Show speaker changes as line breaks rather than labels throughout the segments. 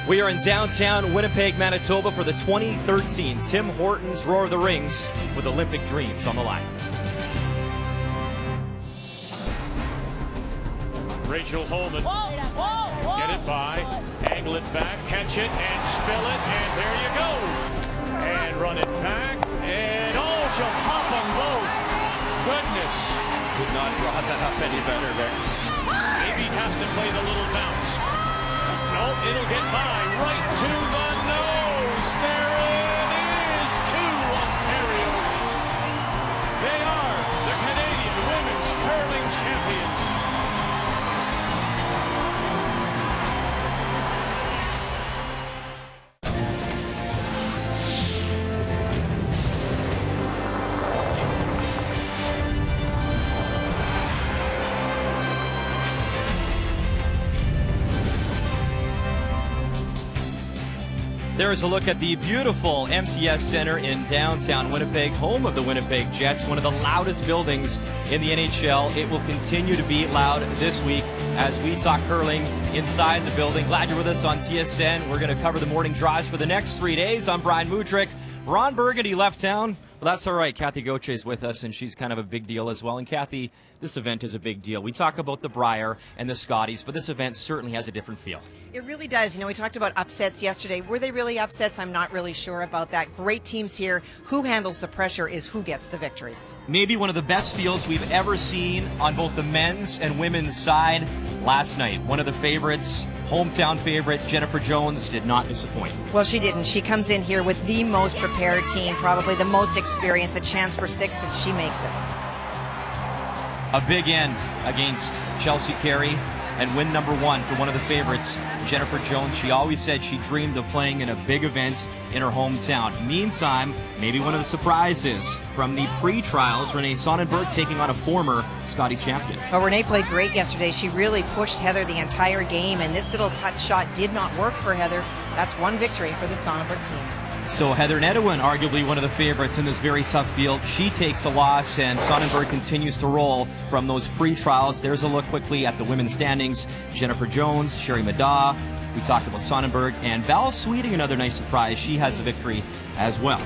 We are in downtown Winnipeg, Manitoba for the 2013 Tim Hortons Roar of the Rings with Olympic dreams on the line.
Rachel Homan, get it by, angle it back, catch it, and spill it, and there you go. And run it back, and oh, she'll pop them both. Goodness.
Could not draw that up any better there.
Maybe has to play the little bounce. No, it'll get by, right to the nose. There it is, to Ontario. They are the Canadian Women's Curling Champions.
There is a look at the beautiful MTS Center in downtown Winnipeg, home of the Winnipeg Jets, one of the loudest buildings in the NHL. It will continue to be loud this week as we talk curling inside the building. Glad you're with us on TSN. We're going to cover the morning drives for the next 3 days. I'm Brian Mudrick. Ron Burgundy left town. Well, that's all right. Kathy Gauthier is with us, and she's kind of a big deal as well. And Kathy, this event is a big deal. We talk about the Brier and the Scotties, but this event certainly has a different feel.
It really does. You know, we talked about upsets yesterday. Were they really upsets? I'm not really sure about that. Great teams here. Who handles the pressure is who gets the victories.
Maybe one of the best fields we've ever seen on both the men's and women's side last night. One of the favorites, hometown favorite, Jennifer Jones, did not disappoint.
Well, she didn't. She comes in here with the most prepared team, probably the most experience, a chance for 6, and she makes it.
A big end against Chelsea Carey and win number 1 for one of the favorites, Jennifer Jones. She always said she dreamed of playing in a big event in her hometown. Meantime, maybe one of the surprises from the pre-trials, Renee Sonnenberg taking on a former Scotties champion.
Well, Renee played great yesterday. She really pushed Heather the entire game, and this little touch shot did not work for Heather. That's one victory for the Sonnenberg team.
So Heather Nedewin, arguably one of the favorites in this very tough field, she takes a loss, and Sonnenberg continues to roll from those pre-trials. There's a look quickly at the women's standings. Jennifer Jones, Sherry Madaw, we talked about Sonnenberg, and Val Sweeting, another nice surprise. She has a victory as well.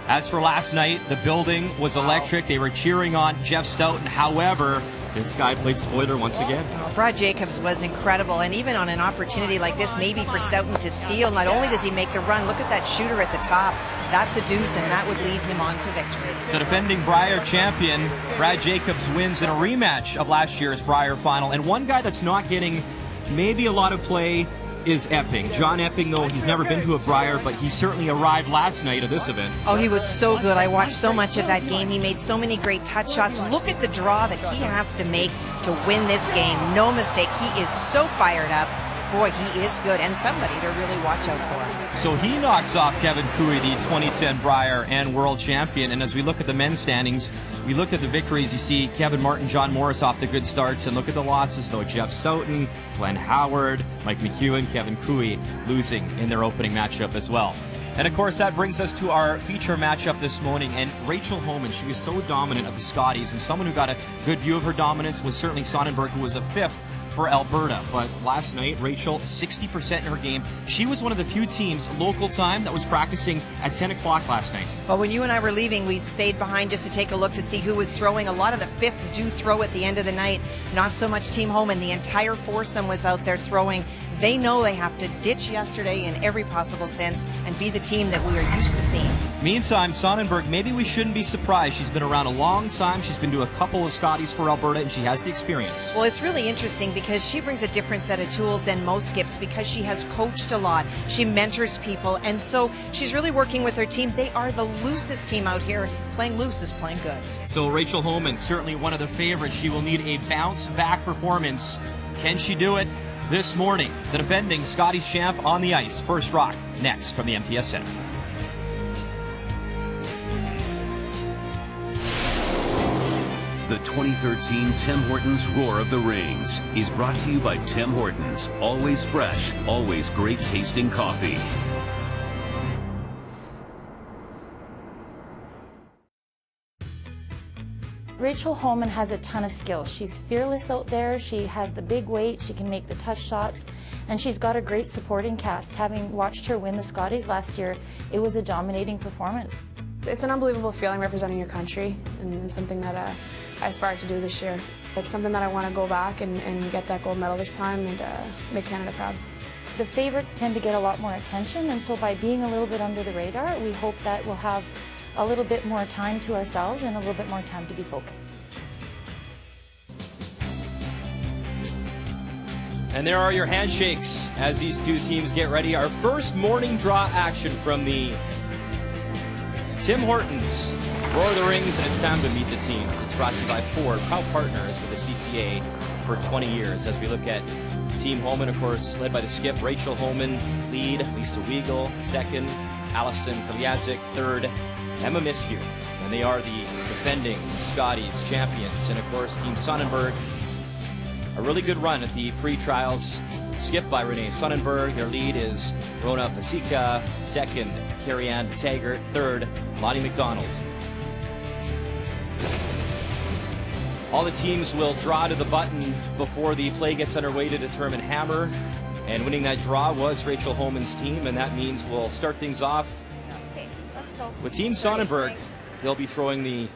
As for last night, the building was electric. They were cheering on Jeff Stoughton. However, this guy played spoiler once again.
Well, Brad Jacobs was incredible, and even on an opportunity like this, maybe for Stoughton to steal, not only does he make the run, look at that shooter at the top. That's a deuce, and that would lead him on to victory.
The defending Brier champion, Brad Jacobs, wins in a rematch of last year's Brier final. And one guy that's not getting maybe a lot of play is Epping. John Epping, though, he's never been to a Brier, but he certainly arrived last night at this event.
Oh, he was so good. I watched so much of that game. He made so many great touch shots. Look at the draw that he has to make to win this game. No mistake. He is so fired up. Boy, he is good, and somebody to really watch out for.
So he knocks off Kevin Cooey, the 2010 Brier and world champion. And as we look at the men's standings, we looked at the victories. You see Kevin Martin, John Morris off to good starts. And look at the losses, though. Jeff Stoughton, Glenn Howard, Mike McEwen, Kevin Cooey losing in their opening matchup as well. And, of course, that brings us to our feature matchup this morning. And Rachel Homan, she was so dominant of the Scotties. And someone who got a good view of her dominance was certainly Sonnenberg, who was a 5th for Alberta. But last night, Rachel, 60% in her game. She was one of the few teams, local time, that was practicing at 10 o'clock last night.
Well, when you and I were leaving, we stayed behind just to take a look to see who was throwing. A lot of the 5ths do throw at the end of the night. Not so much Team Homan. The entire foursome was out there throwing. They know they have to ditch yesterday in every possible sense and be the team that we are used to seeing.
Meantime, Sonnenberg, maybe we shouldn't be surprised. She's been around a long time. She's been to a couple of Scotties for Alberta, and she has the experience.
Well, it's really interesting because she brings a different set of tools than most skips because she has coached a lot. She mentors people, and so she's really working with her team. They are the loosest team out here. Playing loose is playing good.
So Rachel Homan, certainly one of the favorites. She will need a bounce-back performance. Can she do it? This morning, the defending Scotties champ on the ice. First rock, next from the MTS Center.
The 2013 Tim Hortons Roar of the Rings is brought to you by Tim Hortons. Always fresh, always great tasting coffee.
Rachel Homan has a ton of skills. She's fearless out there, she has the big weight, she can make the touch shots, and she's got a great supporting cast. Having watched her win the Scotties last year, it was a dominating performance.
It's an unbelievable feeling representing your country, and something that I aspire to do this year. It's something that I want to go back and get that gold medal this time and make Canada proud.
The favorites tend to get a lot more attention, and so by being a little bit under the radar, we hope that we'll have a little bit more time to ourselves and a little bit more time to be focused.
And there are your handshakes as these two teams get ready. Our first morning draw action from the Tim Hortons Roar of the Rings, and it's time to meet the teams. It's brought to you by Ford, proud partners with the CCA for 20 years. As we look at Team Homan, of course, led by the skip, Rachel Homan, lead, Lisa Weigel, second, Allison Kaliazik, third, Emma Miskew. And they are the defending Scotties champions. And of course, Team Sonnenberg, a really good run at the pre-trials, skipped by Renee Sonnenberg. Their lead is Rona Pasica, second, Carrie-Anne Taggart, third, Lonnie McDonald. All the teams will draw to the button before the play gets underway to determine hammer. And winning that draw was Rachel Homan's team, and that means we'll start things off with Team Sonnenberg. They'll be throwing the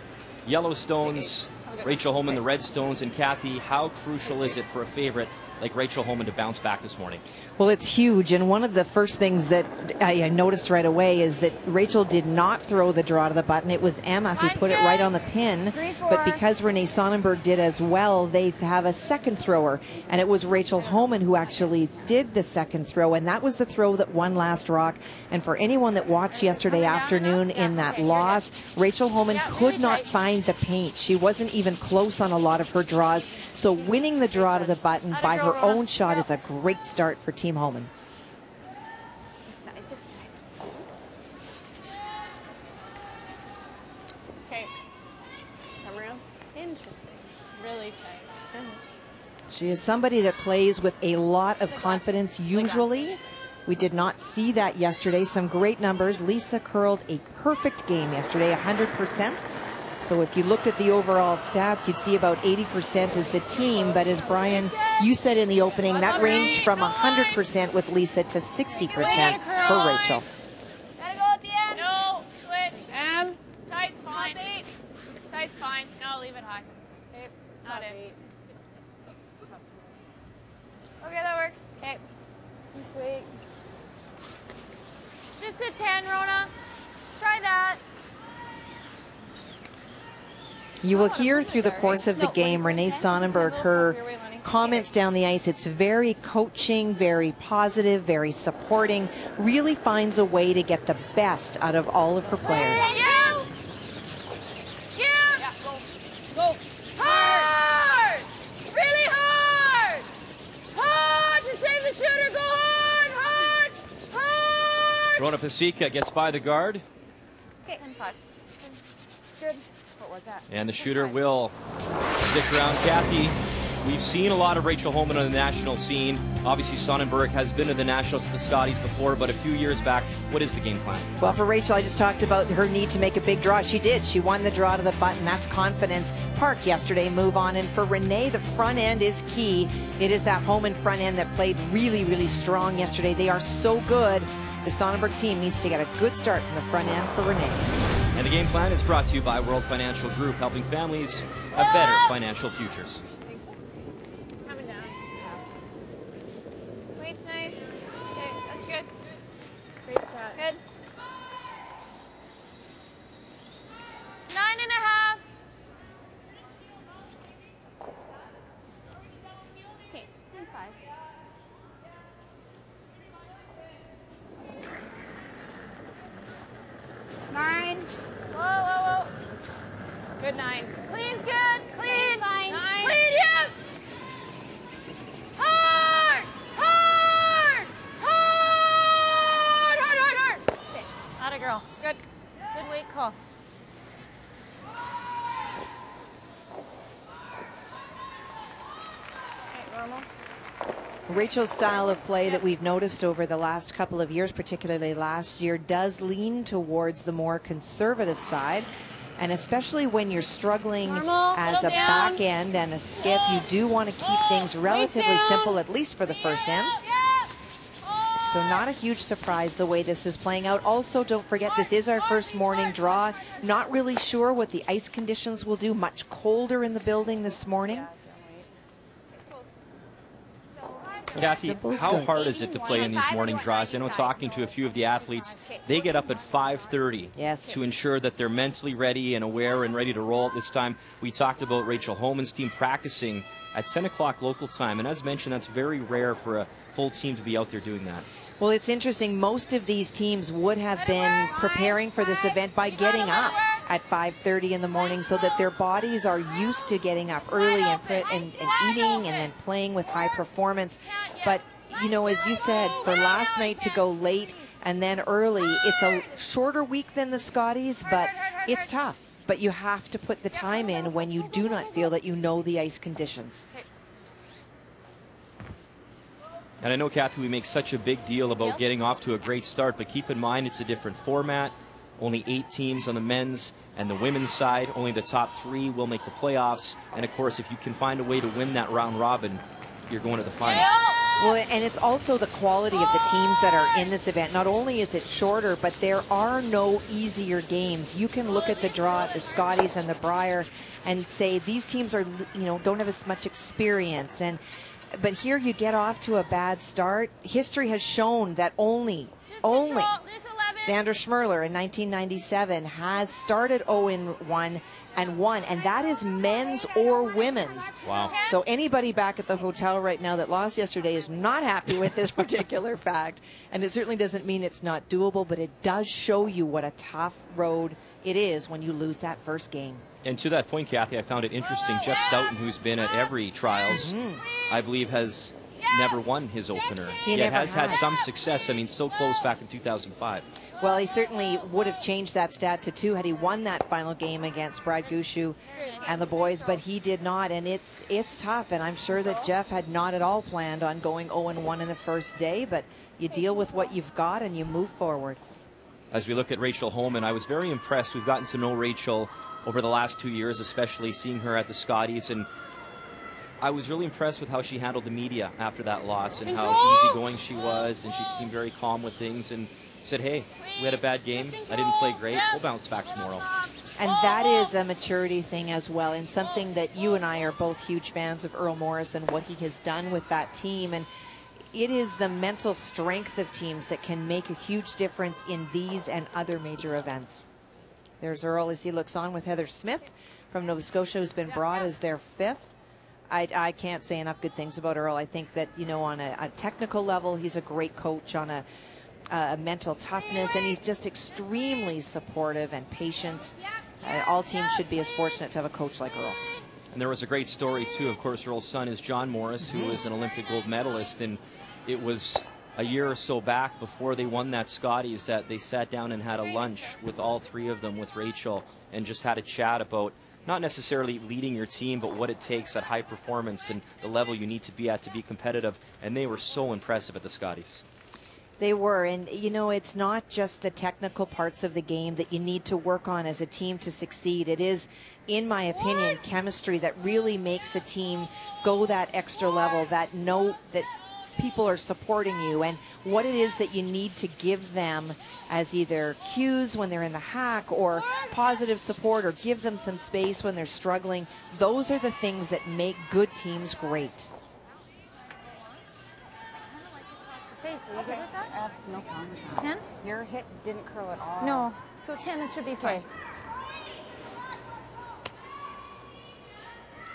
yellow stones, Rachel Homan the red stones. And Kathy, how crucial is it for a favorite like Rachel Homan to bounce back this morning?
Well, it's huge, and one of the first things that I noticed right away is that Rachel did not throw the draw to the button. It was Emma who put it right on the pin, but because Renee Sonnenberg did as well, they have a second thrower, and it was Rachel Homan who actually did the second throw, and that was the throw that won last rock. And for anyone that watched yesterday afternoon in that loss, Rachel Homan could not find the paint. She wasn't even close on a lot of her draws, so winning the draw to the button by her own shot is a great start for Team Homan.
Okay, come around. Interesting. Really tight.
She is somebody that plays with a lot of confidence usually. We did not see that yesterday. Some great numbers. Lisa curled a perfect game yesterday, 100%. So if you looked at the overall stats, you'd see about 80% is the team. But as Brian, you said in the opening, that ranged from 100% with Lisa to 60% for Rachel.
Gotta go at the end.
No, switch. And tight's fine. Tight's fine. No, leave it high. Okay, not it.
Okay, that works.
Okay. Just wait.
Just a 10, Rona. Try that.
You will hear through the course of the game Renee Sonnenberg, her comments down the ice. It's very coaching, very positive, very supporting, really finds a way to get the best out of all of her players.
Go. Hard! Really hard! Hard to save the shooter. Go hard! Hard!
Rona Pasica gets by the guard.
Okay. It's good. What was that?
And the shooter will stick around. Kathy, we've seen a lot of Rachel Homan on the national scene. Obviously, Sonnenberg has been to the Nationals, the Scotties before, but a few years back, what is the game plan?
Well, for Rachel, I just talked about her need to make a big draw. She did. She won the draw to the button. That's confidence. Park yesterday, move on. And for Renee, the front end is key. It is that Homan front end that played really, really strong yesterday. They are so good. The Sonnenberg team needs to get a good start from the front end for Renee.
And the game plan is brought to you by World Financial Group, helping families have better financial futures.
Coming down. Weight's nice. Okay, that's good.
Great shot.
Good. 9.5. Okay, 5. Whoa.
Good 9.
Clean's good. Clean. Fine.
9.
Clean, yes. Hard. Atta girl.
It's good.
Good weight call.
Okay, normal.
Rachel's style of play that we've noticed over the last couple of years, particularly last year, does lean towards the more conservative side. And especially when you're struggling
Normal,
as a
little down.
back end and a skiff, you do want to keep things relatively simple, at least for the first ends. So not a huge surprise the way this is playing out. Also, don't forget, this is our first morning draw. Not really sure what the ice conditions will do. Much colder in the building this morning. So
Kathy,
simple is
how
good.
hard is it to play in these morning draws? I know, talking to a few of the athletes, they get up at 5:30 to ensure that they're mentally ready and aware and ready to roll at this time. We talked about Rachel Homan's team practicing at 10 o'clock local time, and as mentioned, that's very rare for a full team to be out there doing that.
Well, it's interesting. Most of these teams would have been preparing for this event by getting up at 5:30 in the morning so that their bodies are used to getting up early and eating and then playing with high performance. But, you know, as you said, for last night to go late and then early, it's a shorter week than the Scotties, but it's tough. But you have to put the time in when you do not feel that you know the ice conditions.
And I know, Kathy, we make such a big deal about getting off to a great start, but keep in mind it's a different format. Only 8 teams on the men's and the women's side. Only the top 3 will make the playoffs. And, of course, if you can find a way to win that round robin, you're going to the final.
Well, and it's also the quality of the teams that are in this event. Not only is it shorter, but there are no easier games. You can look at the draw at the Scotties and the Brier and say these teams are, you know, don't have as much experience. But here you get off to a bad start. History has shown that only Sandra Schmerler in 1997 has started 0-1 and won, and that is men's or women's.
Wow.
So anybody back at the hotel right now that lost yesterday is not happy with this particular fact, and it certainly doesn't mean it's not doable, but it does show you what a tough road it is when you lose that first game.
And to that point, Kathy, I found it interesting. Jeff Stoughton, who's been at every trials, I believe has never won his opener.
He
has had some success. I mean, so close back in 2005.
Well, he certainly would have changed that stat to 2 had he won that final game against Brad Gushu and the boys, but he did not, and it's tough, and I'm sure that Jeff had not at all planned on going 0-1 in the first day, but you deal with what you've got and you move forward.
As we look at Rachel Homan, I was very impressed. We've gotten to know Rachel over the last 2 years, especially seeing her at the Scotties, and I was really impressed with how she handled the media after that loss and how easygoing she was, and she seemed very calm with things and said, hey, we had a bad game. I didn't play great. We'll bounce back tomorrow.
And that is a maturity thing as well, and something that you and I are both huge fans of Earl Morris and what he has done with that team. And it is the mental strength of teams that can make a huge difference in these and other major events. There's Earl as he looks on with Heather Smith from Nova Scotia, who's been brought as their 5th. I can't say enough good things about Earl. I think that, you know, on a technical level, he's a great coach, on a mental toughness, and he's just extremely supportive and patient. All teams should be as fortunate to have a coach like Earl.
And there was a great story, too. Of course, Earl's son is John Morris, who is an Olympic gold medalist, and it was a year or so back before they won that Scotties that they sat down and had a lunch with all 3 of them with Rachel and just had a chat about not necessarily leading your team, but what it takes at high performance and the level you need to be at to be competitive. And they were so impressive at the Scotties.
They were, and you know, it's not just the technical parts of the game that you need to work on as a team to succeed. It is, in my opinion, chemistry that really makes a team go that extra level, that note that people are supporting you, and what it is that you need to give them as either cues when they're in the hack or positive support, or give them some space when they're struggling. Those are the things that make good teams great.
Okay, so you good with that?
No problem with that.
10?
Your hit didn't curl at all.
No. So 10, it should be fine.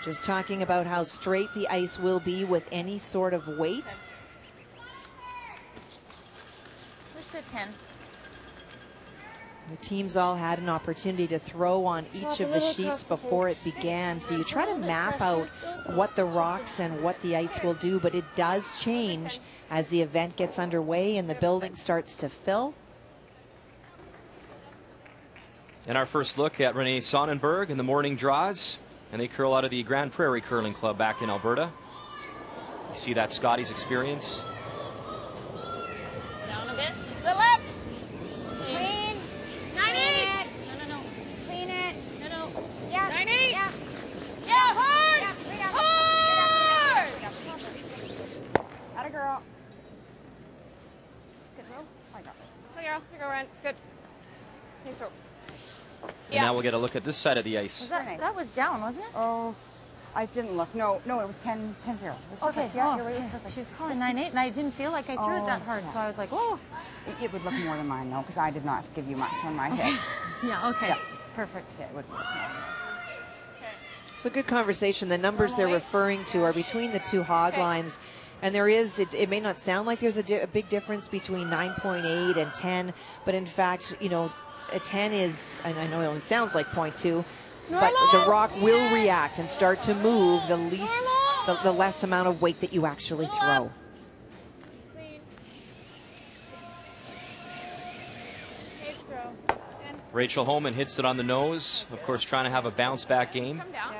Just talking about how straight the ice will be with any sort of weight.
Let's do 10.
The teams all had an opportunity to throw on each of the sheets before it began. So you try to map out what the rocks and what the ice will do, but it does change as the event gets underway and the building starts to fill.
And our first look at Renee Sonnenberg in the morning draws, and they curl out of the Grand Prairie Curling Club back in Alberta. You see that Scotties experience.
Down a bit.
Little up.
Clean.
9-8.
No.
Clean it. girl.
It's good, Ro.
I got it. Good girl. Good girl, Ren. It's good. Nice throw.
And now we'll get a look at this side of the ice.
Was that was down, wasn't it?
Oh, I didn't look. No, it was 10-0. It was
Okay.
perfect. Yeah,
Oh,
you're right. It was
okay.
perfect.
She was calling 9-8, and I didn't feel like I threw it that hard, so I was like, oh.
It would look more than mine, though, because I did not give you much on my hits.
Yeah, okay.
Yeah.
Perfect.
Yeah, it would look more.
It's a good conversation. The numbers they're referring to are between the two hog lines. And there is, it may not sound like there's a big difference between 9.8 and 10, but in fact, you know, a 10 is, and I know it only sounds like 0.2, but the rock will react and start to move the least, the less amount of weight that you actually throw.
Rachel Homan hits it on the nose, of course trying to have a bounce back game.
Come down.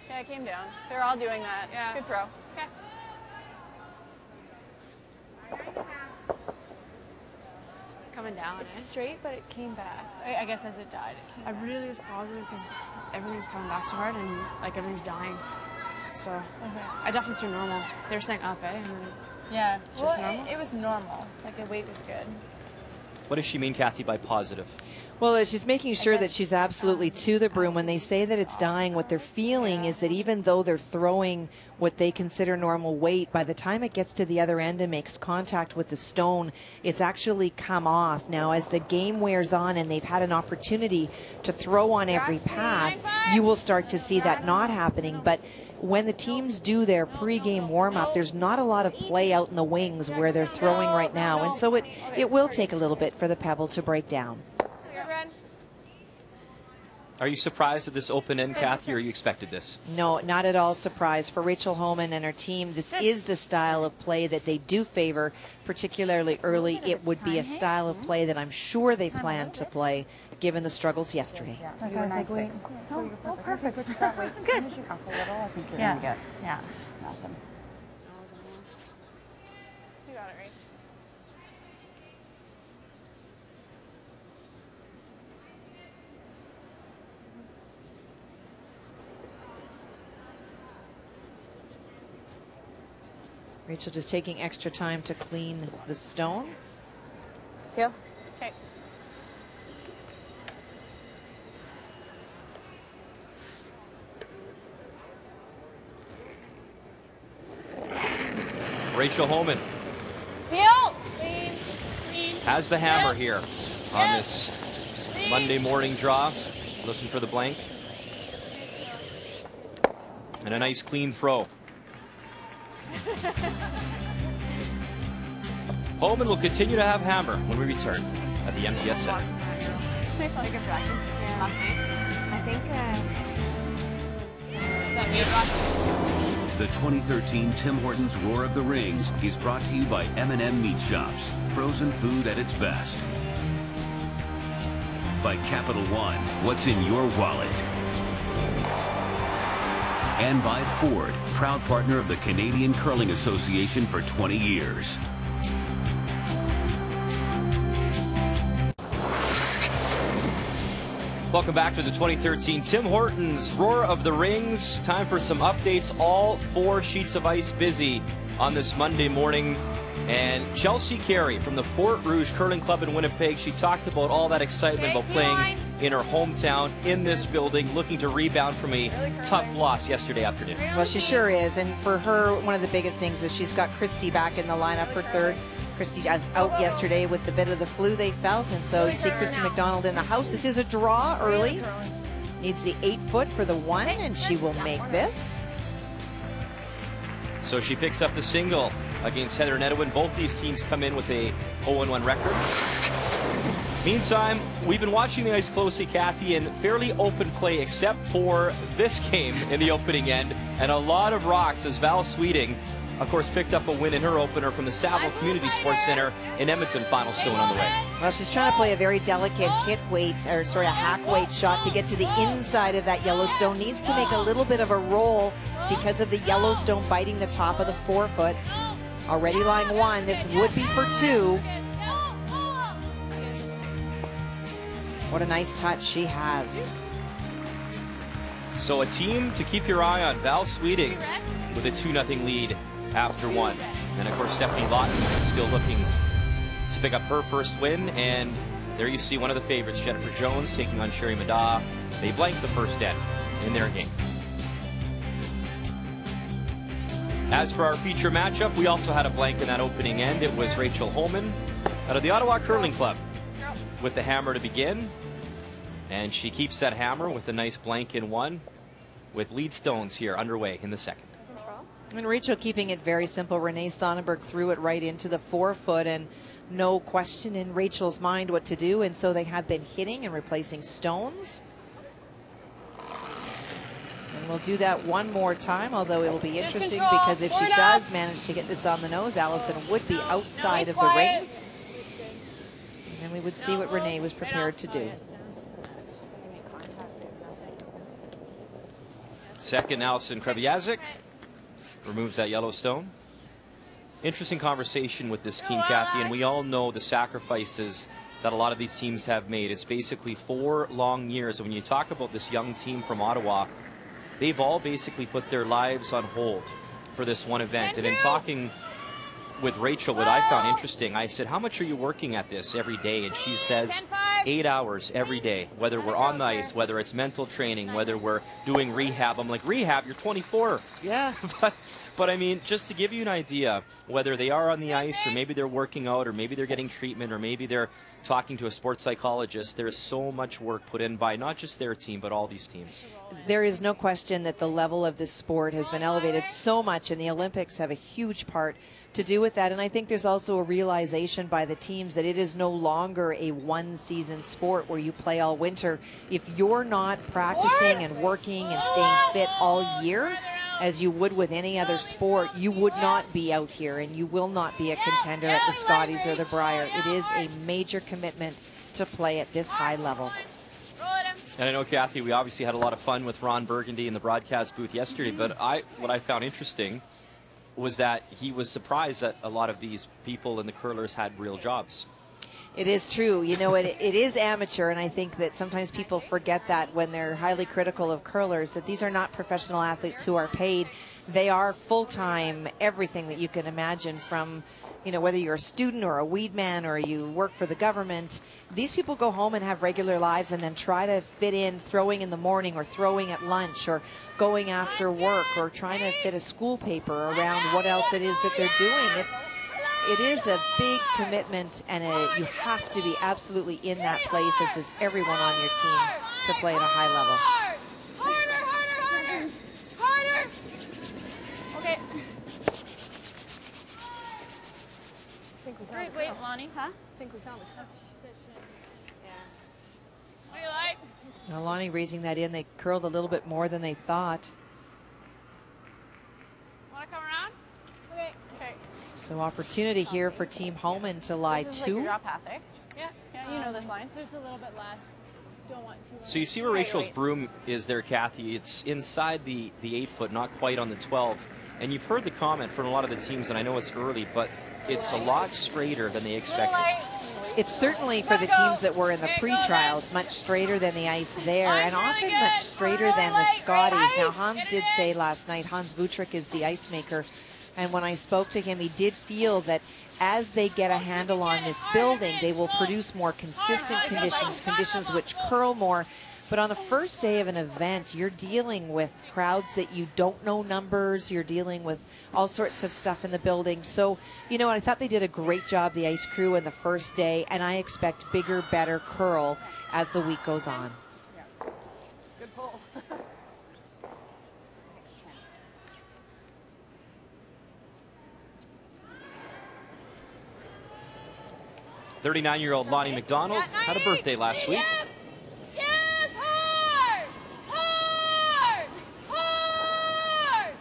Yeah, it came down. They're all doing that. Yeah. It's a good throw. Okay. Coming down. It's straight, but it came back. I guess as it died, it came back. Really was positive because everything's coming back so hard and like everything's dying. So I definitely threw normal. They were saying up, eh? And then yeah. Just normal? It was normal. Like the weight was good.
What does she mean, Kathy, by positive?
Well, she's making sure that she's absolutely to the broom. When they say that it's dying, what they're feeling is that even though they're throwing what they consider normal weight, by the time it gets to the other end and makes contact with the stone, it's actually come off. Now, as the game wears on and they've had an opportunity to throw on every path, you will start to see that not happening. But when the teams do their pregame warm-up, there's not a lot of play out in the wings where they're throwing right now. And so it will take a little bit for the pebble to break down.
Are you surprised at this open end, Kathy, or you expected this?
No, not at all surprised. For Rachel Homan and her team, this is the style of play that they do favor, particularly early. It would be a style of play that I'm sure they plan to play, given the struggles yesterday.
Yeah, you were 9-6. So you're perfect. Just that weight. As soon as you up a little, I think you're going to get nothing.
You got it, Rach.
Rachel just taking extra time to clean the stone.
Feel? Okay.
Rachel Homan has the hammer here on this Monday morning draw, looking for the blank. And a nice clean throw. Homan will continue to have hammer when we return at the MTS Center.
Nice one. Good practice last night. I think
The 2013 Tim Hortons Roar of the Rings is brought to you by M&M Meat Shops, frozen food at its best. By Capital One, what's in your wallet? And by Ford, proud partner of the Canadian Curling Association for 20 years.
Welcome back to the 2013 Tim Hortons Roar of the Rings. Time for some updates. All 4 sheets of ice busy on this Monday morning. And Chelsea Carey from the Fort Rouge Curling Club in Winnipeg, she talked about all that excitement about playing in her hometown in this building, looking to rebound from a tough loss yesterday afternoon.
Well, she sure is. And for her, one of the biggest things is she's got Christy back in the lineup, her third. Christy was out yesterday with the bit of the flu they felt, and so you see Christy McDonald in the house. This is a draw early. Needs the 8-foot for the 1, and she will make this.
So she picks up the single against Heather Nedwin. Both these teams come in with a 0-1 record. Meantime, we've been watching the ice closely, Kathy, and fairly open play except for this game in the opening end, and a lot of rocks as Val Sweeting, of course, picked up a win in her opener from the Saville Community Sports Center in Edmonton. Final stone on the way.
Well, she's trying to play a very delicate a hack weight shot to get to the inside of that Yellowstone. Needs to make a little bit of a roll because of the Yellowstone biting the top of the 4-foot. Already lying 1. This would be for 2. What a nice touch she has.
So a team to keep your eye on, Val Sweeting with a 2-0 lead after 1. And of course, Stephanie Lawton still looking to pick up her first win. And there you see one of the favorites, Jennifer Jones, taking on Sherry Mada. They blanked the first end in their game. As for our feature matchup, we also had a blank in that opening end. It was Rachel Homan out of the Ottawa Curling Club with the hammer to begin. And she keeps that hammer with a nice blank in one, with lead stones here underway in the second.
And Rachel keeping it very simple. Renee Sonnenberg threw it right into the 4-foot, and no question in Rachel's mind what to do. And so they have been hitting and replacing stones. And we'll do that one more time, although it will be interesting because if she does manage to get this on the nose, Allison would be outside of the rings. And then we would see what Renee was prepared to do.
Second, Allison Krebiazik removes that yellow stone. Interesting conversation with this team, Kathy, and we all know the sacrifices that a lot of these teams have made. It's basically 4 long years. And when you talk about this young team from Ottawa, they've all basically put their lives on hold for this one event. And in talking with Rachel, what I found interesting, I said, how much are you working at this every day? And she says 8 hours every day, whether we're on the ice, whether it's mental training, whether we're doing rehab. I'm like, rehab? You're 24.
Yeah.
But I mean, just to give you an idea, whether they are on the ice or maybe they're working out or maybe they're getting treatment or maybe they're talking to a sports psychologist, there's so much work put in by not just their team, but all these teams.
There is no question that the level of this sport has been elevated so much, and the Olympics have a huge part to do with that. And I think there's also a realization by the teams that it is no longer a one-season sport where you play all winter. If you're not practicing and working and staying fit all year, as you would with any other sport, you would not be out here, and you will not be a contender at the Scotties or the Brier. It is a major commitment to play at this high level.
And I know, Kathy, we obviously had a lot of fun with Ron Burgundy in the broadcast booth yesterday, but what I found interesting was that he was surprised that a lot of these people in the curlers had real jobs.
It is true. You know, it is amateur, and I think that sometimes people forget that when they're highly critical of curlers, that these are not professional athletes who are paid. They are full-time, everything that you can imagine, from, you know, whether you're a student or a weed man or you work for the government. These people go home and have regular lives and then try to fit in throwing in the morning or throwing at lunch or going after work or trying to fit a school paper around what else it is that they're doing. It is a big commitment, and you have to be absolutely in that place, as does everyone on your team, to play at a high level.
Harder! Okay. Great, wait, Lonnie. Huh? I think we found it. That's what she said. Yeah. What do you like?
Now, Lonnie raising that in, they curled a little bit more than they thought.
Want to come around? Okay. Okay.
So opportunity here for Team Homan to lie
This is
two.
like your drop path, eh?
Yeah.
Yeah, you know this line.
There's a little bit less. Don't want too much.
So you see where Rachel's broom is there, Kathy. It's inside the 8-foot, not quite on the 12. And you've heard the comment from a lot of the teams, and I know it's early, but it's a lot straighter than they expected.
It's certainly, for the teams that were in the pre-trials, much straighter than the ice there, and often much straighter than the Scotties. Now, Hans did say last night, Hans Vutrick is the ice maker, and when I spoke to him, he did feel that as they get a handle on this building, they will produce more consistent conditions, conditions which curl more. But on the first day of an event, you're dealing with crowds that you don't know numbers. You're dealing with all sorts of stuff in the building. So, you know, I thought they did a great job, the ice crew, in the first day, and I expect bigger, better curl as the week goes on.
Yeah. Good pull.
39-year-old Lonnie McDonald had a birthday last week.
Yes, hard! Hard! Hard!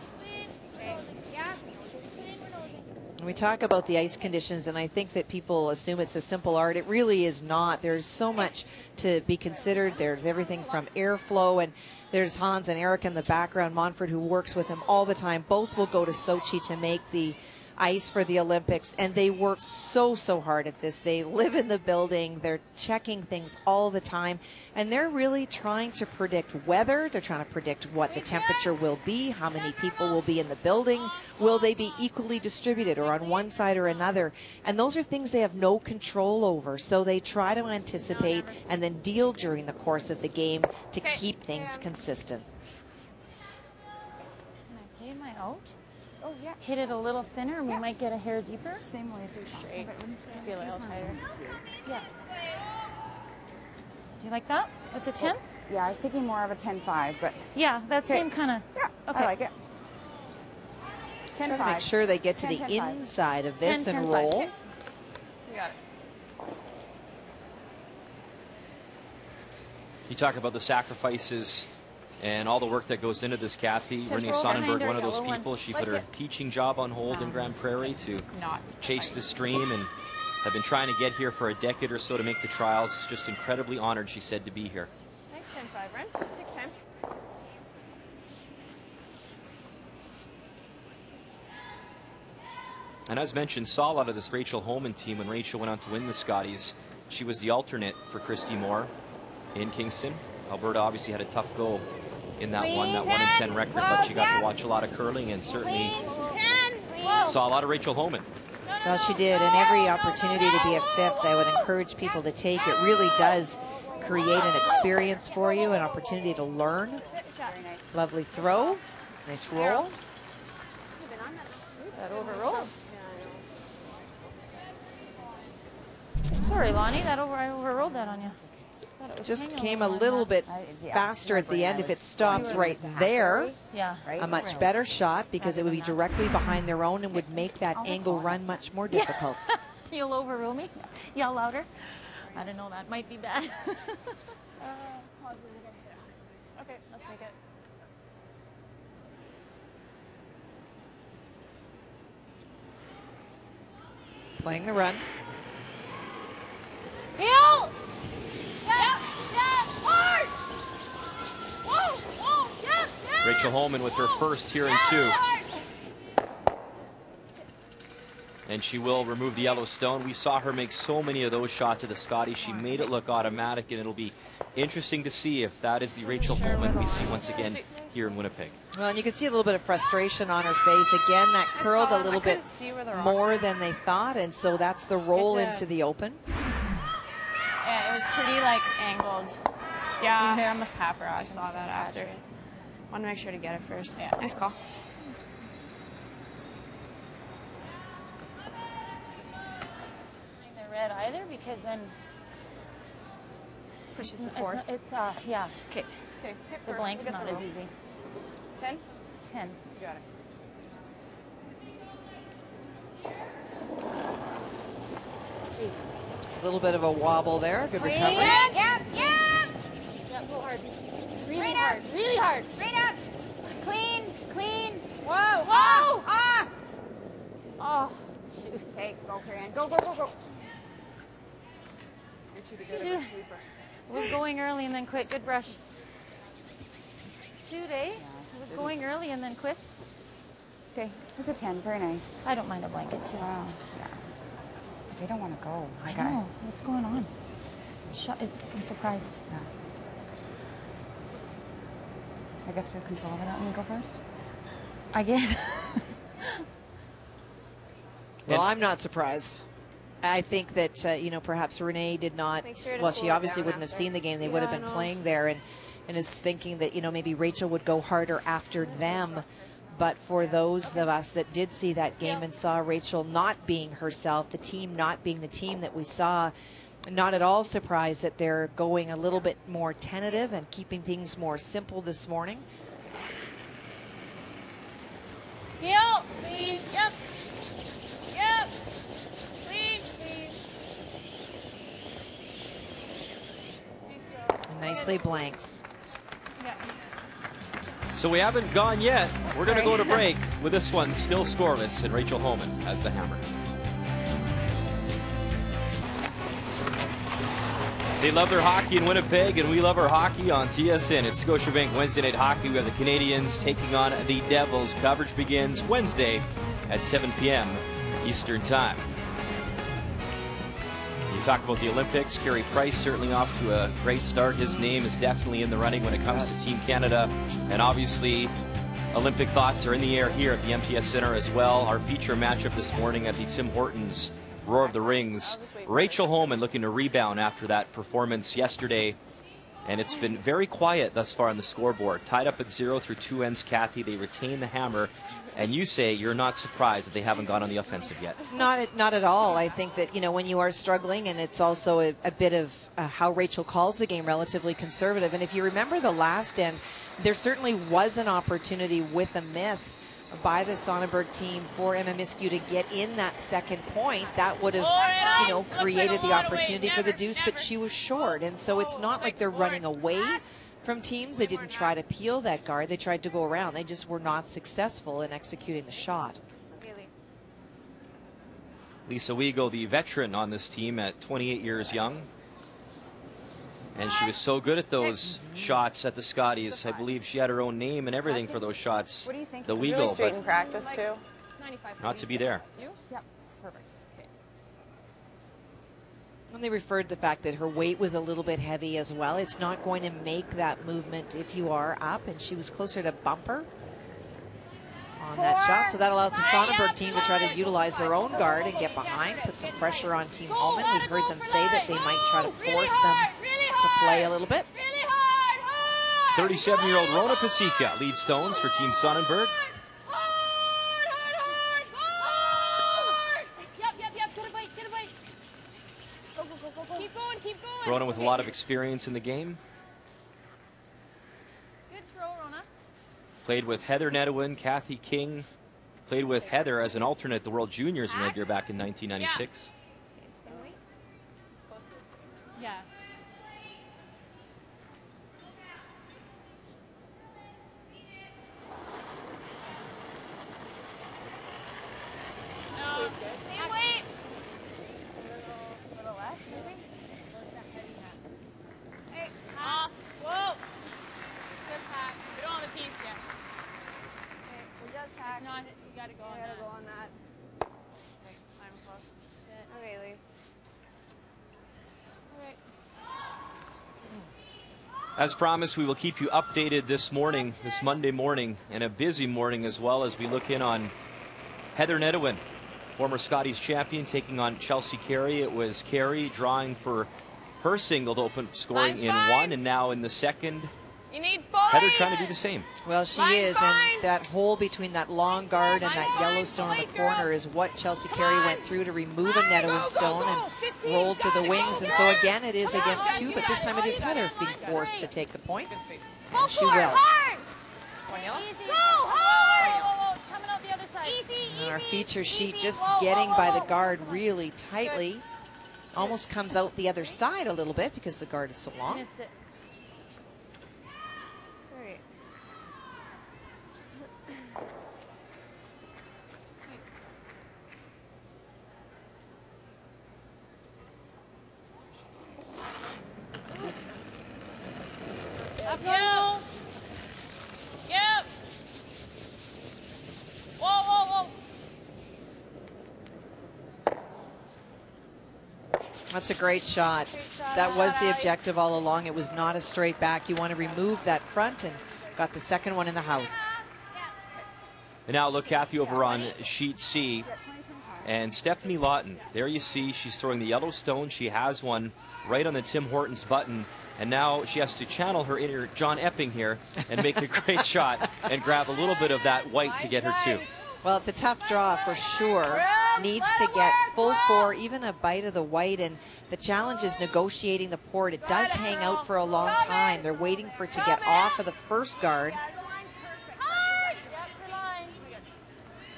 We talk about the ice conditions, and I think that people assume it's a simple art. It really is not. There's so much to be considered. There's everything from airflow, and there's Hans and Eric in the background, Monfort, who works with him all the time. Both will go to Sochi to make the ice for the Olympics, and they work so hard at this. They live in the building, they're checking things all the time, and they're really trying to predict weather. They're trying to predict what the temperature will be, how many people will be in the building, will they be equally distributed or on one side or another, and those are things they have no control over, so they try to anticipate and then deal during the course of the game to keep things consistent.
Can I play my out?
Oh, yeah.
Hit it a little thinner and we might get a hair deeper.
Same way as we
Straight. Feel a little tighter.
Yeah.
Do you like that with the 10?
Yeah, I was thinking more of a 10-5, but
yeah, that same kind of.
Yeah,
okay.
I like it. 10-5.
Make sure they get to
10,
the
10,
inside of this
10,
and
10,
roll.
5.
You got it.
You talk about the sacrifices and all the work that goes into this, Kathy. Renee Sonnenberg, one of those people, she put her teaching job on hold in Grand Prairie to chase the stream, and have been trying to get here for a decade or so to make the trials. Just incredibly honored, she said, to be here.
Nice 10-5, Ren. Take time.
And as mentioned, saw a lot of this Rachel Homan team when Rachel went on to win the Scotties. She was the alternate for Christy Moore in Kingston. Alberta obviously had a tough go in that one, that 1-10 record, but she got to watch a lot of curling and certainly saw a lot of Rachel Homan.
Well, she did, and every opportunity to be a fifth, I would encourage people to take. It really does create an experience for you, an opportunity to learn. Lovely throw, nice roll.
That overrolled. Sorry, Lonnie, I overrolled that on you.
Just came a little bit faster at the end. If it stops right there, a much better shot, because it would be directly behind their own and would make that angle run much more difficult.
You'll overrule me? Yell louder. I don't know, that might be bad.
Okay, let's make it.
Playing the run.
Heel!
Rachel Homan with her first here in Sioux. And she will remove the yellow stone. We saw her make so many of those shots at the Scotties. She made it look automatic, and it'll be interesting to see if that is the Rachel Homan we see once again here in Winnipeg.
Well, and you can see a little bit of frustration on her face. Again, that curled a little bit more than they thought, and so that's the roll into the open.
Yeah, it was pretty like angled. Yeah, you hit almost half her. I saw that after. Want to make sure to get it first. Yeah. Nice call.
The red either, because then
pushes the force.
Yeah.
Okay. Okay.
The blank's not as easy.
10.
10.
You got it.
Just a little bit of a wobble there. Good recovery.
Yep.
Go hard. Really hard. Really hard.
Straight up. Clean. Whoa.
Oh, shoot.
Okay, go, Karen. Go.
You're too good of a sleeper.
It was going early and then quit. Good brush. Shoot, eh? It was going early and then quit.
Okay, it's a 10. Very nice.
I don't mind a blanket too.
Wow. Yeah. But they don't want to go.
I know. What's going on? I'm surprised.
Yeah. I guess we have control over that one. Go first.
I guess.
Well, I'm not surprised. I think that, perhaps Renee did not, well, she obviously wouldn't have seen the game. They would have been playing there, and is thinking that, maybe Rachel would go harder after them. But for those of us that did see that game and saw Rachel not being herself, the team not being the team that we saw, not at all surprised that they're going a little bit more tentative and keeping things more simple this morning.
Heel. Clean. Yep. Clean.
And nicely blanks.
So we haven't gone yet. We're going to go to break with this one still scoreless, and Rachel Homan has the hammer. They love their hockey in Winnipeg, and we love our hockey on TSN. It's Scotiabank Wednesday Night Hockey. We have the Canadians taking on the Devils. Coverage begins Wednesday at 7 p.m. Eastern Time. You talk about the Olympics. Carey Price certainly off to a great start. His name is definitely in the running when it comes to Team Canada. And obviously, Olympic thoughts are in the air here at the MTS Center as well. Our feature matchup this morning at the Tim Hortons Roar of the Rings. Rachel Homan looking to rebound after that performance yesterday. And it's been very quiet thus far on the scoreboard. Tied up at 0 through 2 ends, Kathy. They retain the hammer. And you say you're not surprised that they haven't gone on the offensive yet.
Not at all. I think that, when you are struggling, and it's also a bit of how Rachel calls the game, relatively conservative. And if you remember the last end, there certainly was an opportunity with a miss by the Sonnenberg team for Emma Miskew to get in that second point. That would have, created the opportunity for the deuce, but she was short. And so it's not like they're running away from teams. They didn't try to peel that guard. They tried to go around. They just were not successful in executing the shot.
Lisa Weigel, the veteran on this team at 28 years young. And she was so good at those shots at the Scotties. I believe she had her own name and everything for those shots.
What do you think?
The
It's
Weigel,
really straight in
but
practice too.
not to be there.
Yep, it's perfect. Okay.
And they referred to the fact that her weight was a little bit heavy as well. It's not going to make that movement if you are up, and she was closer to bumper on that shot. So that allows the Sonnenberg team to try to utilize their own guard and get behind, put some pressure on Team Homan. We've heard them say that they might try to force them to play a little bit.
37-year-old Rona Pasica leads stones for Team Sonnenberg. Rona with a lot of experience in the game.
Good throw, Rona.
Played with Heather Nedwin, Kathy King. Played with Heather as an alternate at the World Juniors mid-year back in 1996.
Yeah.
Same weight.
A little less, maybe?
Hey,
Whoa! Just hack. We don't have a piece yet.
okay, we just hacked.
Not, you gotta go on
I gotta
that.
go on that.
Okay, I'm close. Sit.
Okay, Lee.
Okay.
As promised, we will keep you updated this morning, this Monday morning, and a busy morning as well, as we look in on Heather Nedwin, former Scotties champion, taking on Chelsea Carey. It was Carey drawing for her single to open scoring in one, and now in the second,
You need full.
Heather trying to do the same.
Well, she
Line's
is,
fine.
and that hole between that long guard and that
Line's fine.
Yellowstone on the
Play, girl.
corner is what Chelsea Carey went through to remove a
Go,
Nedwin
go,
stone
go.
and
15,
roll to the
go,
wings.
go,
And so
girl.
again, it is
Come on,
against
Jess,
two,
you
but
got
this
it.
time it
Oh,
is
you got
Heather
it.
being
Line,
forced to
great.
take the point.
Full
And she
forward,
will.
hard.
One yellow?
Go hard. Coming out the other side. Easy,
And our
easy,
feature sheet
easy.
just
Whoa,
getting
whoa,
by the
whoa.
guard really tightly. Almost comes out the other side a little bit because the guard is so long.
Missed it.
Great.
Uphill. Yep. Whoa, whoa, whoa.
That's a great shot. That was the objective all along. It was not a straight back. You want to remove that front, and got the second one in the house.
And now look, Kathy, over on sheet C. And Stephanie Lawton, there you see she's throwing the Yellowstone. She has one right on the Tim Hortons button. And now she has to channel her inner John Epping here and make a great shot and grab a little bit of that white to get her two.
Well, it's a tough draw for sure. Needs to get full four, even a bite of the white, and the challenge is negotiating the port. It does hang out for a long time. They're waiting for it to get off of the first guard.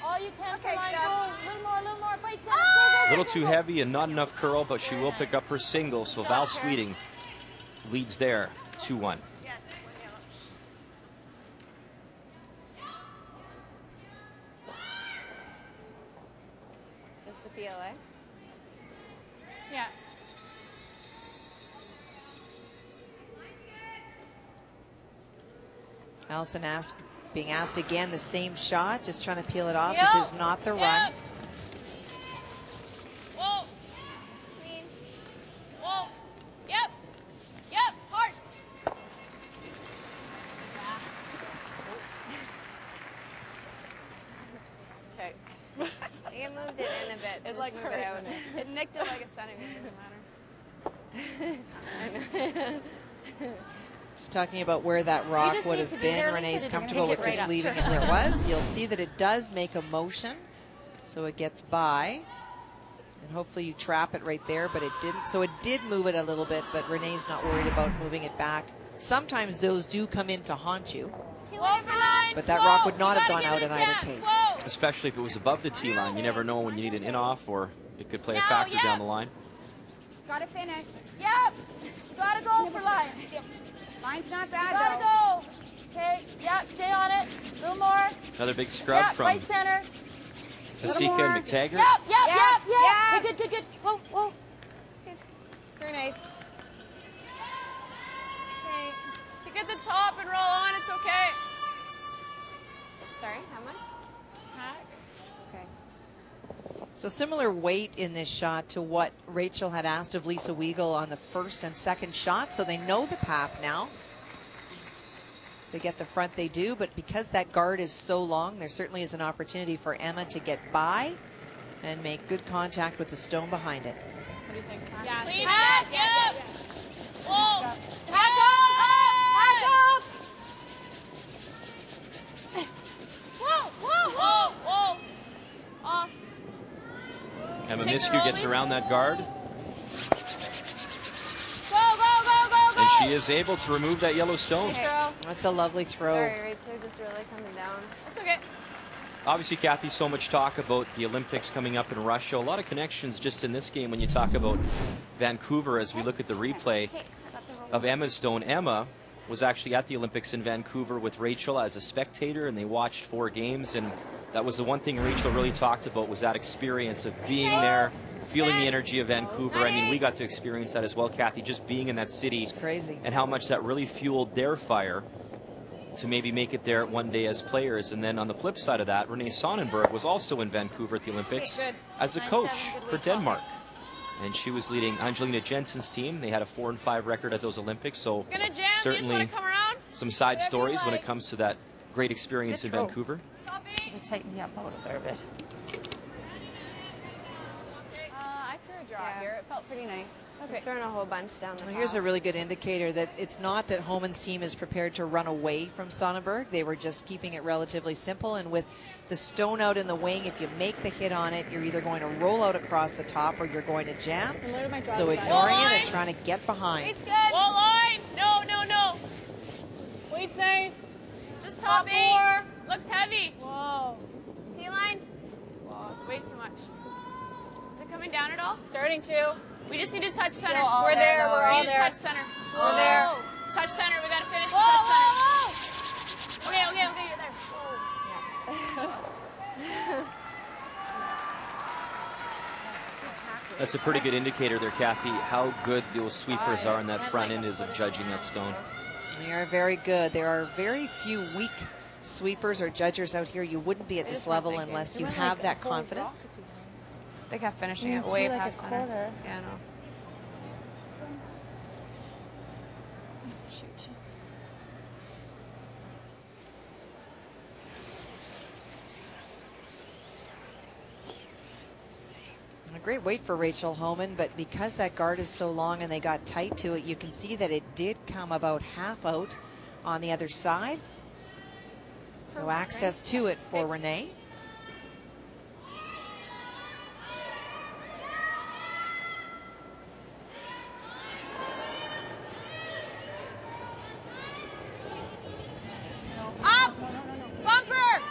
All you can
Okay,
for line.
Steph.
Go. A little more. Bite center.
A little too heavy and not enough curl, but she will pick up her single. So Val Sweeting leads there, 2-1.
Just the PLA.
Yeah.
Allison asked Being asked again the same shot, just trying to peel it off. This is not the run.
Whoa. Clean. Whoa. Yep. Yep. Hard. Okay. I think I moved it in a bit. It like hurt. It nicked it like a centimeter. Doesn't matter.
Just talking about where that rock would have been. Renee's comfortable with just leaving it where it was. You'll see that it does make a motion, so it gets by. And hopefully you trap it right there, but it didn't. So it did move it a little bit, but Renee's not worried about moving it back. Sometimes those do come in to haunt you, but that rock would not have gone out in either case.
Especially if it was above the tee line. You never know when you need an in-off, or it could play a factor down the line.
Gotta finish.
Yep. Gotta go for line.
Line's not bad,
Gotta go. Okay. Yep. Stay on it. A little more.
Another big scrub from
right center.
Hasika and McTaggart.
Yep. Okay, good. Whoa, whoa.
Very nice. Okay. You get the top and roll on, it's okay. Sorry, how much? Okay.
So similar weight in this shot to what Rachel had asked of Lisa Weigel on the first and second shot, so they know the path now. They get the front, they do, but because that guard is so long, there certainly is an opportunity for Emma to get by and make good contact with the stone behind it.
What do you think? Yeah. Clean it. Yep. Whoa.
Back up.
Whoa. Off.
Emma Miskew gets around that guard.
Go.
And she is able to remove that yellow stone.
That's a lovely throw.
Sorry, Rachel, just really coming down. That's okay.
Obviously, Kathy, so much talk about the Olympics coming up in Russia. A lot of connections just in this game when you talk about Vancouver as we look at the replay of Emma's stone. Emma was actually at the Olympics in Vancouver with Rachel as a spectator, and they watched 4 games, and that was the one thing Rachel really talked about, was that experience of being there, feeling the energy of Vancouver. I mean, we got to experience that as well, Kathy, just being in that city.
It's crazy. And
how much that really fueled their fire to maybe make it there one day as players. And then on the flip side of that, Renee Sonnenberg was also in Vancouver at the Olympics as a coach for Denmark. And she was leading Angelina Jensen's team. They had a 4-5 record at those Olympics, so certainly some side stories when it comes to that great experience in Vancouver.
Tighten you up a little bit a bit.
I threw a draw here. It felt pretty nice. Okay. Throwing a whole bunch down the
Well, here's a really good indicator that it's not that Homan's team is prepared to run away from Sonnenberg. They were just keeping it relatively simple, and with the stone out in the wing, if you make the hit on it, you're either going to roll out across the top or you're going to jam. So ignoring it and trying to get behind.
Weight's good. Wall line. No. Weight's nice. Just top 4. Looks heavy. Whoa. T-line. Whoa, it's way too much. Is it coming down at all? Starting to. We just need to touch center. We're there. We're all there. We need to touch center. We're there. Touch center. We got to finish the touch center. Okay, you're there.
That's a pretty good indicator there, Kathy, how good those sweepers are on that front end is of judging that stone.
They are very good. There are very few weak sweepers or judgers out here. You wouldn't be at this level unless you have that confidence.
They kept finishing it way past center. Yeah, no. Shoot.
A great weight for Rachel Homan, but because that guard is so long and they got tight to it, you can see that it did come about half out on the other side. So access to it for Renee.
Up! Bumper!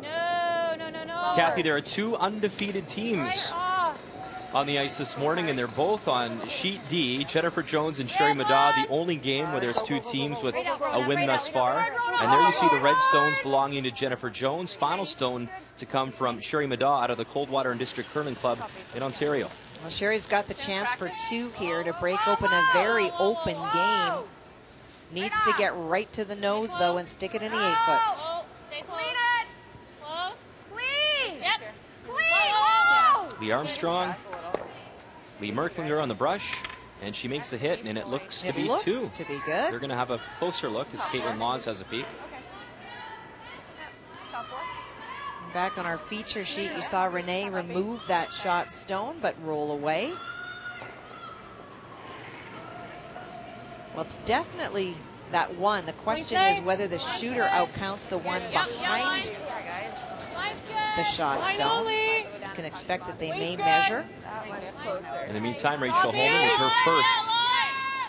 No.
Kathy, there are 2 undefeated teams on the ice this morning, and they're both on sheet D. Jennifer Jones and Sherry Maddaw, the only game where there's 2 teams with a win thus far. And there you see the red stones belonging to Jennifer Jones. Final stone to come from Sherry Maddaw out of the Coldwater and District Curling Club in Ontario.
Well, Sherry's got the chance for 2 here to break open a very open game. Needs to get right to the nose, though, and stick it in the 8-foot.
Oh, stay close. Close.
Please.
Yep.
Please.
Lee Armstrong, Lee Merklinger on the brush, and she makes the hit, and it looks to be 2.
To be good.
They're going to have a closer look as Caitlin Laws has a peek.
Top 4.
Back on our feature sheet, you saw Renee remove that shot stone, but roll away. Well, it's definitely that one. The question is whether the shooter outcounts the one behind the shot stone. You can expect that they may measure.
In the meantime, Rachel Homan with her first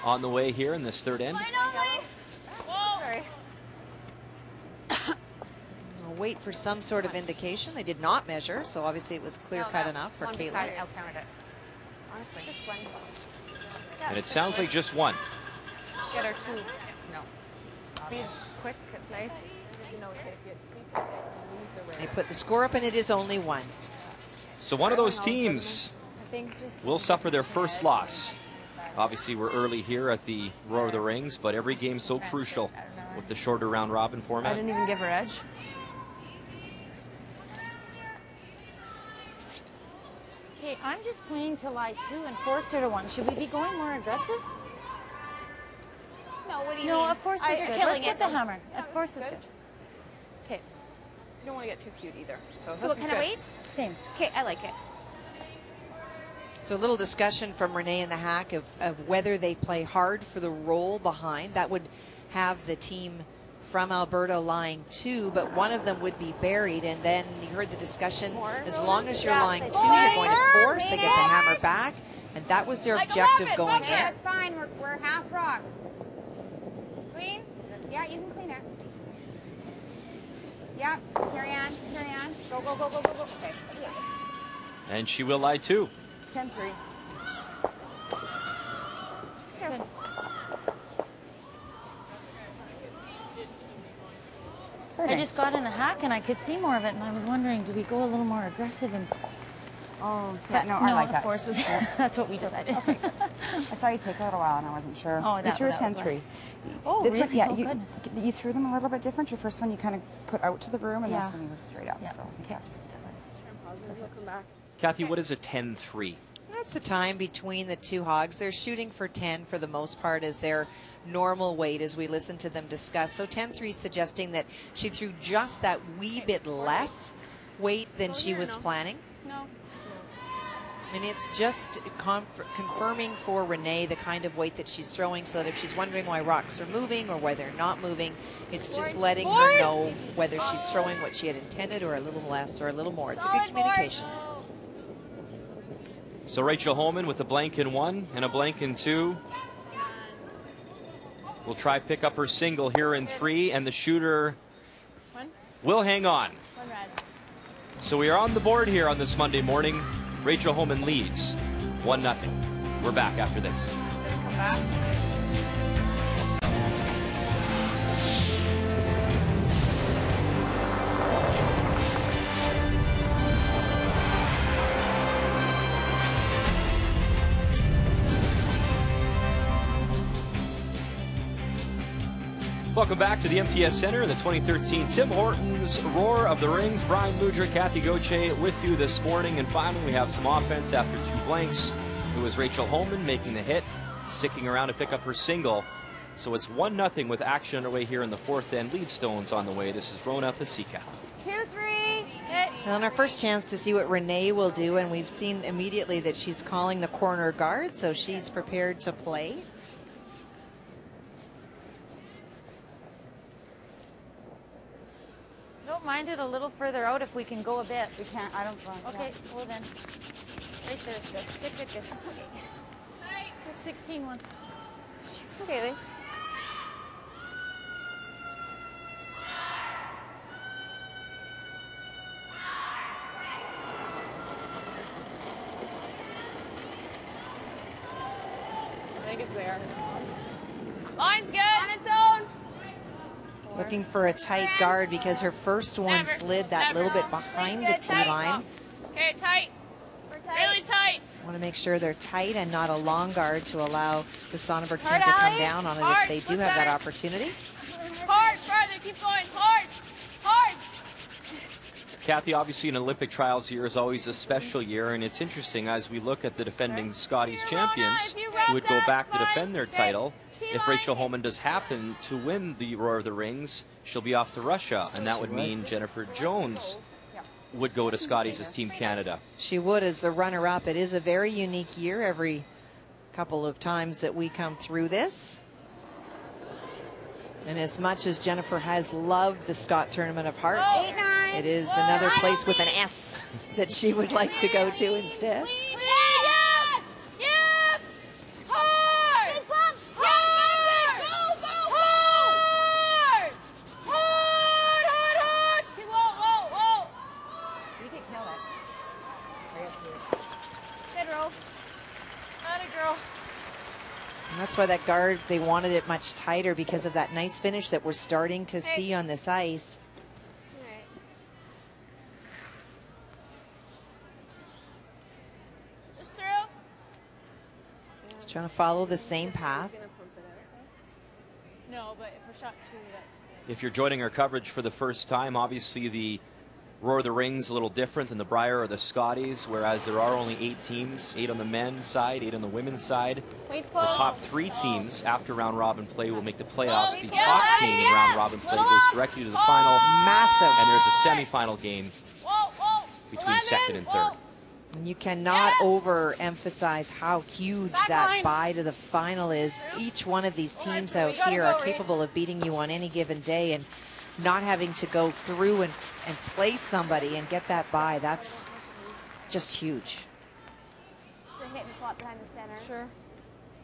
on the way here in this third end.
We'll wait for some sort of indication. They did not measure, so obviously it was clear-cut enough for Caitlin.
Honestly, just one.
And it sounds like just one.
Get her 2. No. Speed's quick. It's nice.
They put the score up, and it is only 1.
So one of those teams will suffer their first loss. Obviously, we're early here at the Roar of the Rings, but every game's so crucial with the shorter round robin format.
I didn't even give her edge.
Okay, I'm just playing to lie 2 and force her to 1. Should we be going more aggressive?
No, what do you
No,
mean?
a force is
You're
good.
killing
Let's get
it.
the hammer. A force is good. Okay.
You don't want to get too cute either.
So what kind of weight?
Same.
Okay, I like it.
So a little discussion from Renee and the hack of whether they play hard for the roll behind. That would have the team from Alberta lying 2, but one of them would be buried. And then you heard the discussion, as long as you're lying 2, you're going to force. They get the hammer back. And that was their objective going in.
Yeah, it's fine. We're half rock. Clean? Yeah, you can clean it. Yeah, carry on, carry on. Go, go, go, go, go, go. Okay. Yeah.
And she will lie 2.
10-3.
Good. I just got in a hack and I could see more of it, and I was wondering, do we go a little more aggressive? And
Oh, yeah, no, I like that.
of course, that's what we decided.
Okay. I saw you take a little while and I wasn't sure.
Oh,
You threw a
that was
10-3.
Oh,
This
really?
one, yeah,
Oh,
you,
goodness.
you threw them a little bit different. Your first one you kind of put out to the room, and
Yeah.
this one you were straight up.
Yeah.
So I think that's just the difference.
Come back.
Kathy, what is a 10-3?
That's the time between the 2 hogs. They're shooting for 10 for the most part as their normal weight as we listen to them discuss. So 10-3 suggesting that she threw just that wee bit less weight than she was planning.
No.
And it's just confirming for Renee the kind of weight that she's throwing, so that if she's wondering why rocks are moving or why they're not moving, it's just letting her know whether she's throwing what she had intended or a little less or a little more. It's a good communication.
So Rachel Homan with a blank in 1 and a blank in 2. Will try pick up her single here in 3, and the shooter will hang on. So we are on the board here on this Monday morning. Rachel Homan leads 1-0. We're back after this.
Come back.
Welcome back to the MTS Center in the 2013 Tim Hortons Roar of the Rings. Brian Mudrick, Kathy Gauthier with you this morning. And finally, we have some offense after 2 blanks. It was Rachel Homan making the hit, sticking around to pick up her single. So it's 1-0 with action underway here in the 4th end. Lead stones on the way. This is Rona Pasika.
2-3.
Well, and our first chance to see what Renee will do, and we've seen immediately that she's calling the corner guard, so she's prepared to play.
Don't mind it a little further out if we can go a bit.
We can't, I don't want
Okay, hold on. Right there is good. Good, good, good. Okay. 16 one.
Okay, Lise.
I think it's there.
Line's good.
On its own.
Looking for a tight guard because her first one slid that little bit behind the tee line.
Okay, tight.
We're
Really tight.
Want to make sure they're tight and not a long guard to allow the Sonnenberg team to come down on it if they do have that opportunity.
Hard, farther, keep going. Hard, hard.
Kathy, obviously an Olympic trials year is always a special year, and it's interesting as we look at the defending Scotties champions who would go back to defend their title. If Rachel Homan does happen to win the Roar of the Rings, she'll be off to Russia, and that would mean Jennifer Jones would go to Scotties as Team Canada.
She would as the runner-up. It is a very unique year every couple of times that we come through this. And as much as Jennifer has loved the Scott Tournament of Hearts, it is another place with an S that she would like to go to instead. And that's why that guard, they wanted it much tighter because of that nice finish that we're starting to see on this ice.
Right.
Just through.
Just trying to follow the same path.
No, but if we're shot 2, that's...
If you're joining our coverage for the first time, obviously the Roar of the Rings a little different than the Brier or the Scotties, whereas there are only 8 teams, 8 on the men's side, 8 on the women's side. The top 3 teams after round robin play will make the playoffs. The top team in round robin play goes directly to the final.
Massive.
And there's a semifinal game between second and third.
And you cannot overemphasize how huge that bye to the final is. Each one of these teams out here are capable of beating you on any given day, and not having to go through and play somebody and get that bye, that's just huge.
The hit and flop behind the center. Sure.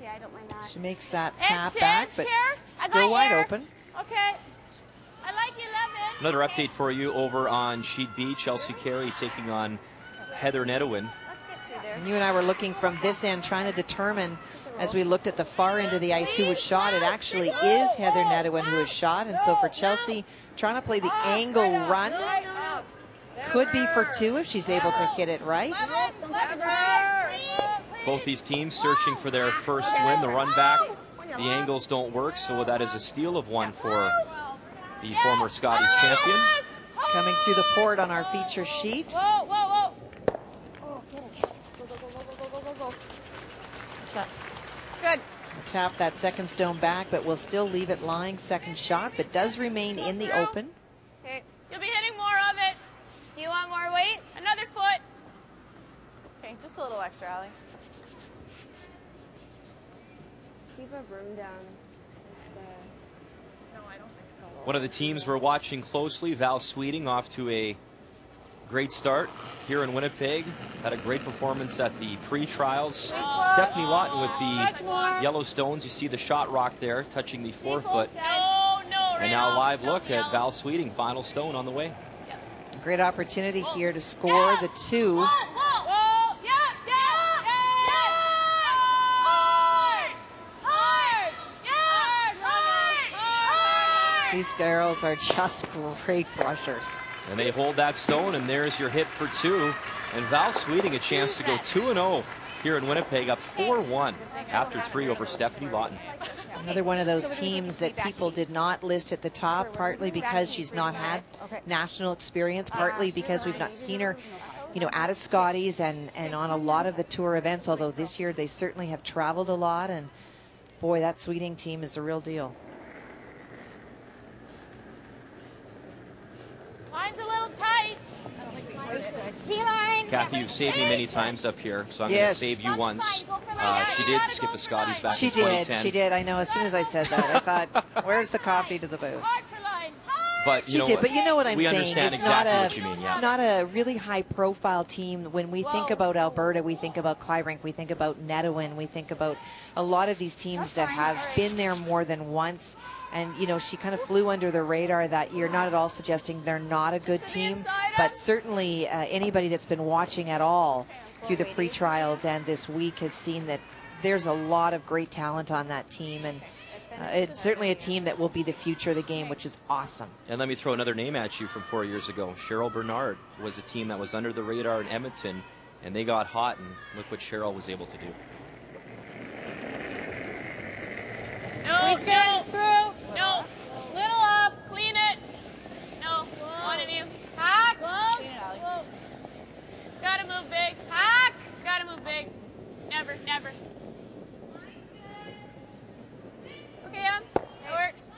Yeah, I don't mind that.
She makes that tap back, but still wide open.
Okay. I like 11.
Another update for you over on Sheet B. Chelsea Carey taking on Heather Nedowin.
And you and I were looking from this end, trying to determine, as we looked at the far end of the ice, who was shot. It actually is Heather Nedowin who was shot. And so for Chelsea, trying to play the angle run, could be for 2 if she's able to hit it right.
Both these teams searching for their first win. The run back, the angles don't work, so that is a steal of 1 for the former Scotties champion.
Coming through the port on our feature sheet.
Oh, get it. Go. It's good.
Tap that second stone back, but will still leave it lying. Second shot, but does remain in the open.
Okay.
You'll be hitting more of it.
Do you want more weight?
Another foot.
Okay, just a little extra, Allie. Keep a broom down. No, I don't think so.
One of the teams we're watching closely, Val Sweeting, off to a great start here in Winnipeg. Had a great performance at the pre-trials. Stephanie Lawton with the yellow stones. You see the shot rock there, touching the 4-foot. And now live look at Val Sweeting, final stone on the way.
Great opportunity here to score the 2. These girls are just great brushers.
And they hold that stone, and there's your hit for 2. And Val Sweeting a chance to go 2-0 here in Winnipeg, up 4-1 after 3 over Stephanie Lawton.
Another one of those teams that people did not list at the top, partly because she's not had national experience, partly because we've not seen her, you know, at a Scotties and on a lot of the tour events, although this year they certainly have traveled a lot. And boy, that Sweeting team is the real deal.
Line's a little tight.
T-line.
Kathy, you've saved me many times up here, so I'm going to save you once. She did skip the Scotties back in 2010.
She did. I know. As soon as I said that, I thought, where's the coffee to the booth?
But you know,
but you know what I'm
we
saying.
understand
It's
exactly
not
what you mean, yeah.
not a really high-profile team. When we think about Alberta, we think about Clyrink, we think about Nedowin, we think about a lot of these teams that have been there more than once. And, you know, she kind of flew under the radar that year, not at all suggesting they're not a good team, but certainly anybody that's been watching at all through the pre-trials and this week has seen that there's a lot of great talent on that team. And it's certainly a team that will be the future of the game, which is awesome.
And let me throw another name at you from 4 years ago. Cheryl Bernard was a team that was under the radar in Edmonton, and they got hot, and look what Cheryl was able to do.
No,
go through.
no. Little up. Clean it. No, one of you.
Hack.
Close. It's got to move big.
Hack.
It's got to move big. Never, never. Okay, that works.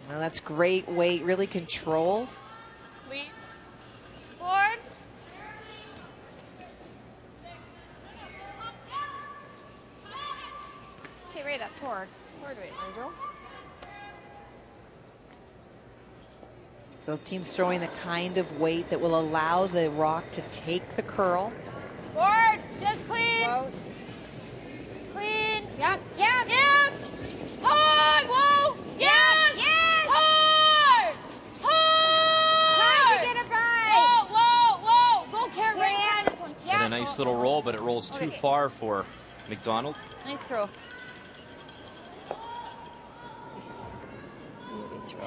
Well, that's great weight, really controlled.
Lead. Forward.
Okay, right up. Forward. Forward weight, Angel.
Those teams throwing the kind of weight that will allow the rock to take the curl.
Forward. Just clean.
Close.
Clean.
Yep. Yep.
Yep. Hard. Whoa. Yes.
Yes.
Hard. Hard.
Time to get a bite.
Whoa, whoa, whoa. Go, Karen. Right
Karen.
behind this one.
Yeah.
And a nice little roll, but it rolls too far for McDonald.
Nice throw.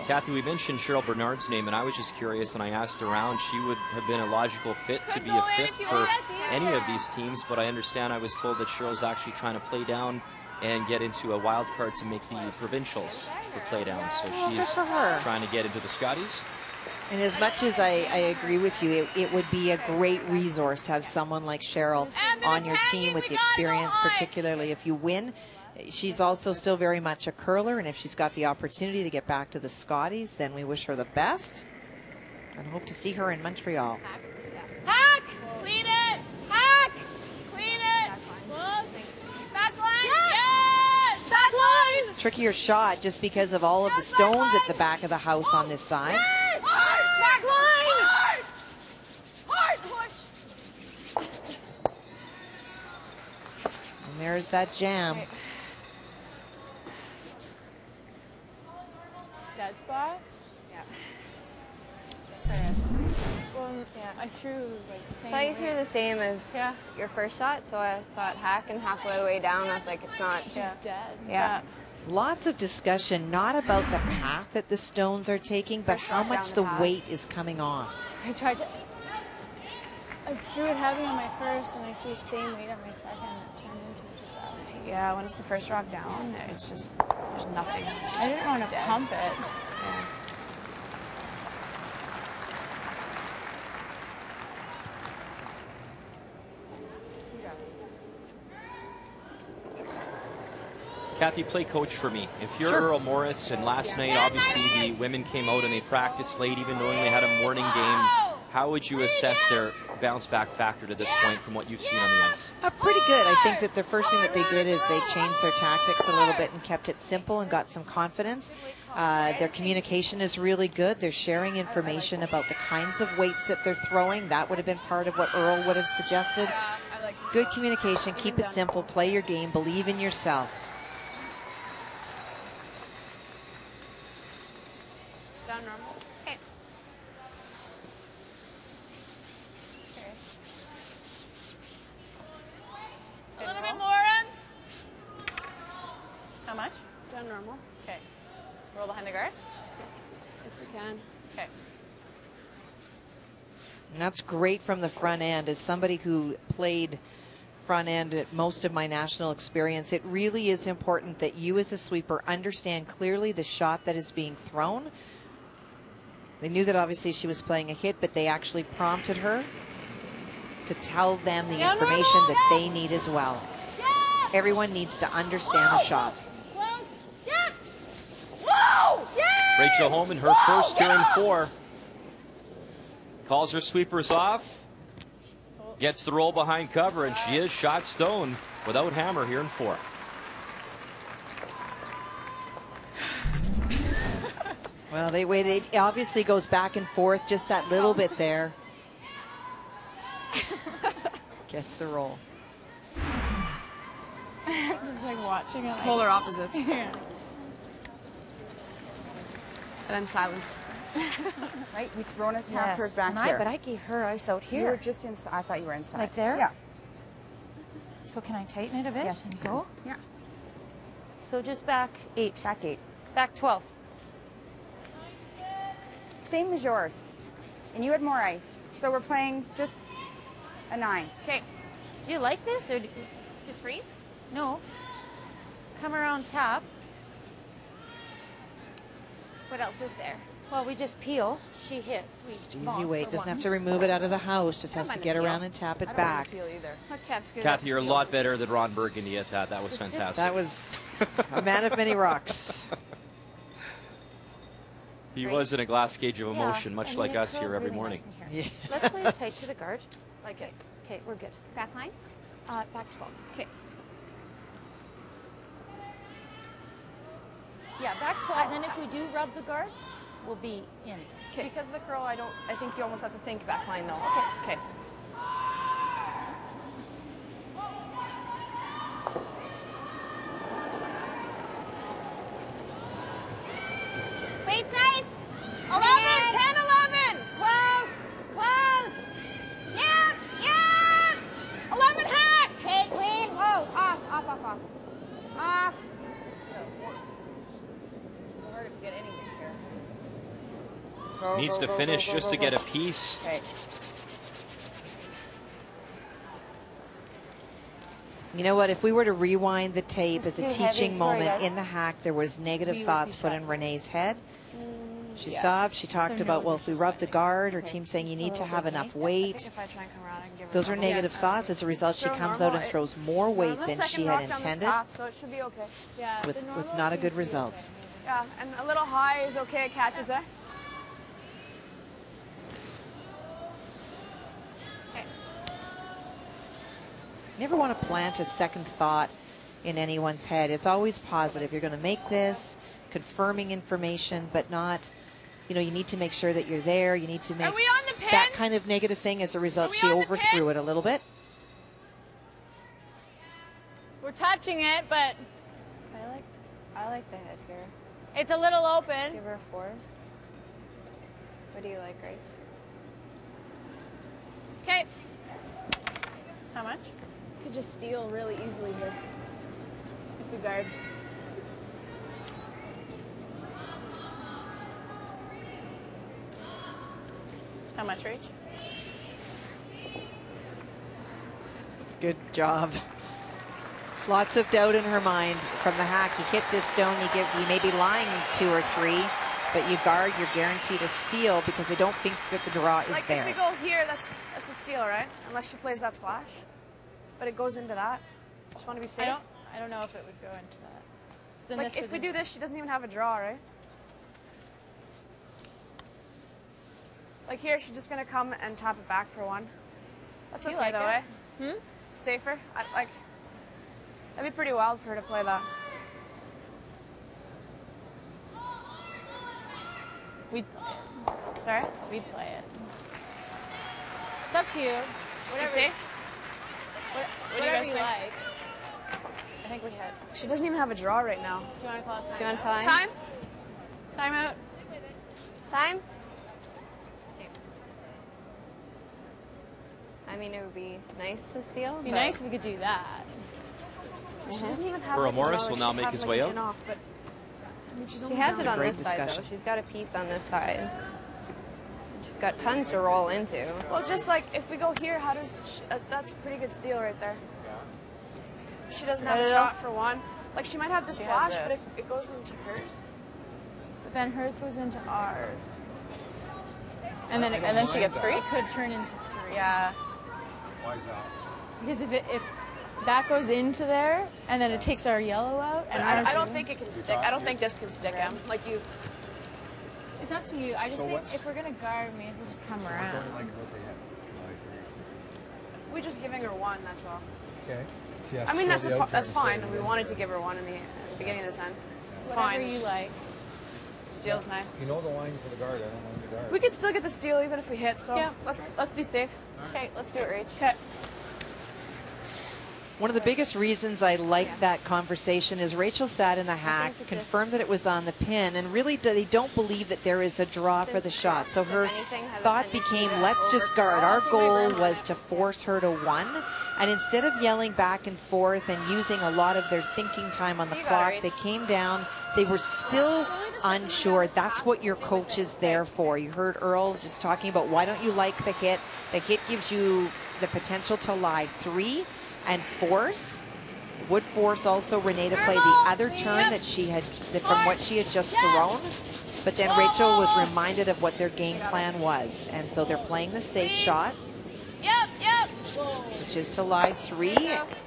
Kathy, we mentioned Cheryl Bernard's name, and I was just curious, and I asked around. She would have been a logical fit to be a fifth for any of these teams, but I understand I was told that Cheryl's actually trying to play down and get into a wild card to make the provincials for play down. So she's
for her.
trying to get into the Scotties.
And as much as I agree with you, it would be a great resource to have someone like Cheryl on your team with the experience, particularly if you win. She's also still very much a curler, and if she's got the opportunity to get back to the Scotties, then we wish her the best and hope to see her in Montreal.
Hack! Clean it! Hack! Clean it! Back line! Yes! Back line!
Trickier shot just because of all of the stones at the back of the house on this side.
Yes! Back line! Hard! Push!
And there's that jam.
Dead spot?
Yeah.
Well, yeah, I threw like the same
I thought you
way.
threw the same as your first shot, so I thought hack, and halfway the way down, I was like, it's not.
Just dead.
Yeah.
Lots of discussion, not about the path that the stones are taking, but how much the weight is coming off.
I tried to. I threw it heavy on my first, and I threw the same weight on my second, and it turned into a disaster.
Yeah, when it's the first rock down, it's just, there's nothing. It's just
I didn't want to
dead.
pump it.
Yeah.
Kathy, play coach for me. If you're
Sure.
Earl Morris, and last night obviously the women came out and they practiced late, even knowing they had a morning game, how would you assess their bounce back factor to this point from what you've seen on the ice?
Pretty good. I think that the first thing that they did is they changed their tactics a little bit and kept it simple and got some confidence. Their communication is really good. They're sharing information about the kinds of weights that they're throwing. That would have been part of what Earl would have suggested. Good communication. Keep it simple. Play your game. Believe in yourself.
Down normal. Okay.
A little bit more in.
How much?
Down normal.
Okay. Roll behind the guard.
If we can.
Okay.
And that's great from the front end. As somebody who played front end at most of my national experience, it really is important that you as a sweeper understand clearly the shot that is being thrown. They knew that obviously she was playing a hit, but they actually prompted her to tell them the information that they need as well. Everyone needs to understand the shot.
Rachel Homan, her first here in 4. Calls her sweepers off. Gets the roll behind cover, and she is shot stone without hammer here in 4.
Well, they waited. It obviously goes back and forth just that little bit there. Gets the roll.
Just like watching it.
Polar opposites.
Yeah.
And then silence.
Right? We Rona's tapped hers back
and
here.
But I gave her ice out here.
You were just inside. I thought you were inside.
Like there?
Yeah.
So can I tighten it a bit?
Yes.
And go?
Yeah.
So just back 8.
Back 8.
Back 12.
Same as yours. And you had more ice. So we're playing just a 9.
Okay. Do you like this or
Just freeze?
no? Come around tap.
What else is there?
Well, we just peel. She hits. We
Just easy
bonk
weight.
for
Doesn't
one.
have to remove it out of the house. Just has to get around and tap it back.
Let's chat scoot.
Kathy, you're a lot better than Ron Burgundy at that. That was fantastic.
That was a man of many rocks.
He was in a glass cage of
Yeah,
emotion, much
and
like
it
us here
curls
every
really
morning.
nice in here.
Yeah.
Let's play it tight to the guard. Like it. Okay, we're good.
Back line?
Back 12.
Okay.
Yeah, back 12. And then if we do rub the guard, we'll be in.
Okay. Because of the curl, I think you almost have to think back line though. Okay. Okay.
Weight's nice.
11, 10, 11.
Close. Close. Yeah. Yeah. 11 hack. Okay, clean. Whoa. Off. Off. Off. Off. Off.
Hard to get anything here.
Go,
Needs
go,
to
go,
finish
go,
just
go,
to
go.
get a piece.
Okay. You know what? If we were to rewind the tape as a
It's too heavy.
teaching
Sorry,
moment
guys.
in the hack, there was negative
We
thoughts
repeat
put
that.
in Renee's head. She
Yeah.
stopped. She talked
So
about,
no
well, if we rub the guard, her team saying you
Just a
need to
little
have
bit
enough
deep.
I think
weight.
if I try and come around, I can give her
Those
a
are
couple.
negative thoughts. As a result, she
So
comes out
normal.
and throws more weight
The
than
second
she
rock
had
down this
intended,
path, so it should be okay.
Yeah,
with
the normal
not a
seems
good
to be
result.
okay.
Yeah, and a little high is okay. It catches there. Okay.
Never want to plant a second thought in anyone's head. It's always positive. You're going to make this, confirming information, but not, you know, you need to make sure that you're there. You need to make
Are we on the pin?
that kind of negative thing. As a result,
Are we
she
on the
overthrew
pin?
it a little bit.
We're touching it, but
I like the head here.
it's a little open.
Give her force. What do you like, Rach?
Okay. How much? Could just steal really easily here. If we guard. How much, Rach?
Good job. Lots of doubt in her mind from the hack. You hit this stone, you may be lying 2 or 3, but you guard, you're guaranteed a steal because they don't think that the draw is
Like
there.
if we go here, that's a steal, right? Unless she plays that slash. But it goes into that. Just want to be safe.
I don't know if it would go into that. 'Cause then
Like
this
if
was
we
in-
do this, she doesn't even have a draw, right? Like here, she's just gonna come and tap it back for 1. That's
Do you
okay
like
though,
it?
eh? Safer. That'd be pretty wild for her to play that.
We'd,
Sorry?
we'd play it. It's up to you.
Should we safe?
Whatever you like.
I think we had. She doesn't even have a draw right now.
Do you want to call it time?
Do you want time?
Time? Time out.
Time? I mean, it would be nice to steal.
It'd be
but
nice if we could do that.
She doesn't even have
Earl
like, a
Morris
draw,
will
like,
now
she
make
had,
his
like,
way
an
out.
in off, but, I mean, she's
She
only
has
down
it on
great
this side, though.
discussion.
She's got a piece on this side. She's got tons to roll into.
Well, just like if we go here, how does she, that's a pretty good steal right there. She doesn't have a
What
shot
else?
for 1. Like she might have the
She
slash,
has
but
this.
it goes into hers.
But then hers goes into ours.
And then she gets 3.
It could turn into 3.
Yeah.
Why is that?
Because if that goes into there and then it takes our yellow out, and ours
I don't
in.
think it can stick. I don't think this can stick, Em. Like you.
It's up to you. I just
So
think
what's-
if we're gonna guard, we may as well just come around.
We're just giving her 1. That's all.
Okay.
I mean, that's fine. We wanted to give her 1 in the beginning of this end. It's
Whatever
fine.
you
It's
like.
just- Steal's nice.
You know the line for the guard. I don't know the guard.
We could still get the steal even if we hit. So
Yeah.
let's be safe. Okay, let's do it, Rach. Okay.
One of the biggest reasons I like that conversation is Rachel sat in the hack, confirmed that it was on the pin, and really they don't believe that there is a draw for the shot. So her thought became, let's just guard. Our goal was to force her to 1. And instead of yelling back and forth and using a lot of their thinking time on the clock, they came down they were still unsure. That's what your coach is there for. You heard Earl just talking about why don't you like the hit. The hit gives you the potential to lie 3 and force. Would force also Renee to play the other turn that she had, from what she had just thrown. But then Rachel was reminded of what their game plan was. And so they're playing the safe shot. Which is to lie 3.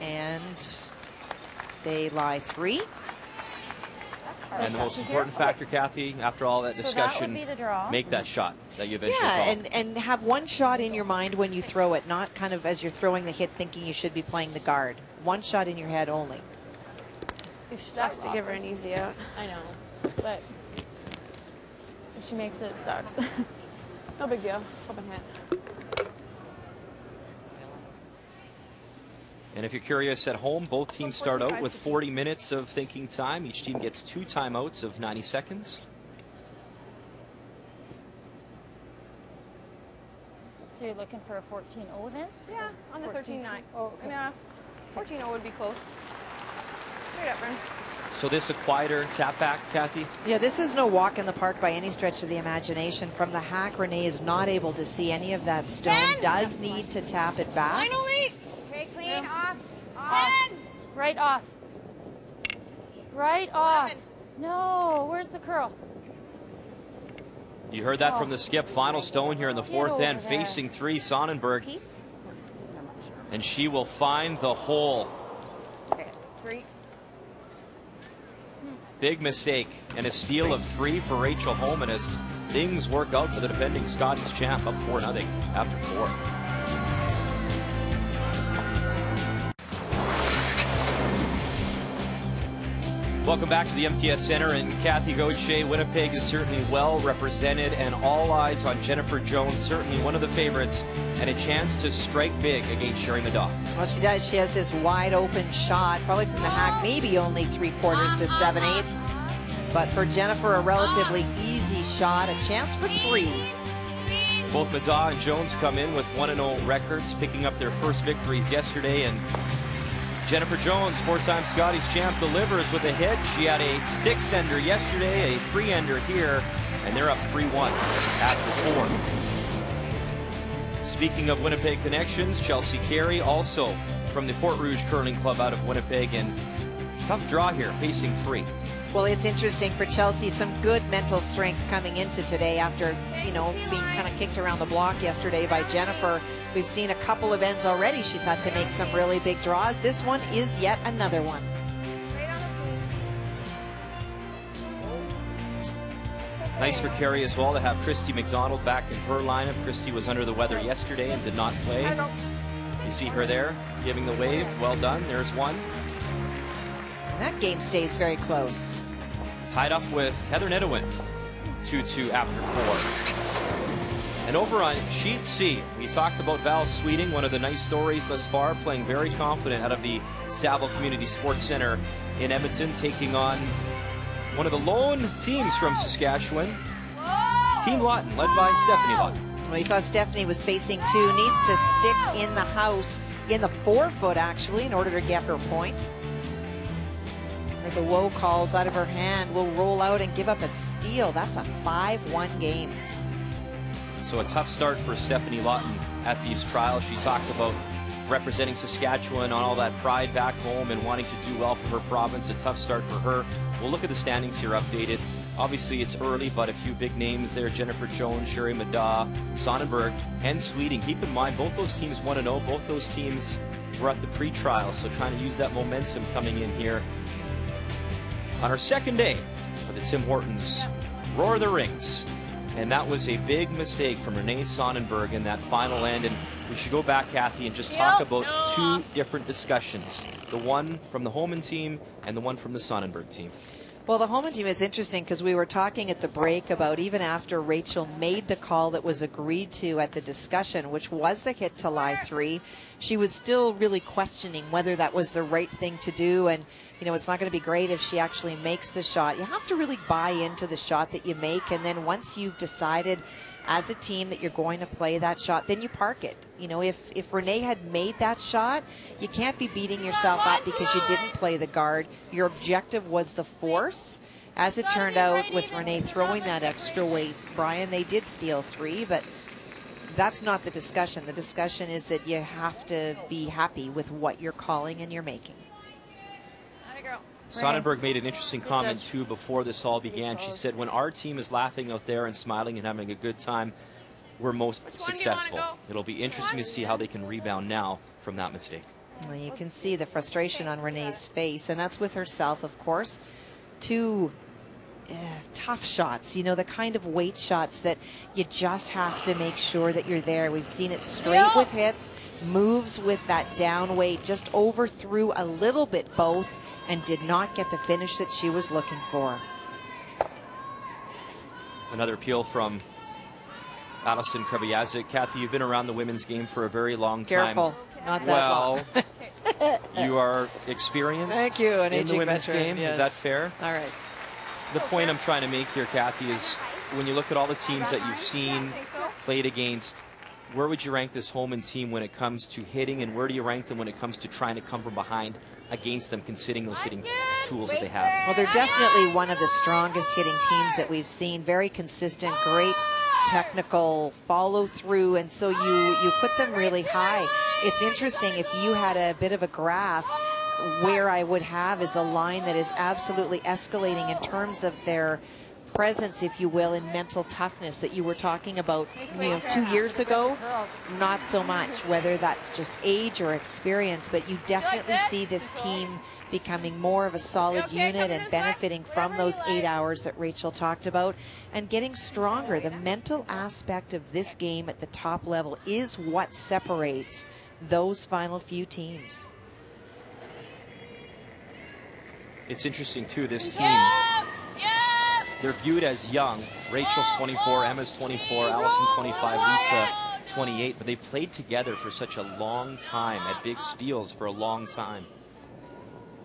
And they lie 3.
And the most important factor, Kathy, after all that discussion, make that shot that you eventually call.
and have one shot in your mind when you throw it, not kind of as you're throwing the hit thinking you should be playing the guard. One shot in your head only.
It sucks to give her an easy out.
I know, but if she makes it, it sucks.
No big deal. Up and hit.
And if you're curious at home, both teams start out with 40 minutes of thinking time. Each team gets 2 timeouts of 90 seconds.
So you're looking for a 14-0 then?
Yeah, on the 13-9.
Oh, okay.
Yeah, 14-0 would be close. Straight up, run.
So this a quieter tap back, Kathy?
Yeah, this is no walk in the park by any stretch of the imagination. From the hack, Renee is not able to see any of that stone. Does need to tap it back.
Finally. Okay, clean, off.
10. Right off. Right off. No, where's the curl?
You heard that from the skip. Final stone here in the 4th end, facing 3, Sonnenberg. And she will find the hole.
Okay, 3.
Big mistake, and a steal of 3 for Rachel Homan as things work out for the defending Scotties champ, up 4-0 after 4. Welcome back to the MTS Center, and Kathy Gauthier. Winnipeg is certainly well represented, and all eyes on Jennifer Jones, certainly one of the favorites, and a chance to strike big against Sherry Madaw.
Well, she does. She has this wide open shot, probably from the hack, maybe only 3/4 to 7/8. But for Jennifer, a relatively easy shot, a chance for 3.
Both Madaw and Jones come in with 1-0 records, picking up their first victories yesterday, and Jennifer Jones, 4-time Scotties champ, delivers with a hit. She had a 6-ender yesterday, a 3-ender here, and they're up 3-1 after 4. Speaking of Winnipeg connections, Chelsea Carey, also from the Fort Rouge Curling Club out of Winnipeg, and tough draw here, facing 3.
Well, it's interesting for Chelsea, some good mental strength coming into today after, you know, being kind of kicked around the block yesterday by Jennifer. We've seen a couple of ends already. She's had to make some really big draws. This one is yet another one.
Nice for Carey as well to have Christy McDonald back in her lineup. Christy was under the weather yesterday and did not play. You see her there giving the wave. Well done. There's one.
And that game stays very close.
Tied up with Heather Nedewin, 2-2 after 4. And over on Sheet C, we talked about Val Sweeting, one of the nice stories thus far, playing very confident out of the Saville Community Sports Center in Edmonton, taking on one of the lone teams from Saskatchewan, Team Lawton, led by Stephanie Lawton.
Well, you saw Stephanie was facing 2, needs to stick in the house, in the 4-foot actually, in order to get her point. The woe calls out of her hand, will roll out and give up a steal. That's a 5-1 game.
So a tough start for Stephanie Lawton at these trials. She talked about representing Saskatchewan on all that pride back home and wanting to do well for her province. A tough start for her. We'll look at the standings here updated. Obviously it's early, but a few big names there. Jennifer Jones, Sherry Madaw, Sonnenberg, and Sweeting. Keep in mind, both those teams 1-0. Both those teams were at the pre-trial, so trying to use that momentum coming in here on our second day of the Tim Hortons Roar of the Rings. And that was a big mistake from Renee Sonnenberg in that final end. And we should go back, Kathy, and just talk about 2 different discussions. The one from the Homan team and the one from the Sonnenberg team.
Well, the Homan team is interesting because we were talking at the break about even after Rachel made the call that was agreed to at the discussion, which was the hit to lie 3, she was still really questioning whether that was the right thing to do. And, you know, it's not going to be great if she actually makes the shot. You have to really buy into the shot that you make. And then once you've decided as a team that you're going to play that shot, then you park it. You know, if Renee had made that shot, you can't be beating yourself up because you didn't play the guard. Your objective was the force. As it turned out, with Renee throwing that extra weight, Brian, they did steal 3, but that's not the discussion. The discussion is that you have to be happy with what you're calling and you're making.
Sonnenberg made an interesting comment, too, before this all began. She said, when our team is laughing out there and smiling and having a good time, we're most successful. It'll be interesting to see how they can rebound now from that mistake.
Well, you can see the frustration on Renee's face, and that's with herself, of course. 2 tough shots, you know, the kind of weight shots that you just have to make sure that you're there. We've seen it straight with hits, moves with that down weight, just overthrew a little bit both and did not get the finish that she was looking for.
Another appeal from Alison Krebiazic. Kathy, you've been around the women's game for a very long time.
Careful, not that long.
You are experienced
Thank you, an
in the
aging
women's
veteran,
game.
yes.
Is that fair?
All right.
The point I'm trying to make here, Kathy, is when you look at all the teams that you've seen, played against, where would you rank this Homan team when it comes to hitting, and where do you rank them when it comes to trying to come from behind against them, considering those hitting tools that they have?
Well, they're definitely one of the strongest hitting teams that we've seen. Very consistent, great technical follow through, and so you put them really high. It's interesting, if you had a bit of a graph, where I would have is a line that is absolutely escalating in terms of their presence, if you will, in mental toughness that you were talking about, 2 years ago. Not so much, whether that's just age or experience, but you definitely see this team becoming more of a solid unit and benefiting from those 8 hours that Rachel talked about and getting stronger. The mental aspect of this game at the top level is what separates those final few teams.
It's interesting, too, this team, they're viewed as young. Rachel's 24, Emma's 24, Allison 25, Lisa 28, but they played together for such a long time at big steals for a long time.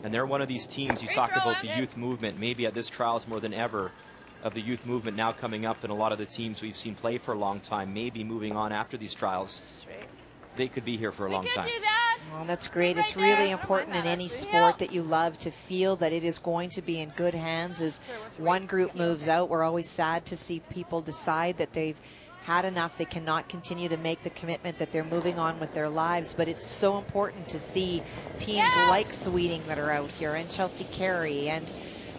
And they're one of these teams, you talk about the youth movement, maybe at this trials more than ever, of the youth movement now coming up, and a lot of the teams we've seen play for a long time, maybe moving on after these trials. They could be here for a long time.
Well, that's great. It's really important in any sport that you love to feel that it is going to be in good hands. As one group moves out, we're always sad to see people decide that they've had enough. They cannot continue to make the commitment that they're moving on with their lives. But it's so important to see teams like Sweeting that are out here, and Chelsea Carey, and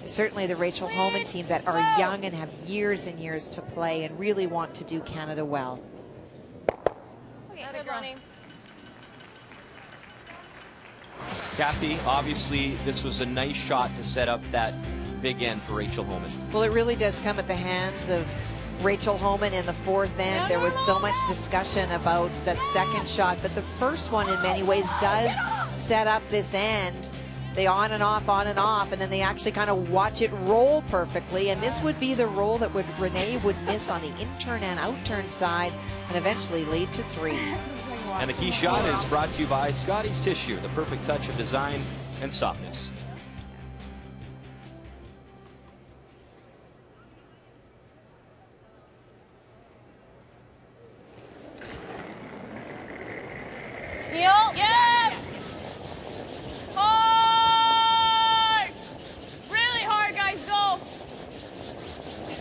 certainly the Rachel Homan team that are young and have years and years to play and really want to do Canada well.
Okay, good running.
Kathy, obviously this was a nice shot to set up that big end for Rachel Homan.
Well, it really does come at the hands of Rachel Homan in the fourth end. There was so much discussion about the second shot, but the first one in many ways does set up this end. They on and off, and then they actually kind of watch it roll perfectly, and this would be the roll that Renee would miss on the in-turn and out-turn side and eventually lead to 3.
And the key shot is brought to you by Scotty's Tissue, the perfect touch of design and softness.
Heel. Yep. Hard. Really hard, guys. Go.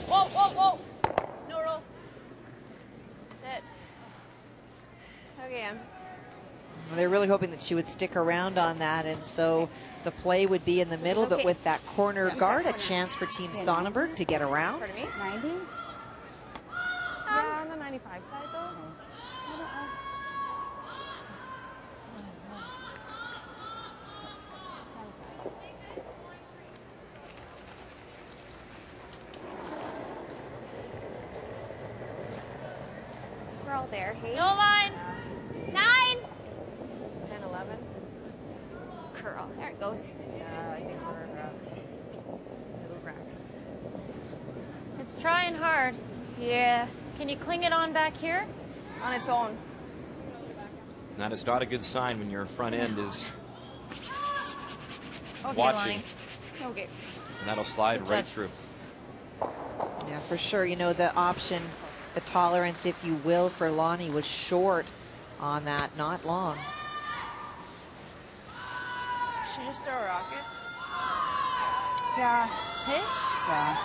Whoa, whoa, whoa. No roll.
Sit. Okay,
They're really hoping that she would stick around on that, and so the play would be in the middle, but with that corner guard, a chance for Team Sonnenberg to get around.
90?
Yeah, on the 95 side, though.
we're all there. Hey.
No line. 9.
10, 11. Curl. There it goes.
Yeah, I think we're little cracks.
It's trying hard.
Yeah.
Can you cling it on back here?
On its own.
That is not a good sign when your front end is
Okay,
watching.
Lonnie.
Okay.
And that'll slide right through.
Yeah, for sure. You know, the option, the tolerance, if you will, for Lonnie was short on that, not long.
Should you just throw a rocket?
Yeah.
Hey?
Yeah.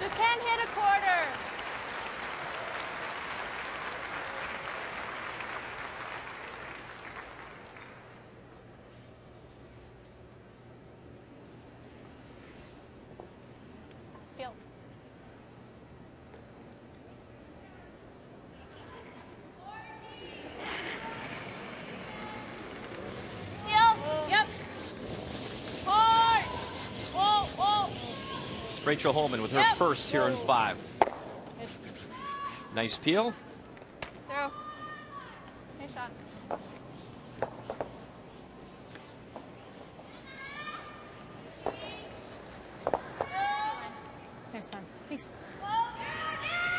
You can't hit a quarter. Feel.
Yep. Hard. Whoa, whoa.
Rachel Homan with her first here in 5. Nice peel.
Throw. Nice shot. Nice time. Peace.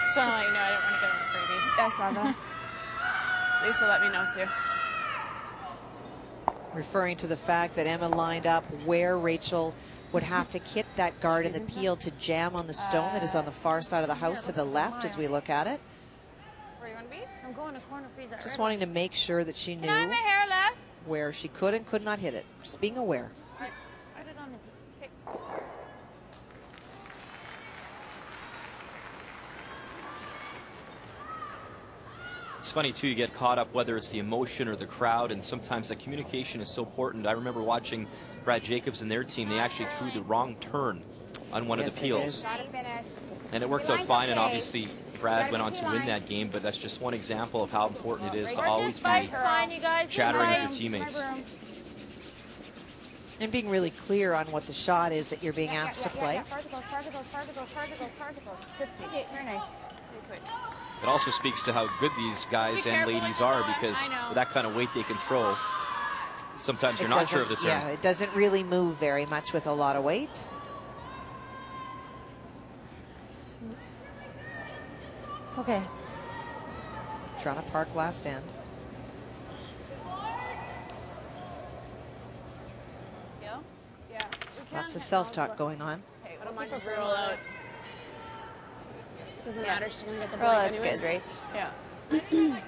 Just want to let you know I don't want to get on the freebie.
Yeah, I saw that. Lisa let me know too.
Referring to the fact that Emma lined up where Rachel would have to hit that guard in the peel to jam on the stone that is on the far side of the house to the left as we look at it.
Where do you want to be? I'm going to corner freeze that.
Just wanting to make sure that she
Can I have
knew
my hair less?
where she could and could not hit it. Just being aware.
Put it on the pick.
It's funny too, you get caught up whether it's the emotion or the crowd, and sometimes the communication is so important. I remember watching Brad Jacobs and their team, they actually threw the wrong turn on one of the peels. And it worked out fine, and obviously Brad went on to win that game, but that's just one example of how important it is to always be chattering with your teammates.
And being really clear on what the shot is that you're being asked to play.
Good sweep. Very nice.
It also speaks to how good these guys and ladies are, because with that kind of weight they can throw, sometimes you're not sure of the turn.
Yeah, it doesn't really move very much with a lot of weight.
Okay.
Trying to park last end.
Yeah.
Lots of self-talk going on.
I don't mind just roll out. Doesn't matter. She's gonna get the
Well,
break
that's
anyways.
good, right?
Yeah.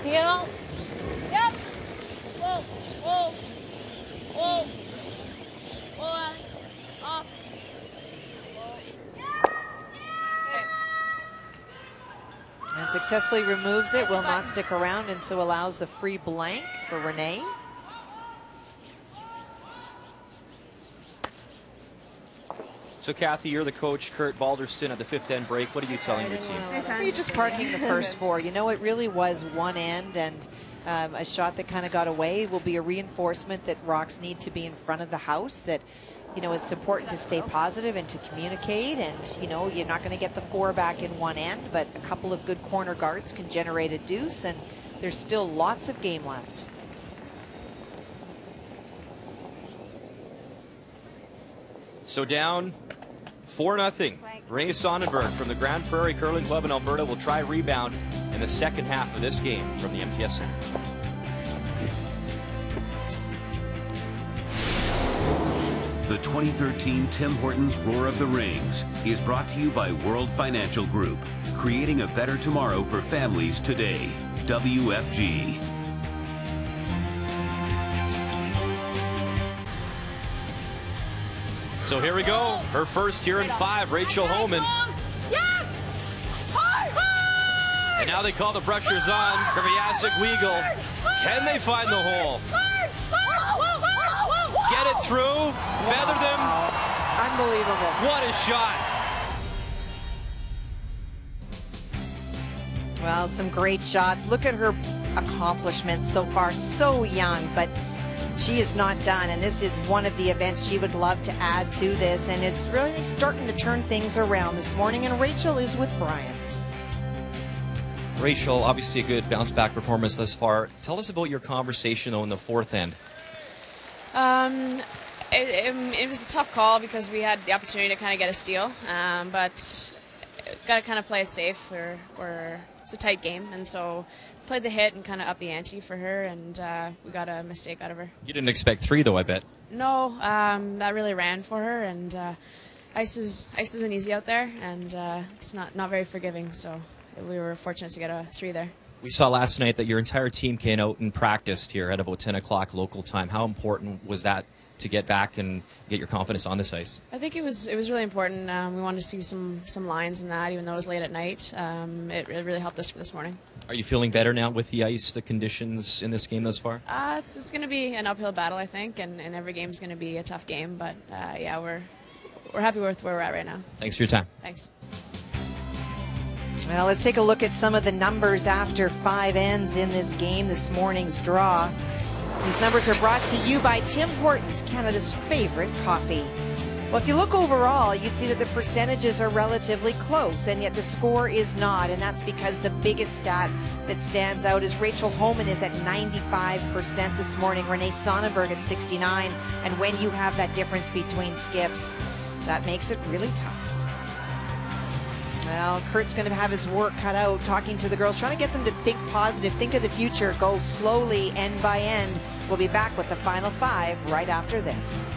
Heel. Yep. Whoa, whoa, whoa. Whoa. Up.
And successfully removes it, will not stick around, and so allows the free blank for Renee.
So Kathy, you're the coach, Kurt Balderston at the 5th end break. What are you telling your team?
You're just parking the first 4. You know, it really was one end, and a shot that kind of got away will be a reinforcement that Rocks need to be in front of the house, that, you know, it's important to stay positive and to communicate, and, you know, you're not going to get the 4 back in one end, but a couple of good corner guards can generate a deuce, and there's still lots of game left.
So down 4-0. Renee Sonnenberg from the Grand Prairie Curling Club in Alberta will try rebound in the second half of this game from the MTS Center.
The 2013 Tim Hortons Roar of the Rings is brought to you by World Financial Group, creating a better tomorrow for families today. WFG.
So here we go. Her first here in 5, Rachel Homan. And now they call the pressures on Krivjacek Weagle. Can they find the hole? Get it through. Feather them.
Unbelievable.
What a shot.
Well, some great shots. Look at her accomplishments so far. So young, but she is not done, and this is one of the events she would love to add to this, and it's really starting to turn things around this morning, and Rachel is with Brian.
Rachel, obviously a good bounce-back performance thus far. Tell us about your conversation, though, in the 4th end.
It was a tough call because we had the opportunity to kind of get a steal, but got to kind of play it safe. It's a tight game, and so played the hit and kind of upped the ante for her, and we got a mistake out of her.
You didn't expect 3, though, I bet.
No, that really ran for her, and ice isn't easy out there, and it's not very forgiving, so we were fortunate to get a 3 there.
We saw last night that your entire team came out and practiced here at about 10 o'clock local time. How important was that to get back and get your confidence on this ice?
I think it was really important. We wanted to see some lines in that, even though it was late at night. It really helped us for this morning.
Are you feeling better now with the ice, the conditions in this game thus far?
It's going to be an uphill battle, I think, and every game is going to be a tough game. But yeah, we're happy with where we're at right now.
Thanks for your time.
Thanks.
Well, let's take a look at some of the numbers after 5 ends in this game, this morning's draw. These numbers are brought to you by Tim Hortons, Canada's favorite coffee. Well, if you look overall, you'd see that the percentages are relatively close, and yet the score is not, and that's because the biggest stat that stands out is Rachel Homan is at 95% this morning, Renee Sonnenberg at 69%, and when you have that difference between skips, that makes it really tough. Well, Kurt's going to have his work cut out talking to the girls, trying to get them to think positive, think of the future, go slowly, end by end. We'll be back with the final 5 right after this.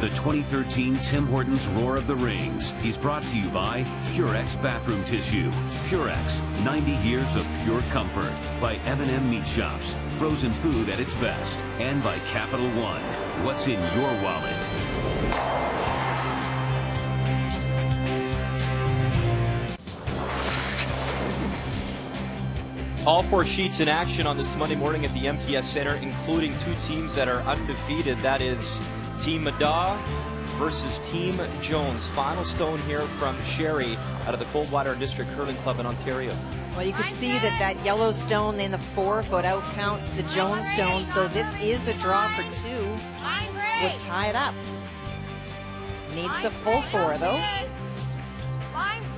The 2013 Tim Hortons Roar of the Rings is brought to you by Purex Bathroom Tissue. Purex, 90 years of pure comfort. By M&M Meat Shops, frozen food at its best. And by Capital One, what's in your wallet?
All 4 sheets in action on this Monday morning at the MTS Center, including 2 teams that are undefeated. That is Team Madaw versus Team Jones. Final stone here from Sherry out of the Coldwater District Curling Club in Ontario.
Well, you can see that yellow stone in the 4-foot out counts the Jones stone, so this is a draw for 2. Would tie it up. Needs the full 4, though.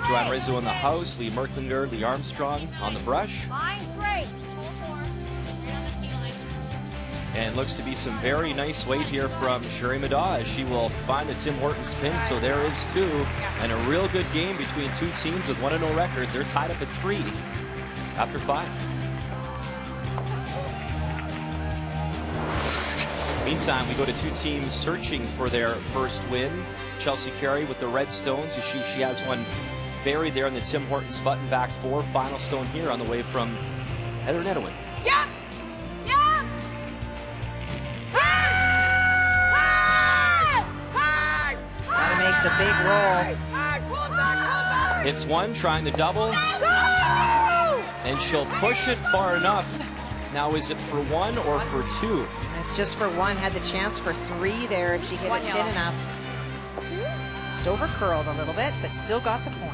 Joanne Rizzo in the house, Lee Merklander, Lee Armstrong on the brush.
Mine's great.
And looks to be some very nice weight here from Sherry Madaw as she will find the Tim Hortons pin. So there is 2, and a real good game between 2 teams with 1-0 records. They're tied up at 3 after 5. Meantime, we go to 2 teams searching for their first win. Chelsea Carey with the Red Stones. She has one buried there in the Tim Hortons button back 4. Final stone here on the way from Heather Nedowin.
Yep. Yep. Hard.
Gotta make the big roll.
Hard. Pull it back.
It's 1 trying the double. And she'll push it far enough. Now, is it for 1 or for 2?
It's just for 1. Had the chance for 3 there if she hit it thin enough. Just over curled a little bit, but still got the point.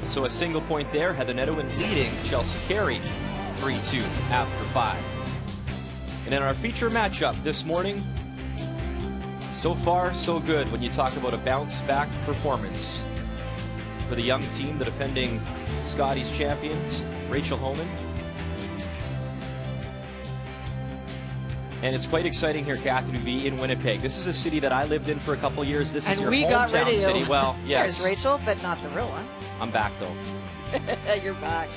So a single point there. Heather Nedowin leading Chelsea Carey 3-2 after 5. And in our feature matchup this morning, so far so good when you talk about a bounce back performance for the young team, the defending Scotties champions, Rachel Homan. And it's quite exciting here, Catherine, to be in Winnipeg. This is a city that I lived in for a couple years. This is your hometown city. Well, yes.
There's Rachel, but not the real one.
I'm back, though.
You're back.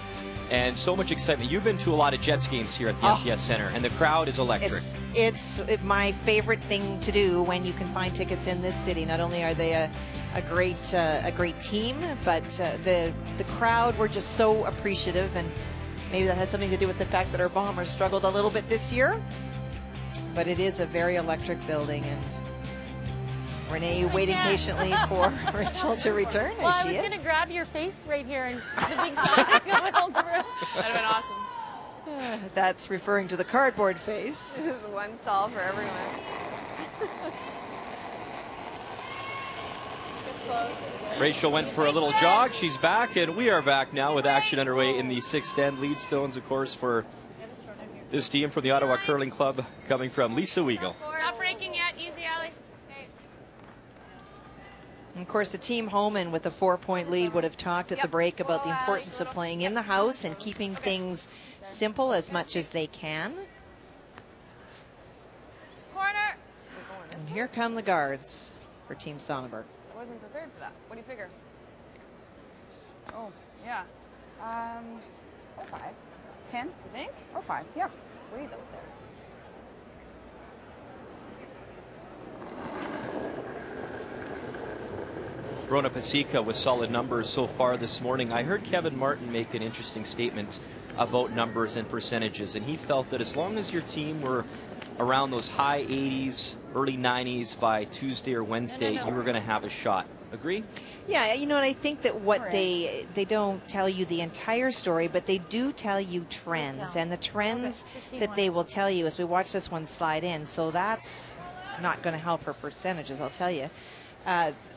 And so much excitement. You've been to a lot of Jets games here at the MTS Center, and the crowd is electric.
It's my favorite thing to do when you can find tickets in this city. Not only are they a great team, but the crowd were just so appreciative, and maybe that has something to do with the fact that our Bombers struggled a little bit this year. But it is a very electric building, and Renee waiting patiently for Rachel to return.
Well,
There she
I was
is.
going to grab your face right here and the big sign going all through.
That'd have been awesome.
That's referring to the cardboard face.
This is 1 stall for everyone. It's close.
Rachel went for a little jog. She's back, and we are back now with action underway in the 6th end. Lead stones, of course, for this team from the Ottawa Curling Club, coming from Lisa Weigel.
Stop breaking yet. Easy, Allie.
And of course, the team Homan with a 4-point lead would have talked at the break about the importance of playing in the house and keeping things simple as much as they can.
Corner.
And here come the guards for Team Sonnenberg.
I wasn't prepared for that. What do you figure? Oh.
Yeah.
05. 10?
You think?
05, yeah. It's ways out there.
Rona Pasica with solid numbers so far this morning. I heard Kevin Martin make an interesting statement about numbers and percentages, and he felt that as long as your team were around those high 80s, early 90s by Tuesday or Wednesday, you were going to have a shot. Agree?
Yeah, you know, and I think that what they don't tell you the entire story, but they do tell you trends, and the trends that they will tell you as we watch this one slide in, so that's not going to help her percentages, I'll tell you.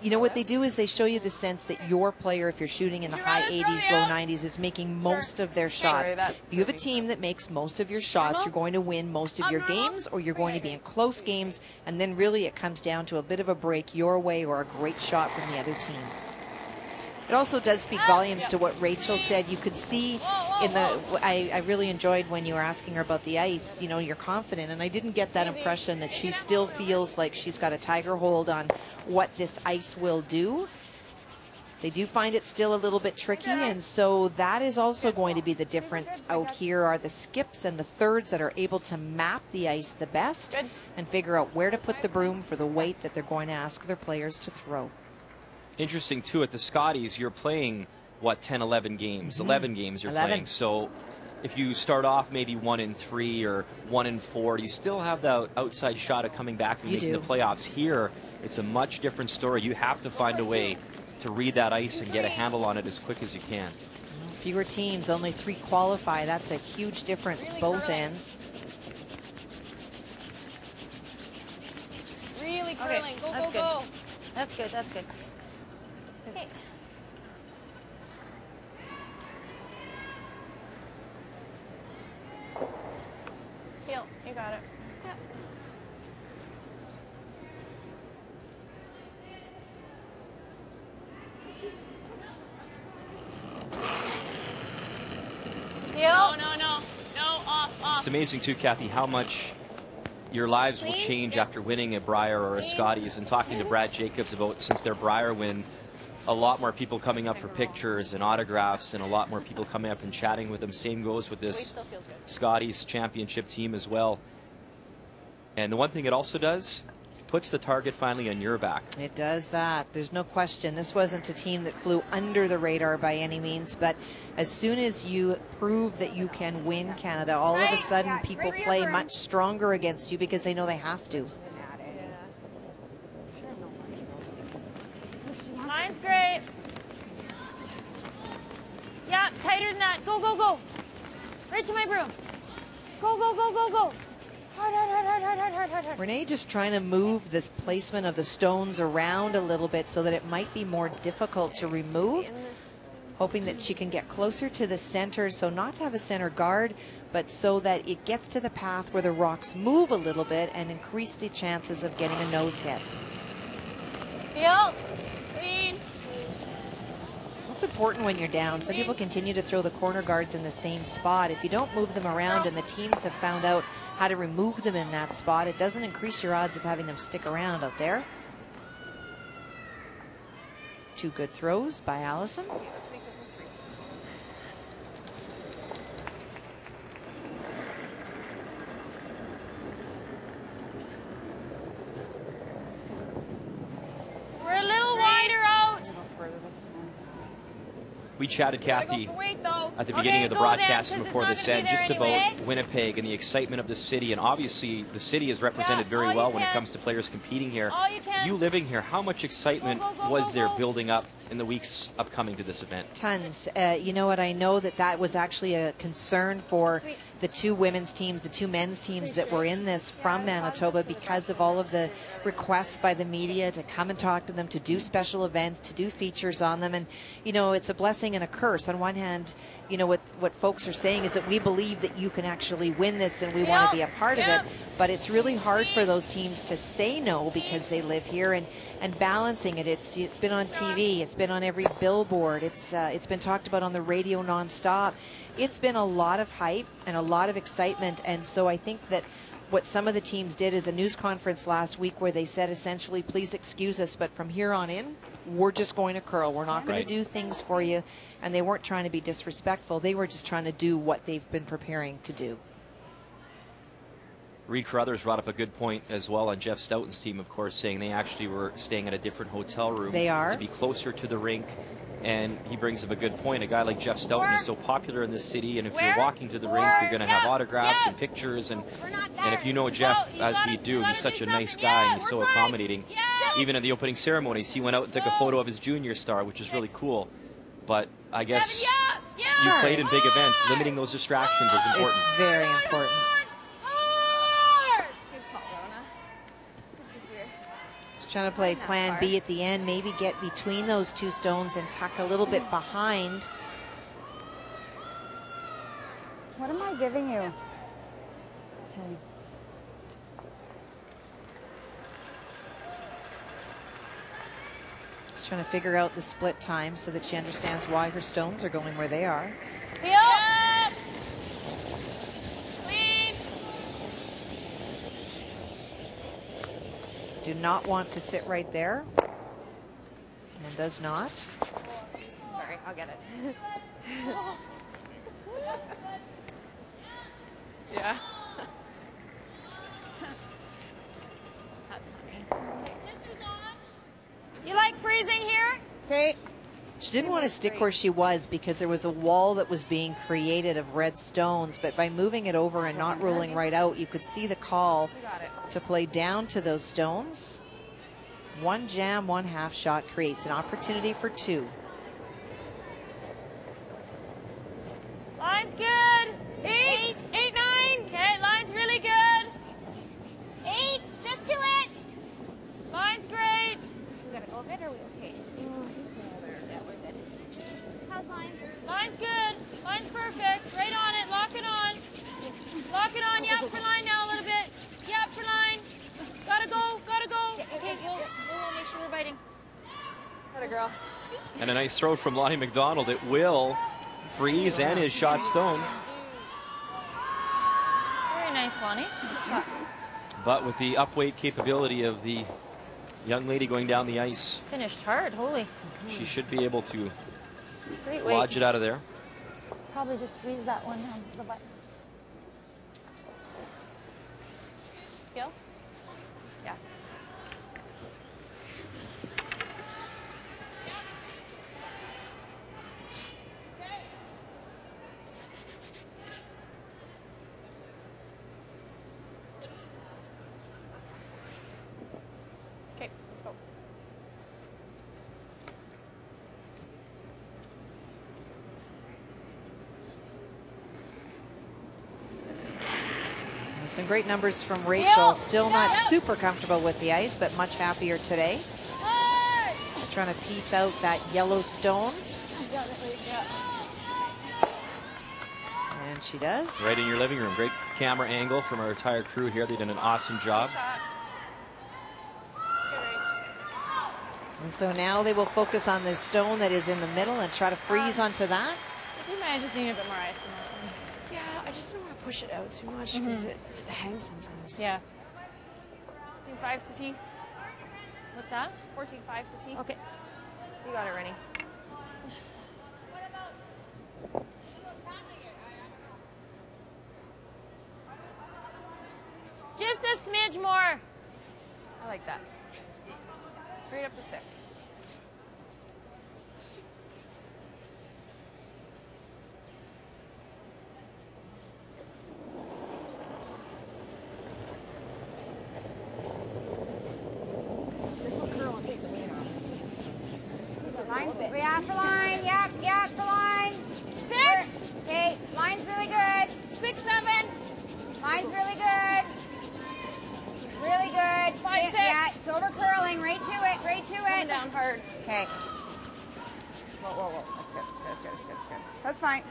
You know, what they do is they show you the sense that your player, if you're shooting in the high 80s, low 90s, is making most of their shots. If you have a team that makes most of your shots, you're going to win most of your games, or you're going to be in close games, and then really it comes down to a bit of a break your way or a great shot from the other team. It also does speak volumes to what Rachel said. You could see in the, I really enjoyed when you were asking her about the ice, you know, you're confident, and I didn't get that impression that she still feels like she's got a tiger hold on what this ice will do. They do find it still a little bit tricky, and so that is also going to be the difference out here, are the skips and the thirds that are able to map the ice the best and figure out where to put the broom for the weight that they're going to ask their players to throw.
Interesting, too, at the Scotties, you're playing, what, 10, 11 games? 11 games you're playing. So if you start off maybe 1 in 3 or 1 in 4, you still have the outside shot of coming back and making the playoffs. Here, it's a much different story. You have to find a way to read that ice and get a handle on it as quick as you can.
Fewer teams, only 3 qualify. That's a huge difference, both ends.
Really curling. Go, go, go.
That's good, that's good.
Okay.
Heel, you got it.
Yeah.
Heel.
No, no, no. No, off, off.
It's amazing, too, Kathy, how much your lives will change after winning a Brier or a Scotties. And talking to Brad Jacobs about, since their Brier win, a lot more people coming up for pictures and autographs, and a lot more people coming up and chatting with them. Same goes with this Scotties championship team as well. And the one thing it also does, puts the target finally on your back.
It does that. There's no question. This wasn't a team that flew under the radar by any means, but as soon as you prove that you can win Canada, all of a sudden people play much stronger against you because they know they have to.
Mine's great. Yeah, tighter than that. Go, go, go. Right to my broom. Go, go, go, go, go. Hard, hard, hard, hard, hard, hard, hard, hard.
Renee just trying to move this placement of the stones around a little bit so that it might be more difficult to remove. Hoping that she can get closer to the center, so not to have a center guard, but so that it gets to the path where the rocks move a little bit and increase the chances of getting a nose hit.
Heel.
Clean.
It's important when you're down. Some people continue to throw the corner guards in the same spot. If you don't move them around and the teams have found out how to remove them in that spot, it doesn't increase your odds of having them stick around out there. 2 good throws by Allison.
We're a little wider out.
We chatted, Kathy,
Wait, though.
at the beginning of the broadcast and before this end, just about
big.
Winnipeg and the excitement of the city. And obviously, the city is represented very well when it comes to players competing here. You living here, how much excitement was there building up in the weeks upcoming to this event?
Tons. You know what? I know that that was actually a concern for the 2 women's teams, the 2 men's teams that were in this from Manitoba, because of all of the requests by the media to come and talk to them, to do special events, to do features on them. And, you know, it's a blessing and a curse. On one hand, you know, what folks are saying is that we believe that you can actually win this and we want to be a part of it. But it's really hard for those teams to say no because they live here, and balancing it. It's been on TV. It's been on every billboard. It's been talked about on the radio nonstop. It's been a lot of hype and a lot of excitement. And so I think that what some of the teams did is a news conference last week where they said essentially, please excuse us, but from here on in, we're just going to curl. We're not going
Right.
to do things for you. And they weren't trying to be disrespectful. They were just trying to do what they've been preparing to do.
Reed Carruthers brought up a good point as well on Jeff Stoughton's team, of course, saying they actually were staying at a different hotel room.
They are.
To be closer to the rink. And he brings up a good point. A guy like Jeff Stoughton is so popular in this city, and if you're walking to the rink, you're going to have autographs and pictures. And if you know Jeff, as we do, he's such a nice guy, and he's so accommodating. Even at the opening ceremonies, he went out and took a photo of his junior star, which is really cool. But I guess you played in big events. Limiting those distractions is important.
It's very important. Trying to play plan B at the end, maybe get between those two stones and tuck a little bit behind.
What am I giving you? Okay.
Just trying to figure out the split time so that she understands why her stones are going where they are.
Yep. Clean.
Do not want to sit right there. And does not.
Sorry, I'll get it.
Yeah. That's funny.
You like freezing here?
Okay. She didn't want to stick where she was because there was a wall that was being created of red stones, but by moving it over and not rolling right out, you could see the call to play down to those stones. One jam, one half shot creates an opportunity for two.
Line's good. 8, 8, 9. Okay, line's really good.
8, just to it.
Line's great.
We gotta go a bit, or are we okay? Yeah, we're good.
How's line?
Line's good. Line's perfect. Right on it. Lock it on. Lock it on. Yep, for line now a little bit. Yep, for line. Gotta go. Gotta go. Okay, we'll make sure we're biting.
Got a girl.
And a nice throw from Lonnie McDonald. It will freeze and his shot stone.
Very nice, Lonnie. Good shot.
But with the upweight capability of the young lady going down the ice,
Finished hard, holy.
she should be able to
Great
lodge
weight.
it out of there.
Probably just freeze that one on the butt. Gil? Yeah. Okay, let's go.
And some great numbers from Rachel. Still not super comfortable with the ice, but much happier today. Just trying to piece out that yellow stone. And she does.
Right in your living room. Great camera angle from our entire crew here. They did an awesome job.
And so now they will focus on the stone that is in the middle and try to freeze onto that.
We might just need a bit more ice than this one.
Yeah, I just didn't want to push it out too much because it hangs sometimes.
Yeah.
14-5 to T.
What's that?
14-5 to T.
Okay.
You got it, Rennie.
Just a smidge more.
I like that. Straight up the stick. This will curl and take the weight off.
Line's, we have for line. Yep, for line. 6. Okay, line's really good.
6, 7.
Line's really good. Really good.
5, 6.
Yeah, it's over curling. Right to it. Right to
Coming
it.
down hard.
Okay. Whoa. That's good. That's fine.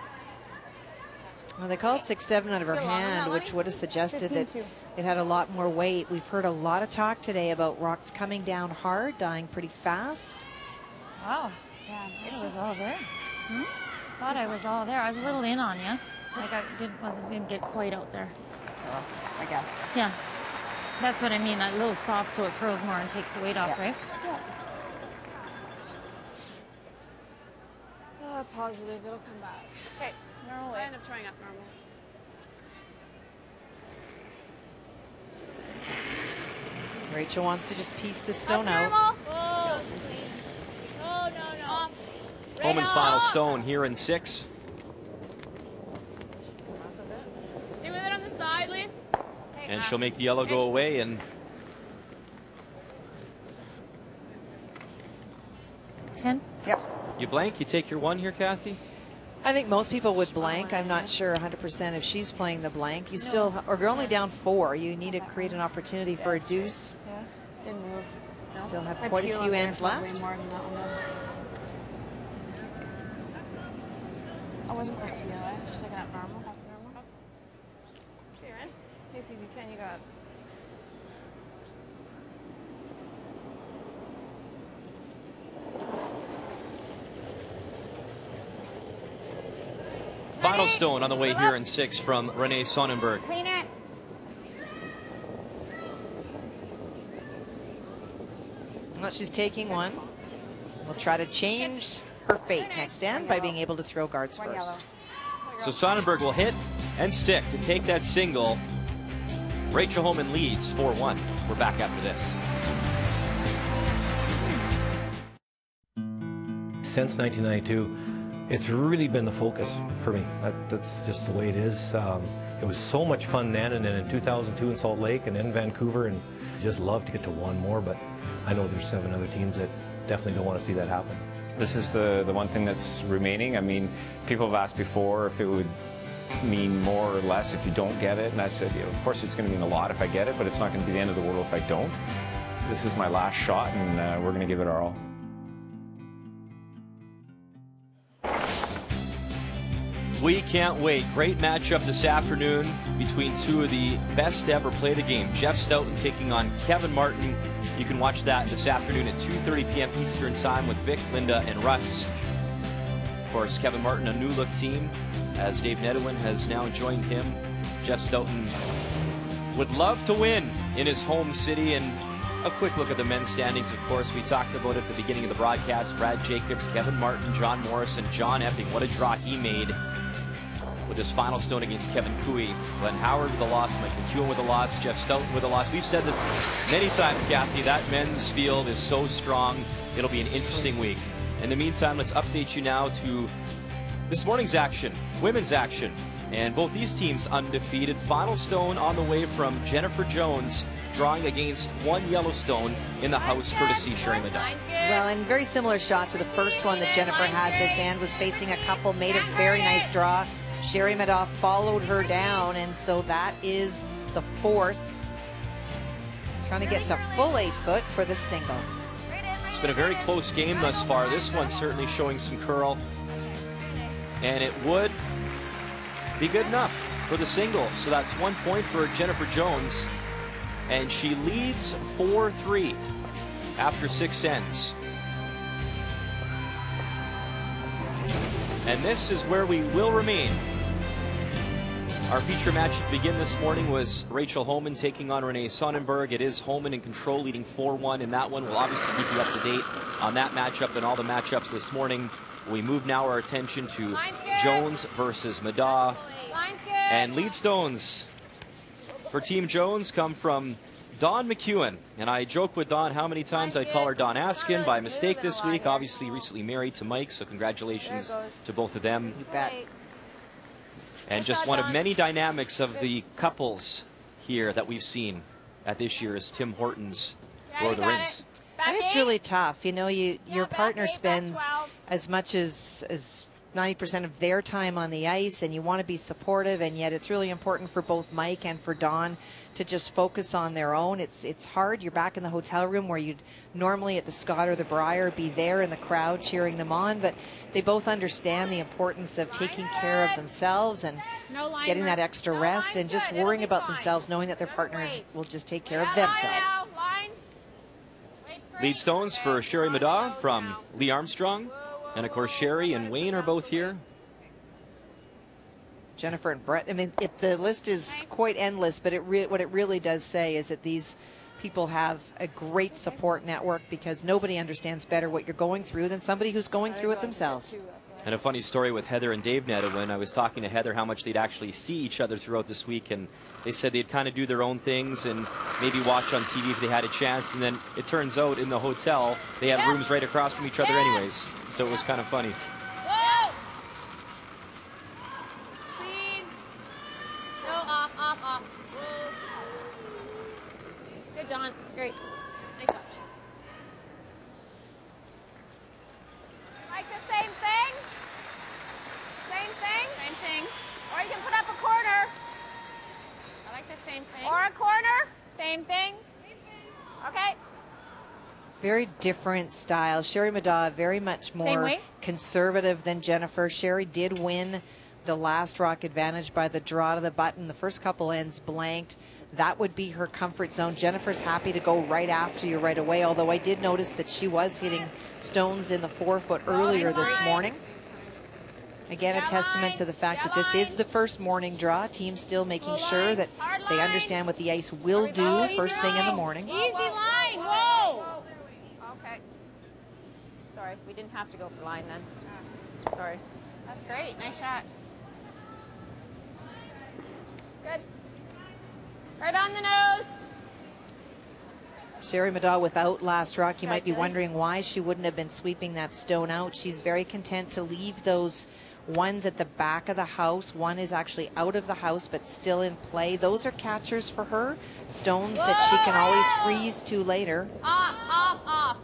Well, they called 6-7 out of her hand, which would have suggested that it had a lot more weight. We've heard a lot of talk today about rocks coming down hard, dying pretty fast.
Wow. Yeah, I was all there. Thought I was all there. I was a little in on you. Like I didn't get quite out there.
Well, I guess.
Yeah. That's what I mean. A little soft so it curls more and takes the weight off,
Yeah.
right?
Yeah.
positive. It'll come back. Okay. Normal weight. I end up throwing up normal.
Rachel wants to just piece the stone out.
Oh, no.
Homan's final stone here in 6.
Stay with it on the side, Liz.
And she'll make the yellow go away. And
10.
Yep.
you blank, you take your 1 here, Kathy?
I think most people would blank. I'm not sure 100% if she's playing the blank. You still, or you're only down 4. You need to create an opportunity for a deuce.
Yeah. Didn't move. No.
Still have quite a few ends left.
Way more than that one, though. I wasn't quite peel. Just taking up normal. Half normal. Okay, you're in. Case easy 10. You got.
Final stone on the way here in 6 from Renee Sonnenberg.
Clean it.
Well, she's taking 1. We'll try to change her fate next end by being able to throw guards first.
So Sonnenberg will hit and stick to take that single. Rachel Homan leads 4-1. We're back after this.
Since 1992, it's really been the focus for me. That's just the way it is. It was so much fun then, and then in 2002 in Salt Lake and then Vancouver, and just love to get to 1 more, but I know there's 7 other teams that definitely don't want to see that happen.
This is the one thing that's remaining. I mean, people have asked before if it would mean more or less if you don't get it, and I said, of course it's going to mean a lot if I get it, but it's not going to be the end of the world if I don't. This is my last shot, and we're going to give it our all.
We can't wait. Great matchup this afternoon between 2 of the best to ever play the game. Jeff Stoughton taking on Kevin Martin. You can watch that this afternoon at 2:30 p.m. Eastern Time with Vic, Linda, and Russ. Of course, Kevin Martin, a new-look team, as Dave Nedwin has now joined him. Jeff Stoughton would love to win in his home city. And a quick look at the men's standings, of course. We talked about it at the beginning of the broadcast. Brad Jacobs, Kevin Martin, John Morris, and John Epping. What a draw he made with his final stone against Kevin Cooey. Glenn Howard with a loss, Mike McEwen with a loss, Jeff Stoughton with a loss. We've said this many times, Kathy, that men's field is so strong. It'll be an interesting week. In the meantime, let's update you now to this morning's action, women's action. And both these teams undefeated. Final stone on the way from Jennifer Jones, drawing against 1 Yellowstone in the house, courtesy Sherry Madonna.
Well, and very similar shot to the first one that Jennifer had. This end was facing a couple, made a very nice draw. Sherry Madoff followed her down, and so that is the force. Trying to get to full 8 foot for the single.
It's been a very close game thus far. This one certainly showing some curl, and it would be good enough for the single. So that's 1 point for Jennifer Jones, and she leads 4-3 after 6 ends. And this is where we will remain. Our feature match to begin this morning was Rachel Homan taking on Renee Sonnenberg. It is Homan in control, leading 4-1 in that one. We'll obviously keep you up to date on that matchup and all the matchups this morning. We move now our attention to Jones versus Madaw. And lead stones for Team Jones come from Dawn McEwen. And I joke with Dawn how many times I call her Dawn Askin by mistake this week. Obviously recently married to Mike, so congratulations to both of them.
You bet.
And just one of many dynamics of the couples here that we've seen at this year's Tim Hortons Lord of the Rings.
And it's really tough. You know, your partner spends as much as 90% of their time on the ice, and you want to be supportive, and yet it's really important for both Mike and for Dawn to just focus on their own. It's hard. You're back in the hotel room where you'd normally at the Scott or the Briar be there in the crowd cheering them on, but they both understand the importance of taking care of themselves and getting that extra rest and just worrying about themselves, knowing that their partner will just take care of themselves.
Lead stones for Sherry Madaw from Lee Armstrong. And of course, Sherry and Wayne are both here.
Jennifer and Brett. I mean, the list is quite endless, but what it really does say is that these people have a great support network, because nobody understands better what you're going through than somebody who's going through it themselves.
And a funny story with Heather and Dave Netta, when I was talking to Heather how much they'd actually see each other throughout this week, and they said they'd kind of do their own things and maybe watch on TV if they had a chance, and then it turns out in the hotel they have rooms right across from each other anyways, so it was kind of funny.
Whoa! Clean. Go off, off, off. Whoa. Good, John. Great. Nice touch. Like the same thing? Same thing? Same thing. Or you can put up a corner. I like the same thing. Or a corner. Same thing. Okay.
Very different style. Sherry Middaugh very much more conservative than Jennifer. Sherry did win the last rock advantage by the draw to the button. The first couple ends blanked. That would be her comfort zone. Jennifer's happy to go right after you right away, although I did notice that she was hitting stones in the 4-foot earlier this morning. Again, a testament to the fact that this is the first morning draw. Teams still making sure that they understand what the ice will do first thing in the morning.
Easy line. Whoa. Okay. Sorry, we didn't have to go for line then. Sorry. That's great. Nice shot. Good. Right on the nose.
Sherry Middaugh without last rock. You might be wondering why she wouldn't have been sweeping that stone out. She's very content to leave those ones at the back of the house. One is actually out of the house but still in play. Those are catchers for her. Stones that she can always freeze to later.
Off, off, off.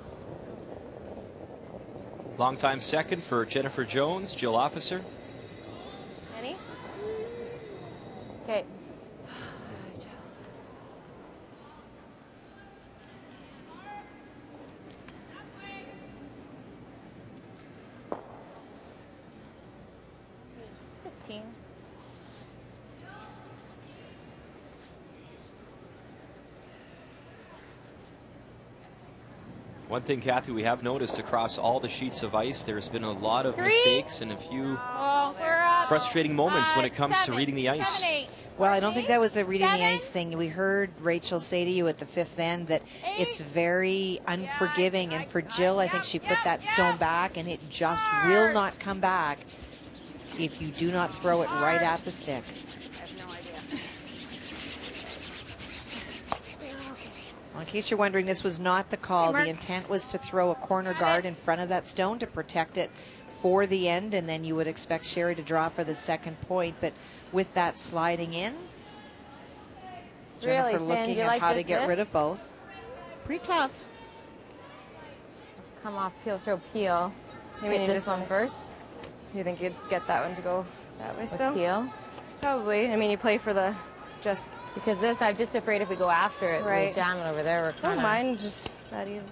Long-time second for Jennifer Jones. Jill Officer.
Any? Okay.
One thing, Kathy, we have noticed across all the sheets of ice, there's been a lot of mistakes and a few frustrating moments when it comes to reading the ice.
Well, I don't think that was a reading the ice thing. We heard Rachel say to you at the fifth end that it's very unforgiving. And for Jill, I think she put that stone back, and it just will not come back if you do not throw it right at the stick. Well, in case you're wondering, this was not the call. The intent was to throw a corner guard in front of that stone to protect it for the end, and then you would expect Sherry to draw for the second point. But with that sliding in, Jennifer looking at how to get rid of both. Pretty tough.
Come off, peel, throw, peel. Hit this one first.
You think you'd get that one to go that way still?
Peel?
Probably. I mean, you play for the just...
Because this, I'm just afraid if we go after it, we'll jam it over there. We're kind of...
mine just that easy.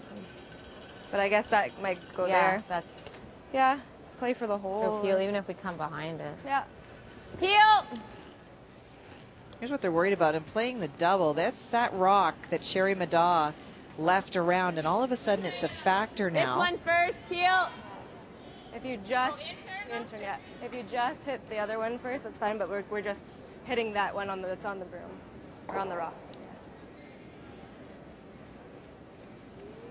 But I guess that might go there.
That's...
Yeah, play for the hole.
Throw, peel, even if we come behind it.
Yeah.
Peel!
Here's what they're worried about in playing the double. That's that rock that Sherry Middaugh left around, and all of a sudden it's a factor now.
This one first, peel.
If you just if you just hit the other one first, that's fine. But we're just hitting that one on that's on the broom or on the rock.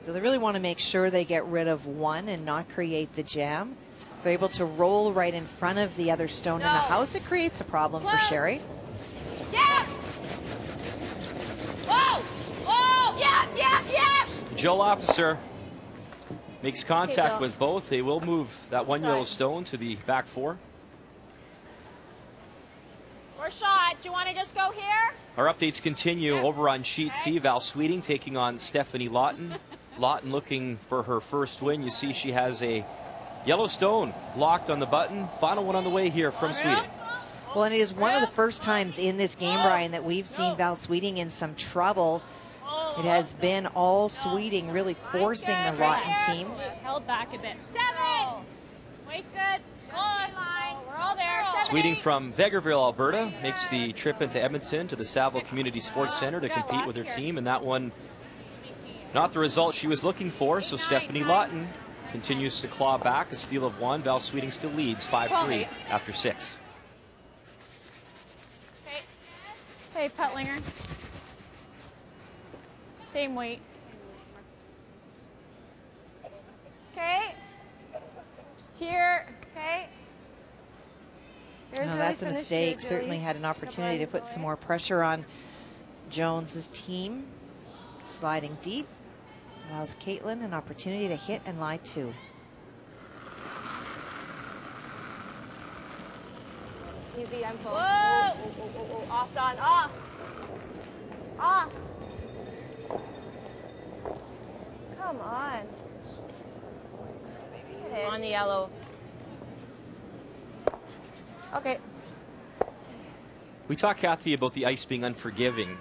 So they really want to make sure they get rid of one and not create the jam. If they're able to roll right in front of the other stone in the house, it creates a problem for Sherry.
Yeah. Whoa. Whoa. Yeah. Yeah. Yeah.
Jill Officer makes contact with both. They will move that one yellow stone to the back four.
Or shot. Do you want to just go here?
Our updates continue over on sheet C. Val Sweeting taking on Stephanie Lawton. Lawton looking for her first win. You see she has a yellow stone locked on the button. Final one on the way here from Sweeting.
Well, and it is one of the first times in this game, Brian, that we've seen Val Sweeting in some trouble. It has been all Sweeting really forcing the Lawton team.
Held back a bit. 7. Weight's good. Close. We're all there.
Sweeting from Vegreville, Alberta, makes the trip into Edmonton to the Saville Community Sports Center to compete with her team, and that one, not the result she was looking for, so Stephanie Lawton continues to claw back, a steal of 1. Val Sweeting still leads 5-3 after 6.
Hey, Petlinger. Same weight.
Okay. Just here. Okay.
No, that's a mistake. Certainly had an opportunity to put some more pressure on Jones's team. Sliding deep allows Caitlin an opportunity to hit and lie two.
Easy, I'm full.
Whoa!
Oh, off, Don, off. Off. Come on.
On the yellow. Okay.
We talked, Kathy, about the ice being unforgiving.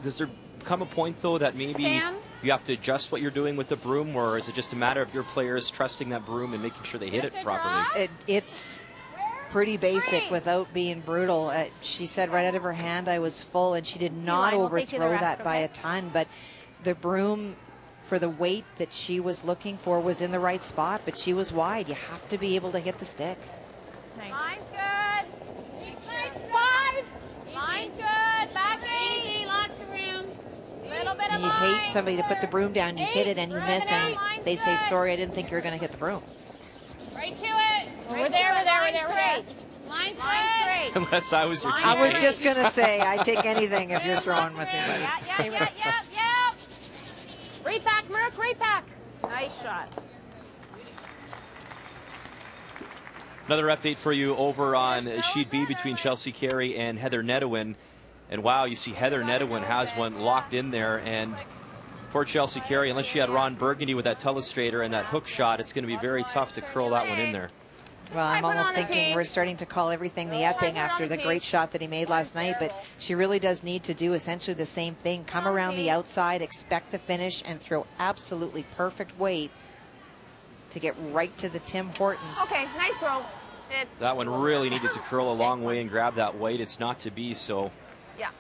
Does there come a point, though, that maybe you have to adjust what you're doing with the broom, or is it just a matter of your players trusting that broom and making sure they hit it properly?
It's pretty basic without being brutal. She said right out of her hand, I was full, and she did not overthrow that by a ton, but the broom, for the weight that she was looking for, was in the right spot, but she was wide. You have to be able to hit the stick.
Nice. Mine's good. Nice. 5. Mine's good. Back 8. Easy, lots of room. Little bit of
And you'd hate somebody to put the broom down, you hit it and you miss, and they say, sorry, I didn't think you were going to hit the broom.
Right to it. We're there. Line's good.
Unless I was your teammate.
I was just going to say, I'd take anything if you're throwing with me.
Yeah. Right back, Merck, right back. Nice shot.
Another update for you over on Sheet B between Chelsea Carey and Heather Nedewin. And wow, you see Heather Nedewin has one locked in there. And for Chelsea Carey, unless she had Ron Burgundy with that telestrator and that hook shot, it's going to be very tough to curl that one in there.
Well, I'm almost thinking we're starting to call everything the Epping after the great shot that he made last night, but she really does need to do essentially the same thing. Come around the outside, expect the finish, and throw absolutely perfect weight to get right to the Tim Hortons.
Okay, nice throw.
That one really needed to curl a long way and grab that weight. It's not to be, so.
Yeah.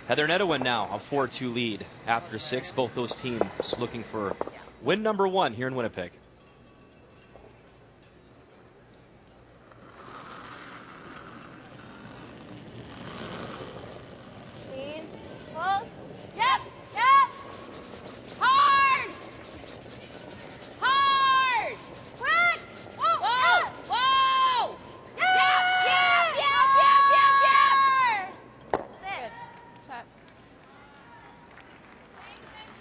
Heather Nedewin now a 4-2 lead after 6. Both those teams looking for win number 1 here in Winnipeg.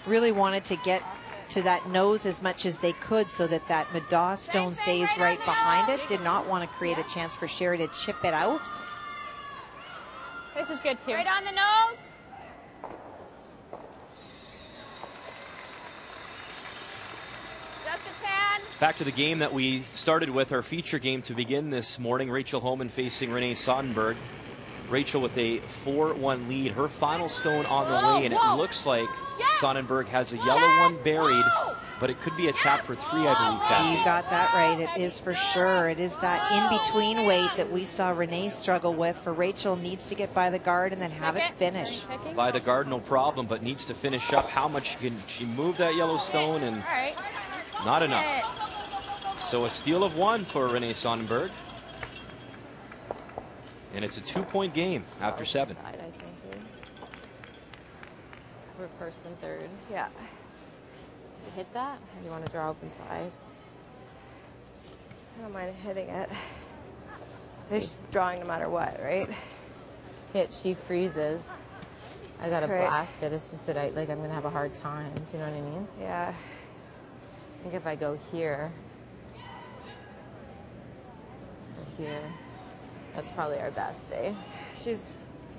Really wanted to get to that nose as much as they could so that that Maddaw stone stays right behind it. Did not want to create a chance for Sherry to chip it out.
This is good too.
Right on the nose. Just a tad.
Back to the game that we started with, our feature game to begin this morning. Rachel Homan facing Renee Sonnenberg. Rachel with a 4-1 lead. Her final stone on the way, and it looks like Sonnenberg has a yellow one buried, but it could be a tap for 3, I believe, Kathy.
You got that right. It is for sure. It is that in-between weight that we saw Renee struggle with. For Rachel, needs to get by the guard and then have it finish.
By the guard, no problem, but needs to finish up. How much can she move that yellow stone? And not enough. So a steal of 1 for Renee Sonnenberg. And it's a 2-point game after 7.
Side, I think. We're first and third.
Yeah.
You hit that? Or do you want to draw open side?
I don't mind hitting it. They're just drawing no matter what, right?
Hit, she freezes. I gotta blast it. It's just that I'm gonna have a hard time. Do you know what I mean?
Yeah.
I think if I go here, or here, that's probably our best day.
She's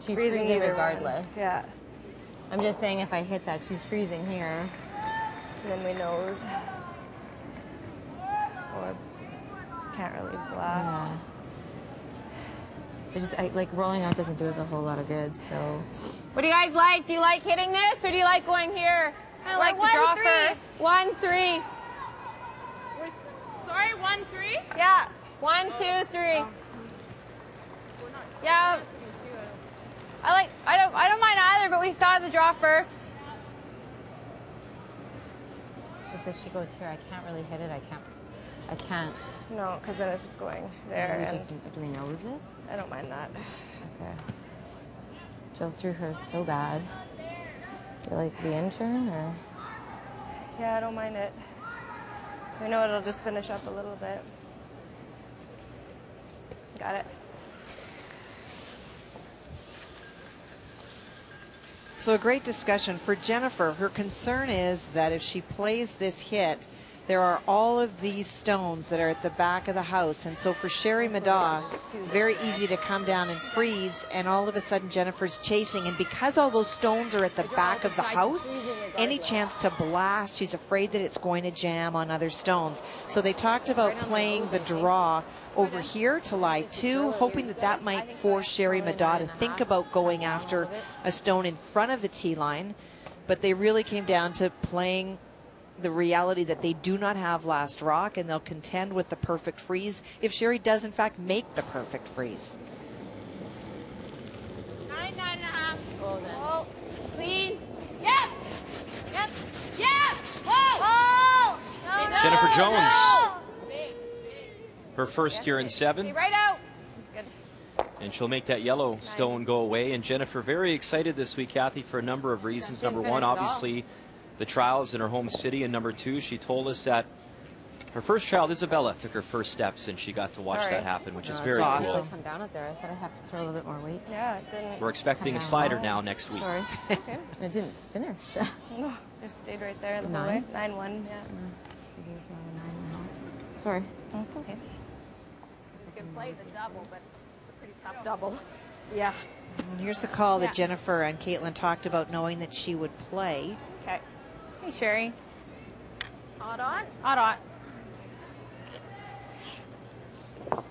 freezing regardless.
Yeah.
I'm just saying if I hit that, she's freezing here.
And then we nose. Or can't really blast.
Yeah. Like rolling out doesn't do us a whole lot of good, so.
What do you guys like? Do you like hitting this, or do you like going here?
I like the draw first.
1-3. Sorry, 1-3?
Yeah.
1, 2, 3. Yeah. I don't mind either, but we thought of the draw first. It's just if she goes here, I can't really hit it. I can't.
No, because then it's just going there.
Do we nose this?
I don't mind that.
Okay. Jill threw her so bad. Do you like the intern or?
Yeah, I don't mind it. I know it'll just finish up a little bit. Got it.
So a great discussion for Jennifer. Her concern is that if she plays this hit, there are all of these stones that are at the back of the house. And so for Sherry Middaugh, very easy to come down and freeze, and all of a sudden Jennifer's chasing. And because all those stones are at the back of the house, any chance to blast, she's afraid that it's going to jam on other stones. So they talked about playing the draw over here to lie 2, hoping that that might force Sherry Middaugh to think about going after a stone in front of the tee line. But they really came down to playing the reality that they do not have last rock, and they'll contend with the perfect freeze if Sherry does in fact make the perfect freeze.
9, 9.5. Oh, clean. Yep. Yep. Yep. Whoa. Oh. No.
Jennifer Jones.
No.
Her first here in 7.
Right out.
And she'll make that yellow stone go away. And Jennifer very excited this week, Kathy, for a number of reasons. Number 1, obviously, the trials in her home city, and number 2, she told us that her first child, Isabella, took her first steps, and she got to watch that happen, which is very
awesome.
cool.
Come down it there. I thought I'd have to throw a little bit more weight.
Yeah, it didn't.
We're expecting a slider now next week.
Sorry. And it didn't finish.
No, just stayed right there the whole
9?
way. 9-1, yeah.
Sorry.
Oh, it's okay.
You can play the double, but it's a pretty tough double.
Yeah.
And here's the call that Jennifer and Caitlin talked about, knowing that she would play.
Okay. Hey, Sherry.
Hot on.
Hot on.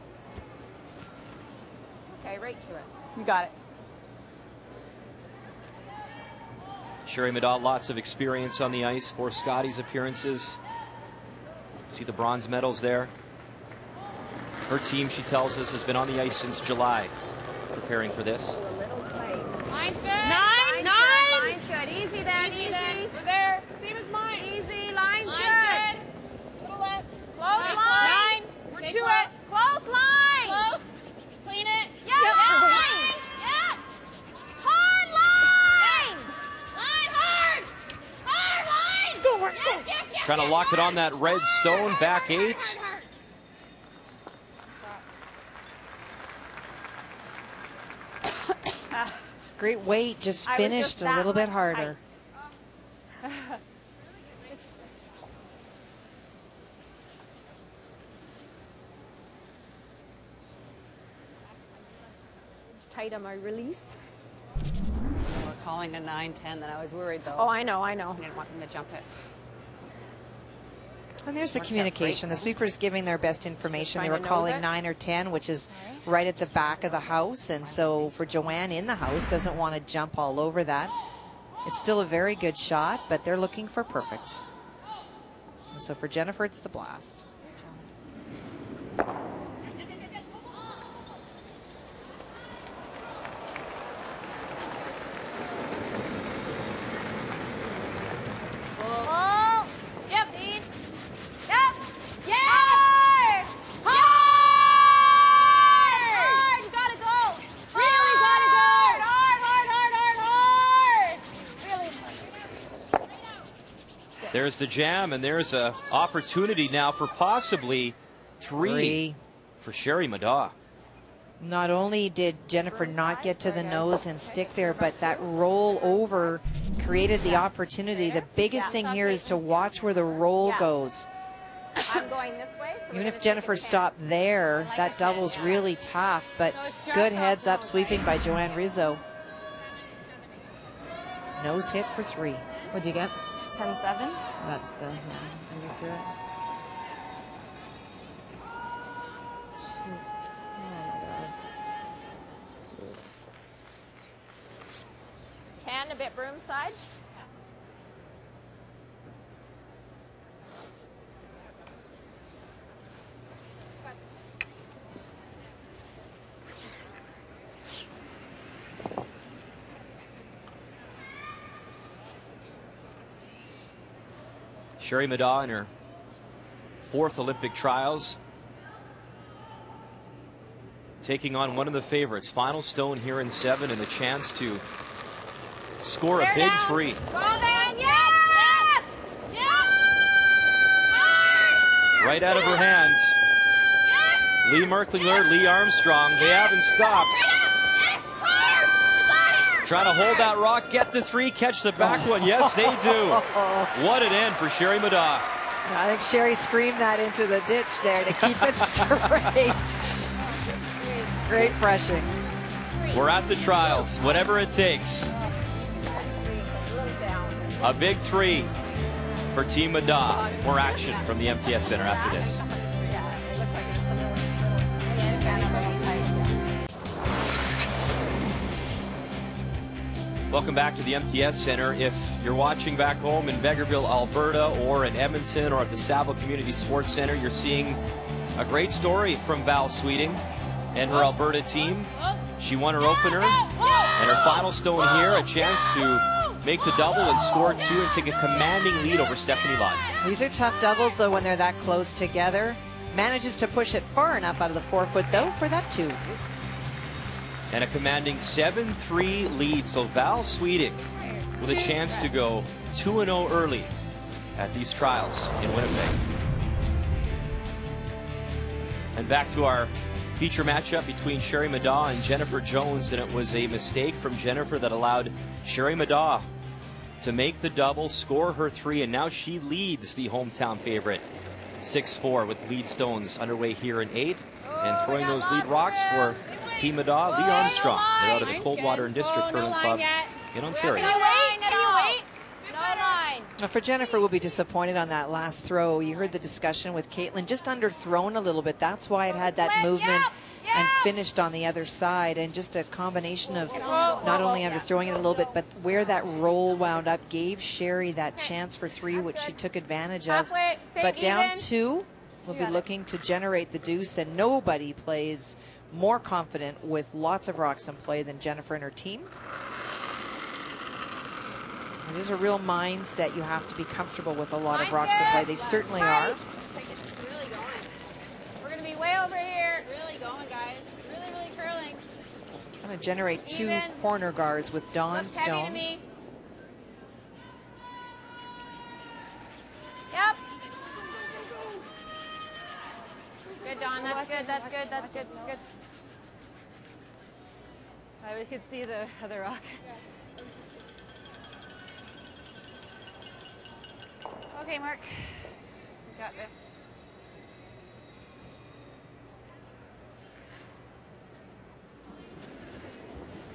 Okay, right to it.
You got it.
Sherry Middaugh, lots of experience on the ice for Scotty's appearances. See the bronze medals there. Her team, she tells us, has been on the ice since July, preparing for this.
A little tight.
Line's good.
9, 9.
Line's good. Easy then.
Easy
Easy.
then. We're there. Same as mine.
Easy. Line's
Line's
good.
good. Little left.
Close
Right,
line.
We're
Stay
to
close.
it.
Close line.
Close. Clean it.
Yeah.
Line. Yeah.
Hard line.
Line hard. Hard line.
Go,
Yes, yes, yes,
Trying to
yes,
lock it
hard.
on that red stone, back 8.
Hard.
Great weight, just
I was
finished
just
a
that
little bit
much
harder.
It's tight on my release.
We're calling a 9-10, then I was worried though.
Oh, I know, I know.
I didn't want them to jump it.
And there's the
Worked out
communication.
great.
The sweeper's giving their best information. They
Trying
were
to nose
calling
it.
9 or 10, which is right at the back of the house. And so for Joanne in the house, doesn't want to jump all over that. It's still a very good shot, but they're looking for perfect. And so for Jennifer, it's the blast.
Oh. Yep. Yep. Yeah. Hard. You gotta go. Really gotta go. Hard. Really hard.
There's the jam, and there's a opportunity now for possibly 3 for Sherry Middaugh.
Not only did Jennifer not get to the nose and stick there, but that roll over created the opportunity. The biggest thing here is to watch where the roll goes.
I'm going this way. So
Even if Jennifer stopped there, that double's really tough, but good heads up sweeping by Joanne Rizzo. Nose hit for 3.
What'd you get?
10-7.
That's the, under through it. Shoot. Oh my God.
10, a bit broom side.
Sherry Middaugh in her 4th Olympic trials, taking on one of the favorites. Final stone here in 7, and a chance to score a big 3.
Go then. Yes. Yes.
Right out of her hands. Lee Merklinger, Lee Armstrong, they haven't stopped. Trying to hold that rock, get the three, catch the back one. Yes, they do. What an end for Sherry Maddaugh.
I think Sherry screamed that into the ditch there to keep it straight. Great crushing.
We're at the trials, whatever it takes. A big three for Team Maddaugh. More action from the MTS Center after this. Welcome back to the MTS Center. If you're watching back home in Vegreville, Alberta, or in Edmonton, or at the Saville Community Sports Center, you're seeing a great story from Val Sweeting and her Alberta team. She won her opener, and her final stone here, a chance to make the double and score two and take a commanding lead over Stephanie Lott.
These are tough doubles, though, when they're that close together. Manages to push it far enough out of the 4-foot, though, for that two.
And a commanding 7-3 lead. So Val Sweeting with a chance to go 2-0 early at these trials in Winnipeg. And back to our feature matchup between Sherry Maddaugh and Jennifer Jones, and it was a mistake from Jennifer that allowed Sherry Maddaugh to make the double, score her three, and now she leads the hometown favorite 6-4 with lead stones underway here in 8. And throwing those lead rocks for Team Maddaugh, Lee Armstrong. They're out of the Coldwater and District Hurling Club in Ontario.
Can you wait? No line.
Now for Jennifer, will be disappointed on that last throw. You heard the discussion with Caitlin, just underthrown a little bit. That's why it had that movement and finished on the other side. And just a combination of not only underthrowing it a little bit, but where that roll wound up gave Sherry that chance for three, which she took advantage of. But down two, we'll be looking to generate the deuce, and nobody plays more confident with lots of rocks in play than Jennifer and her team. It is a real mindset. You have to be comfortable with a lot of rocks in play. They certainly are.
Really going. We're going to be way over here. Really going, guys. Really, really curling.
Trying to generate two corner guards with Dawn stones.
Yep. Good, Dawn. That's good. That's good. That's good. Good.
We could see the other rock.
Okay, Mark. You got this.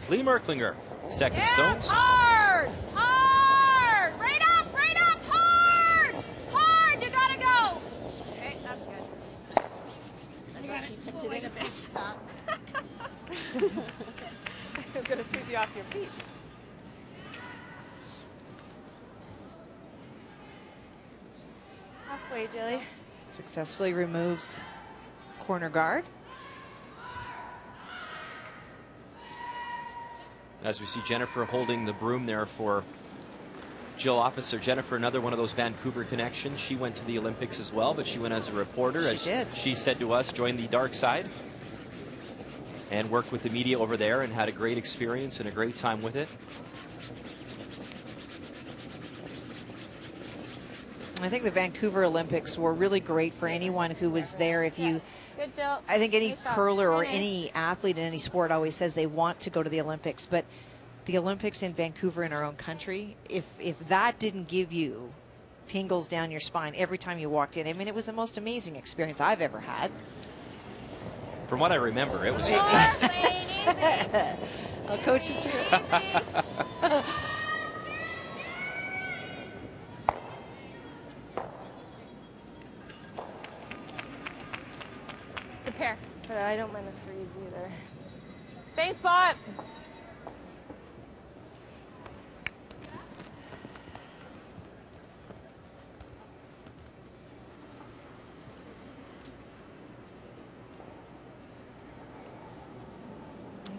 Lee Merklinger, second stones.
Hard! Hard! Right up! Hard! Hard! You gotta go!
Okay, that's good. You got it. Tipped it in a bit. Stop.
I was going to sweep you off your feet. Halfway, Jilly.
Successfully removes corner guard.
As we see Jennifer holding the broom there for Jill Officer. Jennifer, another one of those Vancouver connections. She went to the Olympics as well, but she went as a reporter.
She did.
She said to us, joined the dark side and worked with the media over there and had a great experience and a great time with it.
I think the Vancouver Olympics were really great for anyone who was there. If you, I think any curler or any athlete in any sport always says they want to go to the Olympics, but the Olympics in Vancouver in our own country, if that didn't give you tingles down your spine every time you walked in, I mean, it was the most amazing experience I've ever had.
From what I remember, it was fantastic.
I'll coach you through it.
Prepare. But I don't mind the freeze either.
Same spot.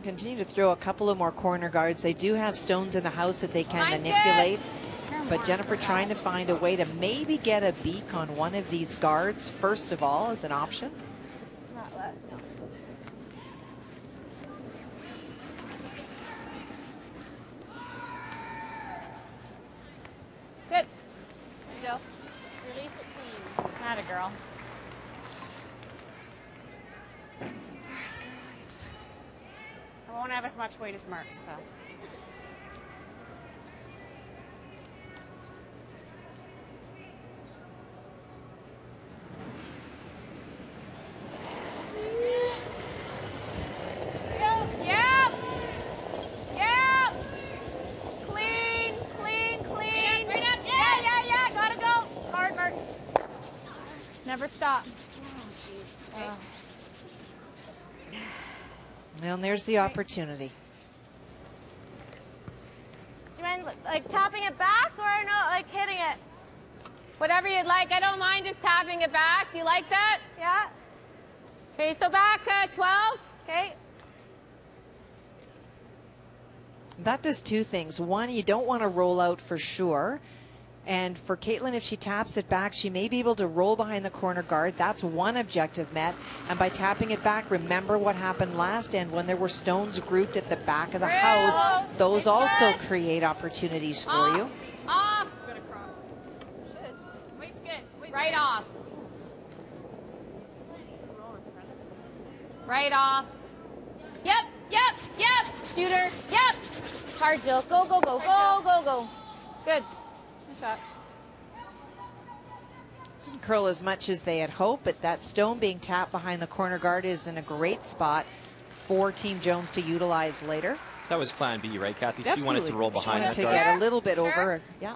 Continue to throw a couple of more corner guards. They do have stones in the house that they can manipulate, but Jennifer trying to find a way to maybe get a beak on one of these guards first of all as an option.
It's not left.
Good.
Jill, release it clean.
Atta girl.
I won't have as much weight as Mark, so.
Well, and there's the opportunity.
Do you mind like tapping it back or no, like hitting it?
Whatever you'd like. I don't mind just tapping it back. Do you like that?
Yeah.
Okay, so back 12.
Okay.
That does two things. One, you don't want to roll out for sure. And for Caitlin, if she taps it back, she may be able to roll behind the corner guard. That's one objective met. And by tapping it back, remember what happened last end when there were stones grouped at the back of the house. Those also create opportunities for you.
Off.
Gonna cross. Should. Weight's good. Weight's
Right
good.
off. Right off. Yep, yep, yep. Shooter. Yep. Hard, Jill. Go, go, go, go, go, go. Good. Good shot.
Didn't curl as much as they had hoped, but that stone being tapped behind the corner guard is in a great spot for Team Jones to utilize later.
That was plan B, right, Kathy?
Absolutely.
She wanted to roll behind that
to
guard.
get a little bit over. Yeah.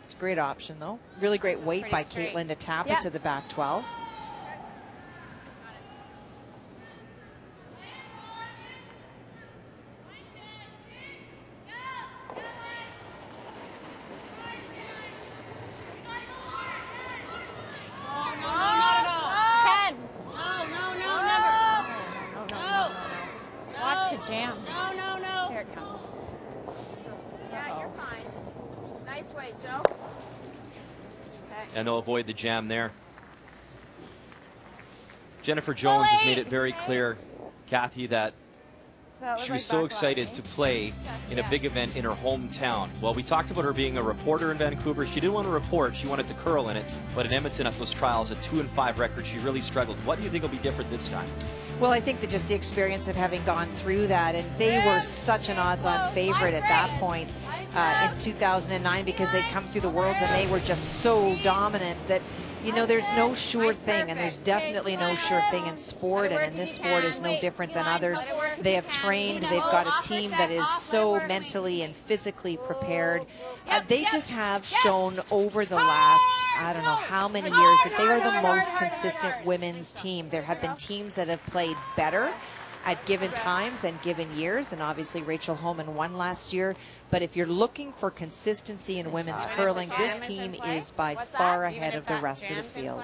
It's a great option, though. Really great weight by Caitlin to tap it to the back 12.
Jam.
No, no, no.
Here it comes.
Yeah, you're fine. Nice weight, Joe. Okay.
And they'll avoid the jam there. Jennifer Jones has made it very clear, Kathy, that she was so excited to play in a big event in her hometown. Well, we talked about her being a reporter in Vancouver. She didn't want to report. She wanted to curl in it. But in Edmonton at those trials, a 2-5 record, she really struggled. What do you think will be different this time?
Well, I think that just the experience of having gone through that, and they were such an odds-on favorite at that point in 2009 because they'd come through the Worlds and they were just so dominant that, you know, there's no sure thing, and there's definitely no sure thing in sport, and in this sport is no different than others. They have trained, they've got a team that is so mentally and physically prepared. They just have shown over the last, I don't know how many years, that they are the most consistent women's team. There have been teams that have played better at given times and given years, and obviously Rachel Homan won last year. But if you're looking for consistency in women's curling, this team is by far ahead of the rest of the field.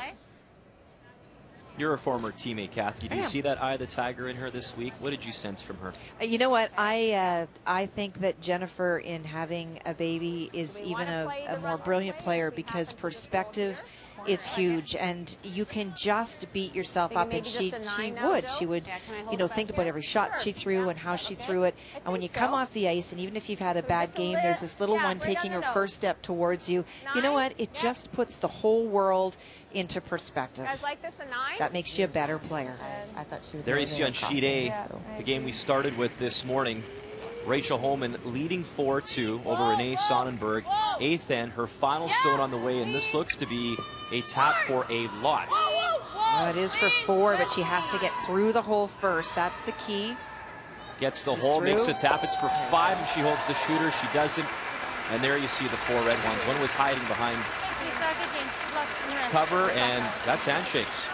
You're a former teammate, Kathy. Do you see that eye of the tiger in her this week? What did you sense from her?
You know what? I think that Jennifer, in having a baby, is even a more brilliant player because perspective is huge, and you can just beat yourself up, and she would, you know, think about every shot she threw and how she threw it. And when you come off the ice, and even if you've had a bad game, there's this little one taking her first step towards you. You know what? It just puts the whole world into perspective.
You guys like this a 9?
That makes you a better player.
I thought she was
There you see on sheet A, the game we started with this morning. Rachel Homan leading 4-2 over Renee Sonnenberg. 8th end, her final stone on the way, and this looks to be a tap for a lot.
Well, it is for 4, but she has to get through the hole first. That's the key.
Gets the hole, makes a tap. It's for 5, and she holds the shooter. She doesn't. And there you see the 4 red ones. One was hiding behind cover, and that's handshakes.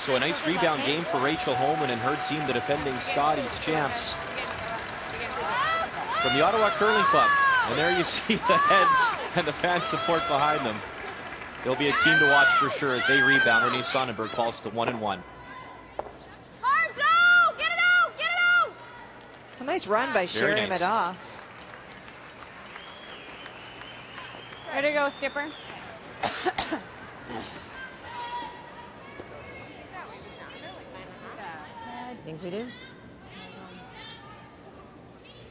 So a nice rebound game for Rachel Homan and her team, the defending Scotties champs from the Ottawa Curling Club. And there you see the heads and the fan support behind them. They'll be a team to watch for sure as they rebound. Renee Sonnenberg falls to 1-1.
Hard, Joe! Get it out! Get it out!
A nice run by Sherry Madaw.
Ready to go, skipper?
I think we do.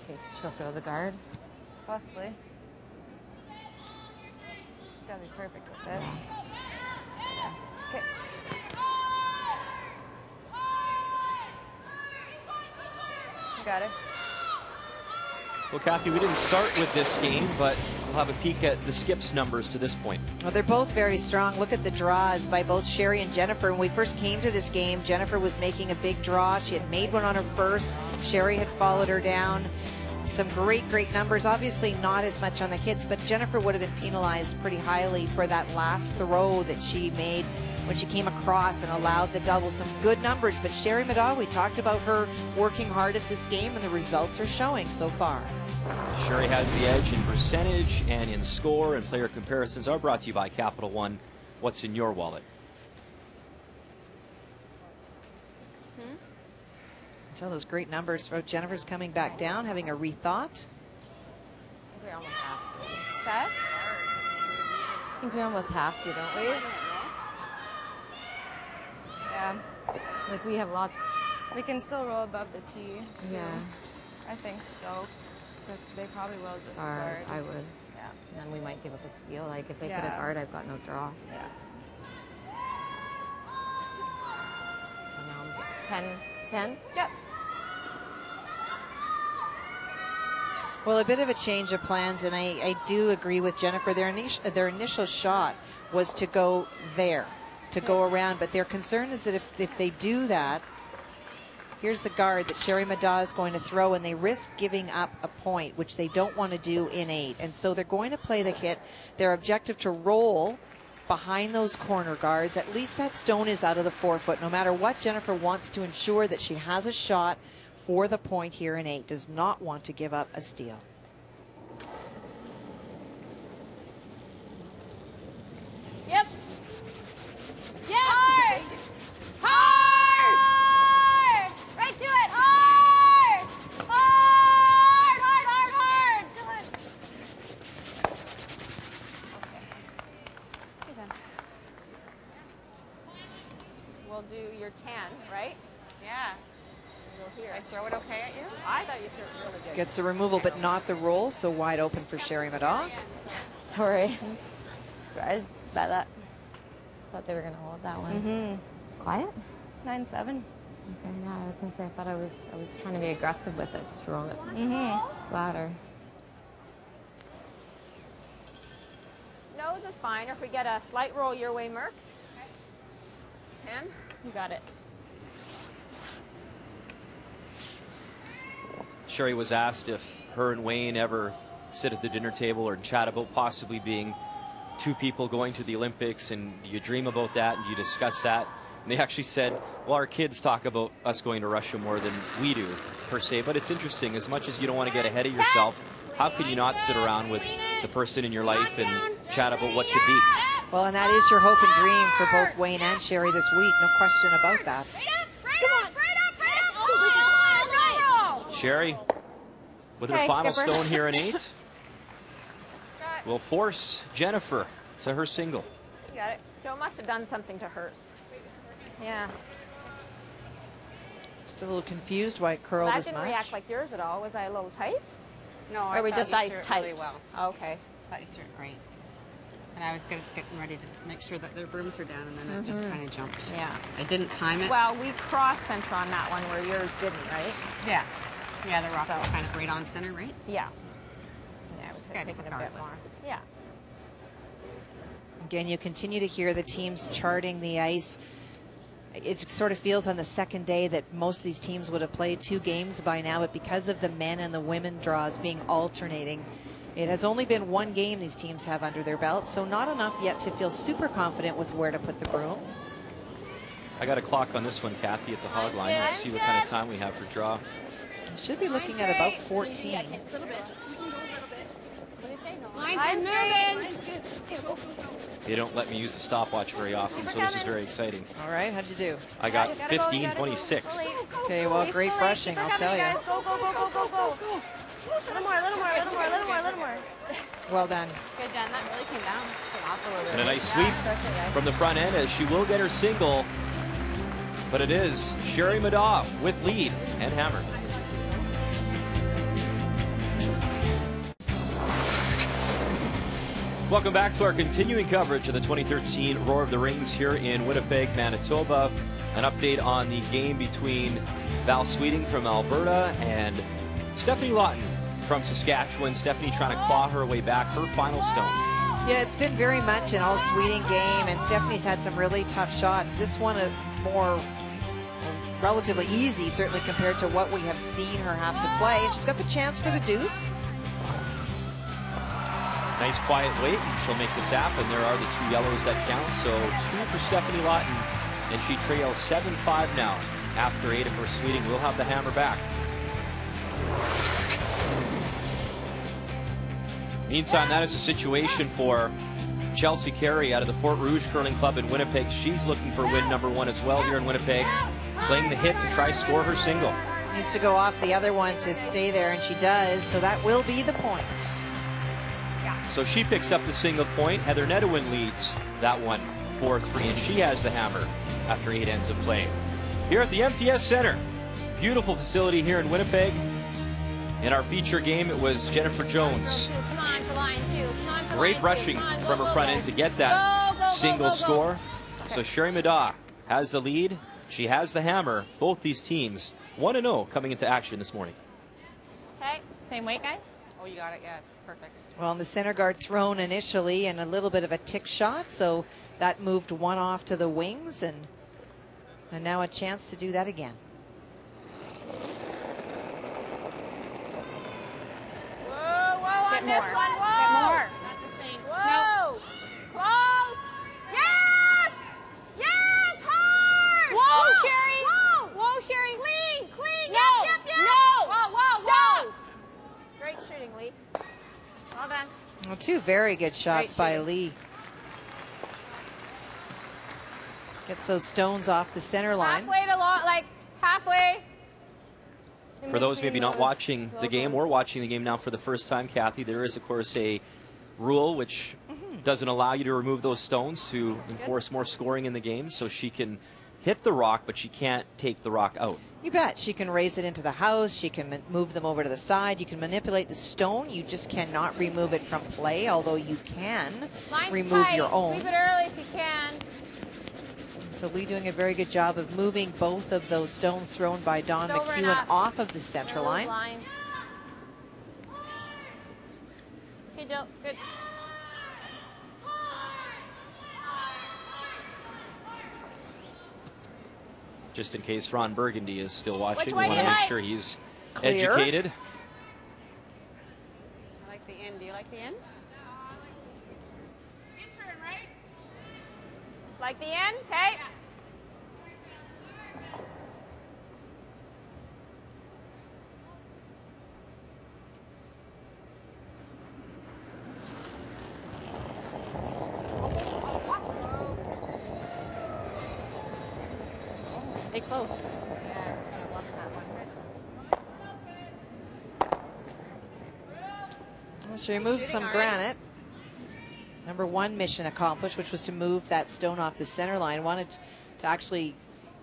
Okay, she'll throw the guard.
Possibly. She's got to be perfect with it. Okay. You got it.
Well, Kathy, we didn't start with this game, but we'll have a peek at the skips numbers to this point.
Well, they're both very strong. Look at the draws by both Sherry and Jennifer. When we first came to this game, Jennifer was making a big draw. She had made one on her first. Sherry had followed her down. Some great numbers. Obviously not as much on the hits, but Jennifer would have been penalized pretty highly for that last throw that she made when she came across and allowed the double. Some good numbers, but Sherry Middaugh, we talked about her working hard at this game, and the results are showing so far.
Sherry has the edge in percentage and in score, and player comparisons are brought to you by Capital One. What's in your wallet?
So those great numbers. For Jennifer's coming back down, having a rethought.
We're almost half. That? I think we almost have to, don't we?
Yeah.
Like we have lots.
We can still roll above the tee. Too.
Yeah.
I think so. So they probably will just
Guard,
guard.
I would.
Yeah.
And then we might give up a steal. Like if they put
Yeah.
a guard, I've got no draw.
Yeah.
And now I'm getting 10.
Yep.
Well, a bit of a change of plans, and I do agree with Jennifer. Their initial shot was to go there, to go around, but their concern is that if they do that, here's the guard that Sherry Middaugh is going to throw, and they risk giving up a point, which they don't want to do in 8. And so they're going to play the hit. Their objective to roll behind those corner guards. At least that stone is out of the 4-foot. No matter what, Jennifer wants to ensure that she has a shot for the point here in 8. Does not want to give up a steal.
Yep. Yep. Hard. Hard. Right to it. Hard. Hard. Hard. Hard. Hard. Good. Okay.
We'll do your 10, right?
Yeah.
Here.
I throw it okay at you?
I thought you threw it really good.
Gets a removal, but not the roll, so wide open for Sherry Middaugh.
Sorry. Surprised by that.
Thought they were going to hold that one.
Mm-hmm.
Quiet?
9-7.
Okay, yeah, I was going to say, I thought I was trying to be aggressive with it, just roll it flatter.
Nose is fine. If we get a slight roll your way, Merck. 10. You got it.
Sherry was asked if her and Wayne ever sit at the dinner table or chat about possibly being two people going to the Olympics, and do you dream about that, and do you discuss that? And they actually said, well, our kids talk about us going to Russia more than we do, per se, but it's interesting. As much as you don't want to get ahead of yourself, how can you not sit around with the person in your life and chat about what could be?
Well, and that is your hope and dream for both Wayne and Sherry this week. No question about that.
Sherry, with her
Okay,
final
skipper.
stone here in 8, will force Jennifer to her single.
You got it. Joe must have done something to hers. Yeah.
Still a little confused why it curled
That
as
didn't
much.
react like yours at all. Was I a little tight?
No,
Or we just iced tight?
really well.
Okay.
I thought you threw it great. And I was getting ready to make sure that their brooms were down, and then it just kind of jumped.
Yeah.
I didn't time it.
Well, we crossed center on that one where yours didn't, right?
Yeah. Yeah, the rock was
So-
kind of right on center, right?
Yeah. Yeah, I would say
Good,
taking a bit
regardless.
more. Yeah.
Again, you continue to hear the teams charting the ice. It sort of feels on the second day that most of these teams would have played 2 games by now, but because of the men and the women draws being alternating, it has only been 1 game these teams have under their belt, so not enough yet to feel super confident with where to put the broom.
I got a clock on this one, Kathy, at the hog line. Let's see what kind of time we have for draw.
Should be looking at about 14.
Mine's moving.
They don't let me use the stopwatch very often, so this is very exciting.
All right, how'd you do?
I got 15:26.
Okay, well, great brushing, I'll tell you.
Go, go, go, go, go, go. Little more, little more, little more, little more, little more.
Well done.
Good, Jen. That really came down. Off a little bit.
And a nice sweep from the front end as she will get her single. But it is Sherry Middaugh with lead and hammer. Welcome back to our continuing coverage of the 2013 Roar of the Rings here in Winnipeg, Manitoba. An update on the game between Val Sweeting from Alberta and Stephanie Lawton from Saskatchewan. Stephanie trying to claw her way back, her final stone.
Yeah, it's been very much an all-Sweeting game, and Stephanie's had some really tough shots. This one a more relatively easy, certainly compared to what we have seen her have to play. And she's got the chance for the deuce.
Nice quiet wait, and she'll make the tap, and there are the 2 yellows that count. So 2 for Stephanie Lawton, and she trails 7-5 now. After 8 of her sweeting, we'll have the hammer back. Meantime, that is a situation for Chelsea Carey out of the Fort Rouge Curling Club in Winnipeg. She's looking for win number 1 as well here in Winnipeg, playing the hit to try score her single.
Needs to go off the other one to stay there, and she does, so that will be the point.
So she picks up the single point. Heather Nedewin leads that one 4-3, and she has the hammer after 8 ends of play. Here at the MTS Center, beautiful facility here in Winnipeg. In our feature game, it was Jennifer Jones.
Come on for line 2. Come on for
Great
line
rushing
two.
from her front end to get that single score. So Sherry Madaw has the lead. She has the hammer. Both these teams 1-0 coming into action this morning.
Okay, same weight, guys.
Oh, you got it. Yeah, it's perfect.
Well, the center guard thrown initially and a little bit of a tick shot, so that moved 1 off to the wings, and now a chance to do that again.
Whoa,
Get
on this
more.
one,
Get
whoa!
more.
Not the same.
Whoa! Close! Yes! Yes! Hard!
Whoa, Sherry!
Whoa!
Whoa, Sherry!
Clean! Clean!
No!
Yep, yep, yep!
No!
Whoa, whoa,
Stop!
whoa! Great shooting, Lee.
Well done.
Well, 2 very good shots by Lee. Gets those stones off the center line.
Halfway to like halfway.
For those maybe not watching the game or watching the game now for the first time, Kathy, there is, of course, a rule which doesn't allow you to remove those stones to enforce more scoring in the game. So she can hit the rock, but she can't take the rock out.
You bet. She can raise it into the house. She can move them over to the side. You can manipulate the stone. You just cannot remove it from play, although you can
Line's
remove
tight.
your own.
Leave it early if you can.
So Lee doing a very good job of moving both of those stones thrown by Dawn
It's over and
McEwen
up.
off of the center line.
Okay, Jill. Good.
Just in case Ron Burgundy is still watching, we
way
want to
do you
make
like?
sure he's
Clear.
educated.
I like the end. Do you like the end?
Like the end? Okay.
Stay close.
Yeah, it's gonna watch that one.
Well, she removed some granite. Number 1 mission accomplished, which was to move that stone off the center line. Wanted to actually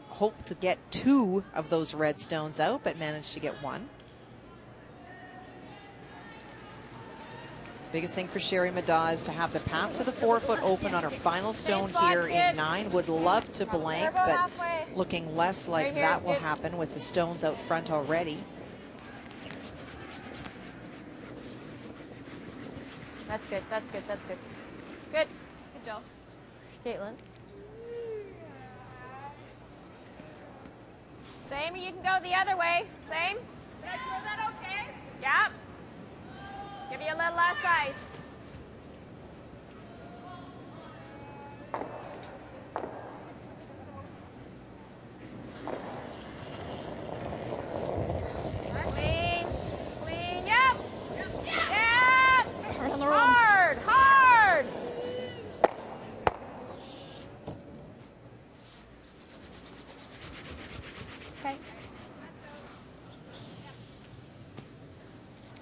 hope to get 2 of those red stones out, but managed to get 1. Biggest thing for Sherry Madaw is to have the path to the 4-foot open on her final stone here in 9. Would love to blank, but looking less like that will happen with the stones out front already.
That's good. That's good. That's good. Good. Good job.
Caitlin.
Same, you can go the other way. Same. Is that okay? Yep. Give you a little less ice. Clean. Clean. Yep. Yep. Hard. Hard.
Okay.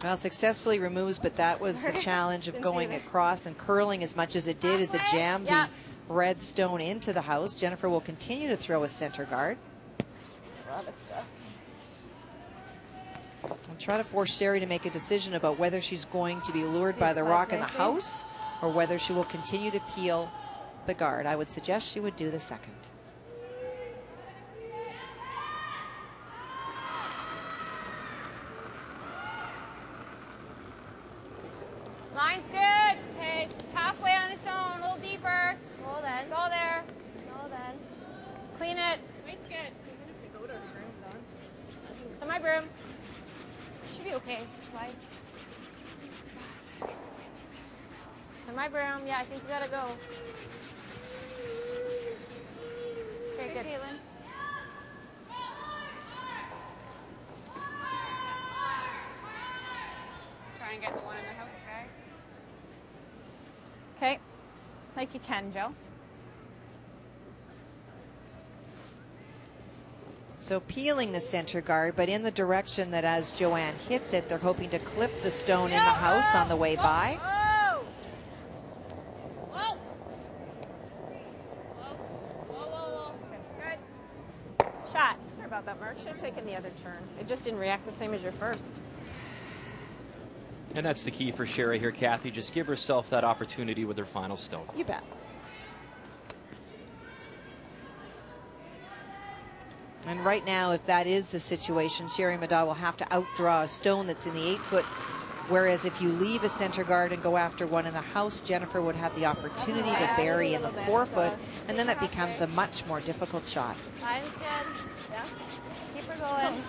Well, successfully removes, but that was the challenge of going across and curling as much as it did as it jammed the red stone into the house. Jennifer will continue to throw a center guard.
A lot of stuff.
I'm trying to force Sherry to make a decision about whether she's going to be lured by the rock in the house or whether she will continue to peel the guard. I would suggest she would do the second.
Line's good. Okay, it's halfway on its own. A little deeper.
Roll then.
Go there.
Roll then.
Clean it.
Weight's good.
So my broom. Should be okay. Slide. my broom. Yeah, I think you gotta go. Okay, good. Caitlin.
Try and get the one in the house, guys.
Okay. Like you can, Joe.
So peeling the center guard, but in the direction that as Joanne hits it, they're hoping to clip the stone in the house on the way by.
Good. Shot. Sorry about that, Mark. Should have taken the other turn. It just didn't react the same as your first.
And that's the key for Sherry here, Kathy. Just give herself that opportunity with her final stone.
You bet. And right now, if that is the situation, Sherry Maddaw will have to outdraw a stone that's in the 8-foot. Whereas if you leave a center guard and go after one in the house, Jennifer would have the opportunity to bury in the 4-foot, and then that becomes a much more difficult shot.
Line's good. Yeah. Keep her going.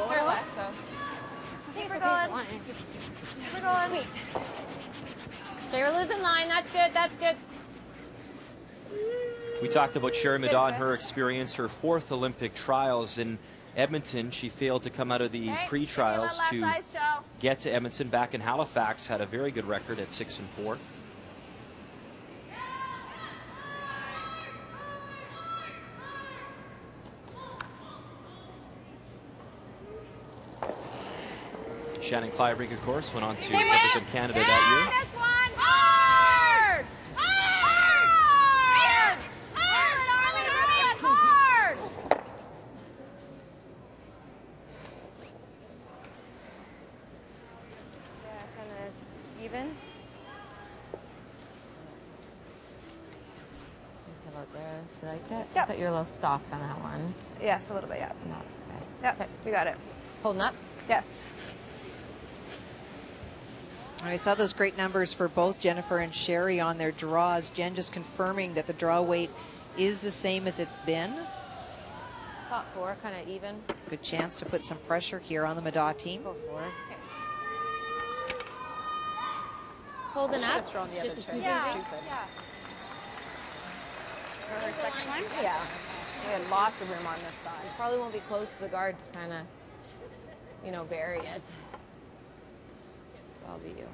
Or less, though.
Keep her going. Keep her going.
Wait. Okay, we're losing line. That's good. That's good.
We talked about Sherry Maddaw and her experience, her 4th Olympic trials in Edmonton. She failed to come out of the pre-trials to get to Edmonton. Back in Halifax, had a very good record at 6-4. Shannon Clybrink, of course, went on to represent Canada that year.
You like it? Yep. I thought you were a little soft on that one.
Yes, a little bit, yeah.
No, okay.
Yep, okay. You got it.
Holding up?
Yes.
I saw those great numbers for both Jennifer and Sherry on their draws. Jen just confirming that the draw weight is the same as it's been.
Top 4, kind of even.
Good chance to put some pressure here on the Maddaw team.
Go for it. Okay.
Holding up.
Thrown the other
Just
turn.
yeah.
Her second one? Yeah. We had lots of room on this side.
Probably won't be close to the guard to kind of, you know, bury it. So I'll be you.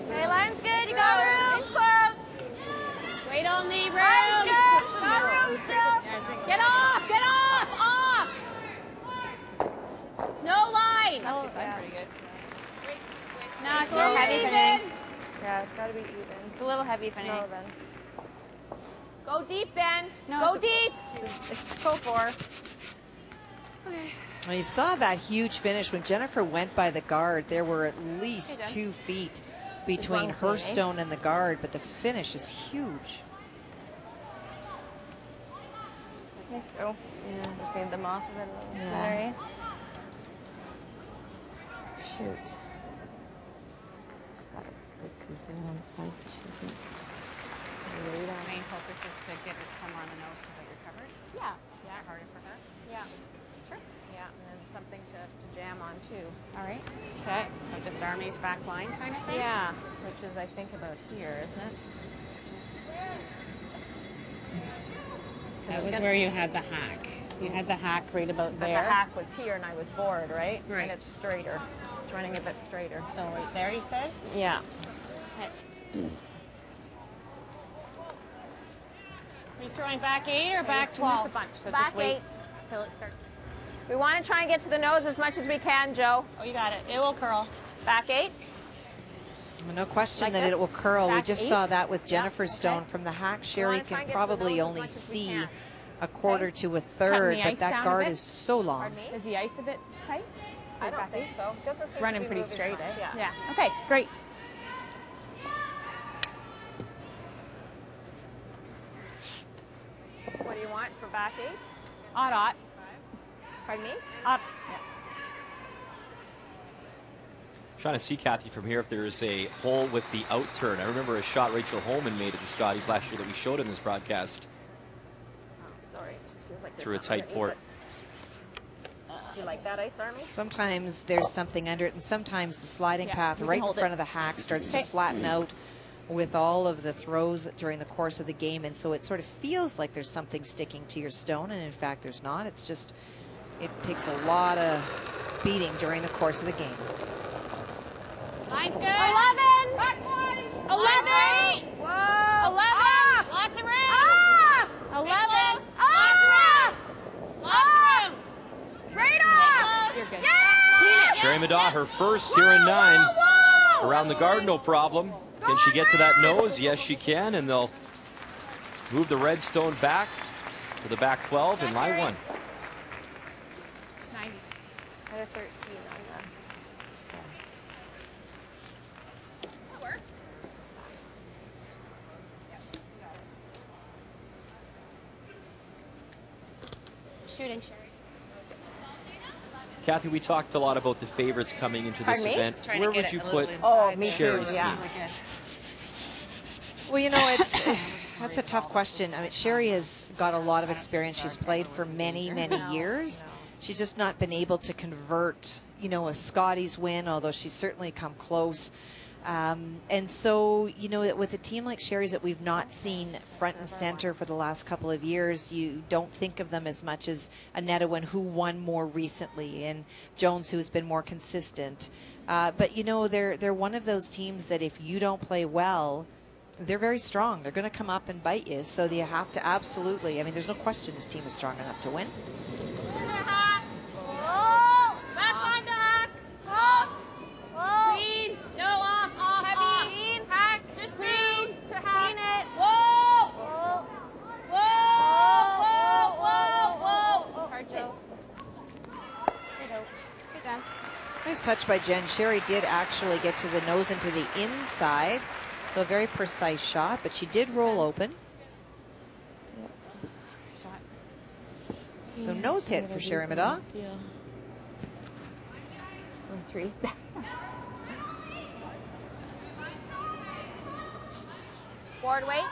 Okay, line's good. You got room. It's close.
Wait on the room.
Got room still.
Get off. Get off. Off. No line.
Actually, sound pretty good.
No, it's a little heavy for me.
Yeah, it's got to be even.
It's a little heavy for me.
No, then.
Go deep, then.
No,
go deep. Go for.
Okay. Well, you saw that huge finish when Jennifer went by the guard. There were at least 2 feet between her stone and the guard, but the finish is huge.
Okay, so yeah, just need them off of it a little.
Yeah.
Sorry.
Shoot. She's got a good piece of it on this place, but she doesn't.
The main focus is to get it somewhere on the nose so that you're covered.
Yeah. Yeah.
Harder for her.
Yeah.
Sure.
Yeah, and then something to jam on too.
All right.
Okay.
So just Army's back line kind of thing?
Yeah, which is I think about here, isn't it?
That was where you had the hack. You had the hack right about
But
there.
the hack was here and I was bored, right?
Right.
And it's straighter. It's running a bit straighter.
So right there, you said?
Yeah.
Okay. Are you throwing back 8 or back 12?
A bunch, so
Back
just wait 8.
Till it starts.
We want to try and get to the nose as much as we can, Joe.
Oh, you got it. It will curl.
Back 8.
No question
Like
that
this?
it will curl. We
Back
just
8?
saw that with Jennifer's
okay.
stone from the hack. Sherry
try and
can
get to the
probably
nose as
only
much as we
see
can.
a quarter to a
Cutting
third,
the
but
ice
that
down a
guard
bit?
is so long.
Pardon me? Is the ice a bit tight? I don't think so. Doesn't seem
running
to be
pretty
moving
straight,
much.
eh?
Yeah. Okay, great. What do you want for back 8?
Odd.
Pardon me?
Odd.
Trying to see, Kathy, from here if there is a hole with the out turn. I remember a shot Rachel Homan made at the Scotties last year that we showed in this broadcast.
Feels like
through a
there's
tight
something
port.
You like that, Ice Army?
Sometimes there's something under it, and sometimes the sliding path
you can
right in
hold
front
it.
of the hack starts
Okay.
to flatten out with all of the throws during the course of the game, and so it sort of feels like there's something sticking to your stone, and in fact there's not. It's just, it takes a lot of beating during the course of the game.
Line's good.
11.
Back one.
11.
Whoa.
11.
Lots of room.
Ah! 11.
Lots of room. Lots of room.
Right
You're good.
Yeah!
Sherry Madaw, her first here in 9. Around the guard, no problem. Can she get to that nose? Yes, she can, and they'll move the red stone back to the back 12 in line 1.
90. I had 13 on that.
That works. Shooting, Sherry.
Kathy, we talked a lot about the favorites coming into this
Pardon me?
event.
Trying to
Where
get
would you
it a
put
little inside. Oh, me too,
Sherry's
yeah.
team?
Well, you know, it's that's a tough question. I mean, Sherry has got a lot of experience. She's played for many, many years. She's just not been able to convert, you know, a Scotties win, although she's certainly come close. And so, you know, with a team like Sherry's that we've not seen front and center for the last couple of years, you don't think of them as much as a Netawin who won more recently and Jones who's been more consistent. But, you know, they're one of those teams that if you don't play well, they're very strong. They're going to come up and bite you. So you have to absolutely, I mean, there's no question this team is strong enough to win.
Oh, back line to hack. Off. Clean. No, off. Heavy.
Clean.
Hack.
Just
clean.
to hack.
Clean it. Whoa. Whoa. Whoa. Whoa.
Hard Joe.
Good done.
Nice touch by Jen. Sherry did actually get to the nose and to the inside. So a very precise shot, but she did roll open. So nose hit for Sherry Madaw.
Or 3.
Board weight.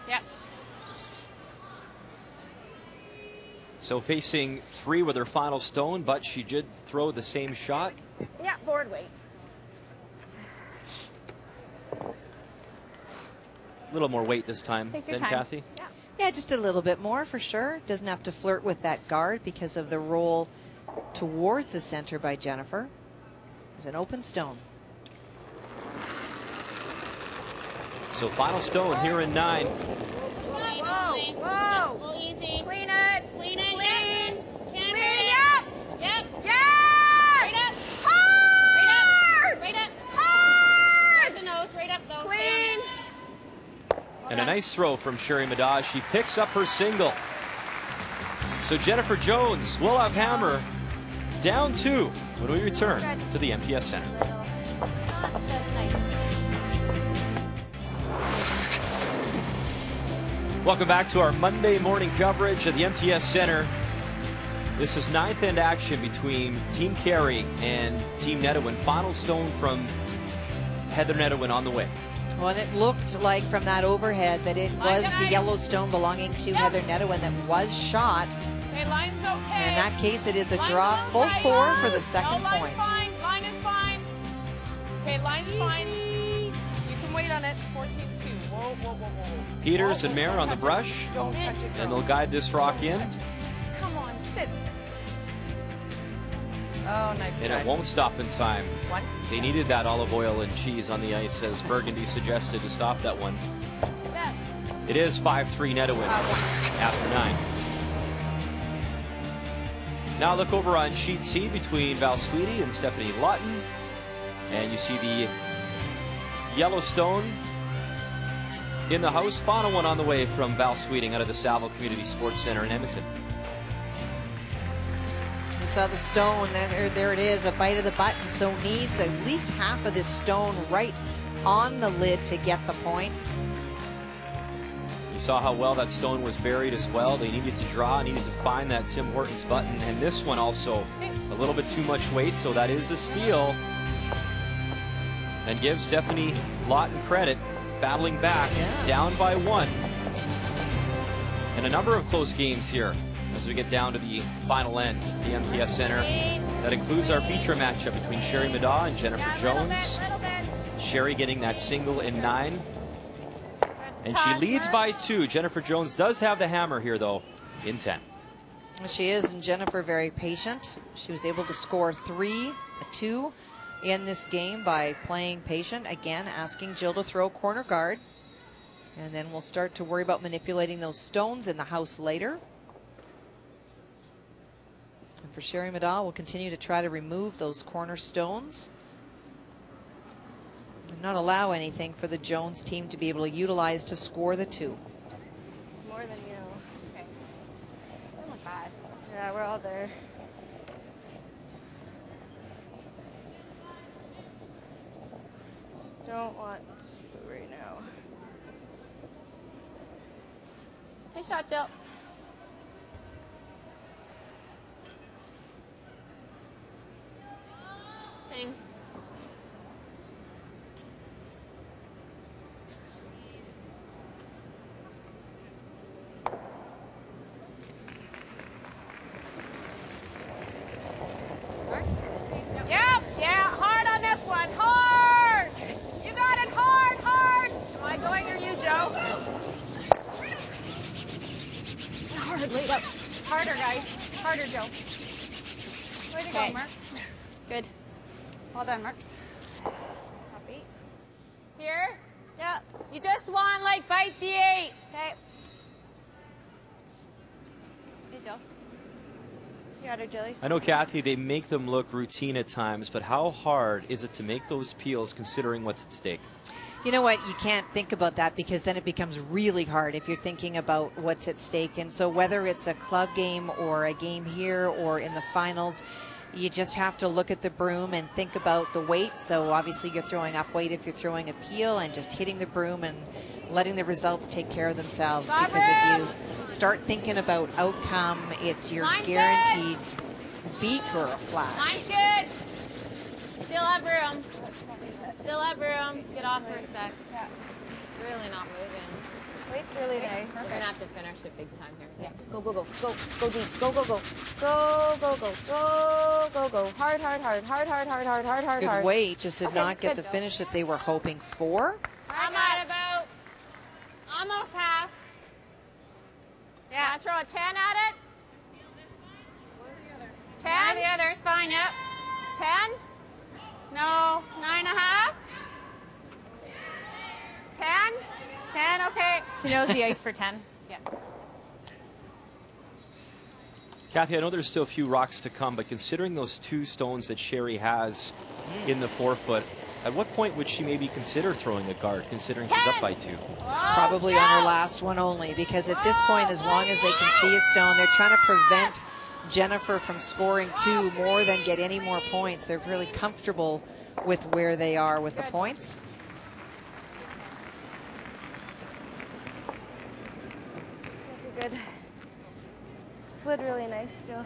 Yep.
So facing 3 with her final stone, but she did throw the same shot.
Yeah, board weight.
A little more weight this time
Take your
than
time.
Kathy.
Yeah.
Yeah, just a little bit more for sure. Doesn't have to flirt with that guard because of the roll towards the center by Jennifer. There's an open stone.
So final stone here in 9.
Whoa.
Easy.
Clean it.
Clean it.
Clean.
Clean.
Clean. Yep.
Yep.
Yes.
Right up.
Hard.
Right up.
Hard.
Right the nose. Right up though. Stay
Clean.
on it.
And a nice throw from Sherry Madaw. She picks up her single. So Jennifer Jones will have hammer down 2 when we return to the MTS Center. Welcome back to our Monday morning coverage of the MTS Center. This is 9th end action between Team Carey and Team Netawin. Final stone from Heather Netawin on the way.
Well, and it looked like from that overhead that it was the yellow stone belonging to Heather Netawin that was shot.
Okay, line's okay.
And in that case, it is a
Line's
draw
okay.
full 4 for the second
no, line's
point.
fine. Line is fine. Okay, line's fine. You can wait on it. 14-2. Whoa, whoa, whoa, whoa.
Peters and Mayer on the brush.
Don't touch it.
And they'll guide this rock in.
Come on, sit. Oh, nice
And
try.
it won't stop in time.
One.
They needed that olive oil and cheese on the ice, as Burgundy suggested, to stop that one.
Yeah.
It is 5-3 Netawin after 9. Now look over on sheet C between Val Sweetie and Stephanie Lawton. And you see the Yellowstone in the house. Final one on the way from Val Sweeting out of the Salvo Community Sports Center in Edmonton.
You saw the stone, there it is, a bite of the button, so needs at least half of this stone right on the lid to get the point.
You saw how well that stone was buried as well. They needed to draw, needed to find that Tim Hortons button, and this one also a little bit too much weight, so that is a steal. And give Stephanie Lawton credit, battling back, down by 1. And a number of close games here as we get down to the final end, the MPS Center. That includes our feature matchup between Sherry Middaugh and Jennifer Jones. Sherry getting that single in 9. And she leads by 2. Jennifer Jones does have the hammer here, though, in 10.
Well, she is, and Jennifer very patient. She was able to score 3, a 2 in this game by playing patient. Again, asking Jill to throw corner guard. And then we'll start to worry about manipulating those stones in the house later. And for Sherry Middaugh, we'll continue to try to remove those corner stones and not allow anything for the Jones team to be able to utilize to score the 2.
More than you.
Okay. Doesn't look bad.
Yeah, we're all there. Don't want to right now.
Nice shot, Jill. Thing.
Yep, yeah, hard on this one, hard! You got it, hard, hard! Am I going or you, Joe? Hard, lead up. Harder, guys. Harder, Joe. Way to go, Mark.
Good. Well done, Marks.
Copy.
Here?
Yeah.
You just want, like, bite the 8.
Okay.
Hey, Joe.
You got her, Jilly.
I know, Kathy, they make them look routine at times, but how hard is it to make those peels considering what's at stake?
You know what? You can't think about that because then it becomes really hard if you're thinking about what's at stake. And so whether it's a club game or a game here or in the finals, you just have to look at the broom and think about the weight. So obviously you're throwing up weight if you're throwing a peel, and just hitting the broom and letting the results take care of themselves. Because if you start thinking about outcome, it's your guaranteed beak or a flash.
Mine's good. Still have room. Still have room. Get off for a sec. Really not moving.
Weight's really nice.
We're gonna have to finish it big time here. Yeah. Go, go, go, go, go deep. Go, go, go. Go, go, go, go, go, go. Hard, hard, hard, hard, hard, hard, hard, hard, hard,
Good
hard.
weight, just did not get the finish that they were hoping for.
I'm at about almost half. Yeah.
Want to throw a 10 at it? 10?
One or the other is fine, yep.
10?
No, 9.5.
10?
10, okay.
He knows the ice for 10.
Yeah.
Kathy, I know there's still a few rocks to come, but considering those 2 stones that Sherry has in the 4-foot, at what point would she maybe consider throwing a guard, considering she's up by 2?
Probably on her last one only, because at this point, as long as they can see a stone, they're trying to prevent Jennifer from scoring 2 more than get any more points. They're really comfortable with where they are with the points.
Good. Slid really nice still.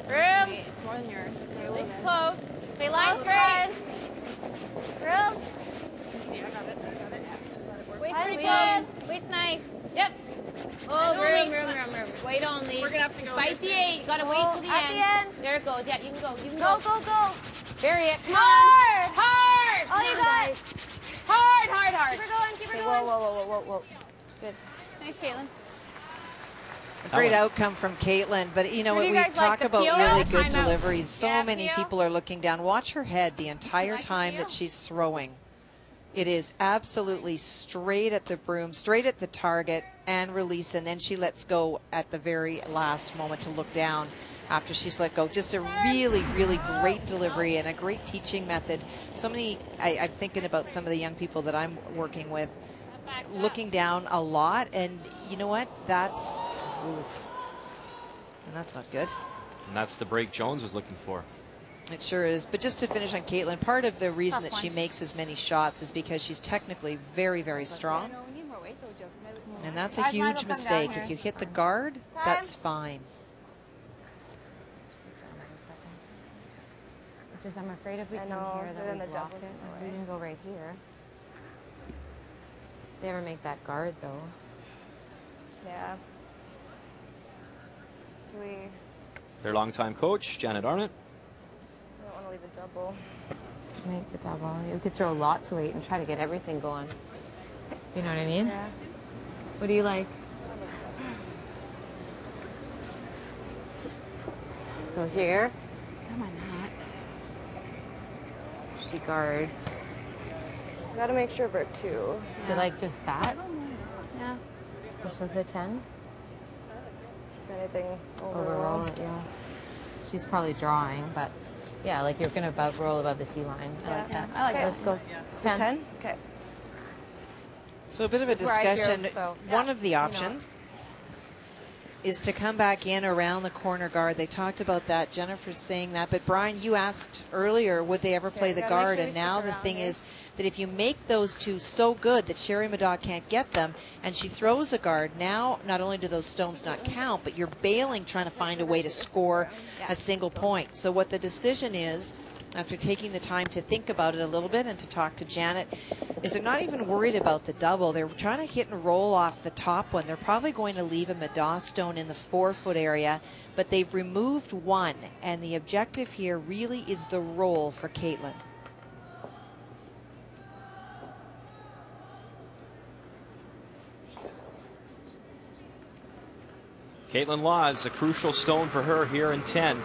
Room. It's more than yours. It's close. They line's great.
Room.
See, I got it. I got it.
Weight's pretty good. Weight's nice. Yep. Oh, room. Wait only.
We're gonna have to
Just
go
bite the 8. You gotta wait till the
at
end.
the end.
There it goes. Yeah, you can go. You can
Go,
go.
go, go.
Bury it. Come
Hard.
on. Hard.
All you got.
Hard, hard, hard.
Keep her going, keep her
Okay,
going.
whoa. Good.
Nice, Caitlin.
A great outcome from Caitlin, but you know
Who
what,
do
we
you guys
talk
like, the
about
peel
really
or
good
timeout?
deliveries. So
Yeah,
many
peel.
people are looking down. Watch her head the entire time that she's throwing. It is absolutely straight at the broom, straight at the target, and release, and then she lets go at the very last moment to look down after she's let go. Just a really, really great delivery and a great teaching method. So many, I'm thinking about some of the young people that I'm working with, looking down a lot, and you know what? That's, oof. And that's not good.
And that's the break Jones was looking for.
It sure is. But just to finish on Caitlin, part of the reason that she makes as many shots is because she's technically very, very strong. And that's a huge mistake. If you hit the guard, that's fine.
just, I'm afraid if we come here that we block it. We can go right here. They ever make that guard, though.
Yeah. Do we...
Their longtime coach, Janet Arnott.
I don't want to leave a double.
Just make the double. We could throw lots of weight and try to get everything going. Do you know what I mean?
Yeah.
What do you like? Go here.
Am I not?
She guards.
Gotta make sure for 2.
Do you like just that?
Yeah.
Which was the 10?
If anything,
Overroll it, yeah. She's probably drawing, but yeah, like you're gonna roll above the T line. I like that. I like that. Let's go 10.
10? Okay.
So a bit of a discussion. One of the options is to come back in around the corner guard. They talked about that. Jennifer's saying that. But Brian, you asked earlier, would they ever play the guard? And now the thing is that if you make those two so good that Sherry Maddaw can't get them, and she throws a guard, now not only do those stones not count, but you're bailing trying to find a way to score a single point. So what the decision is, after taking the time to think about it a little bit and to talk to Janet, is they're not even worried about the double. They're trying to hit and roll off the top one. They're probably going to leave a Maddaw stone in the 4-foot area, but they've removed one, and the objective here really is the roll for Caitlin.
Caitlin Laws, a crucial stone for her here in 10.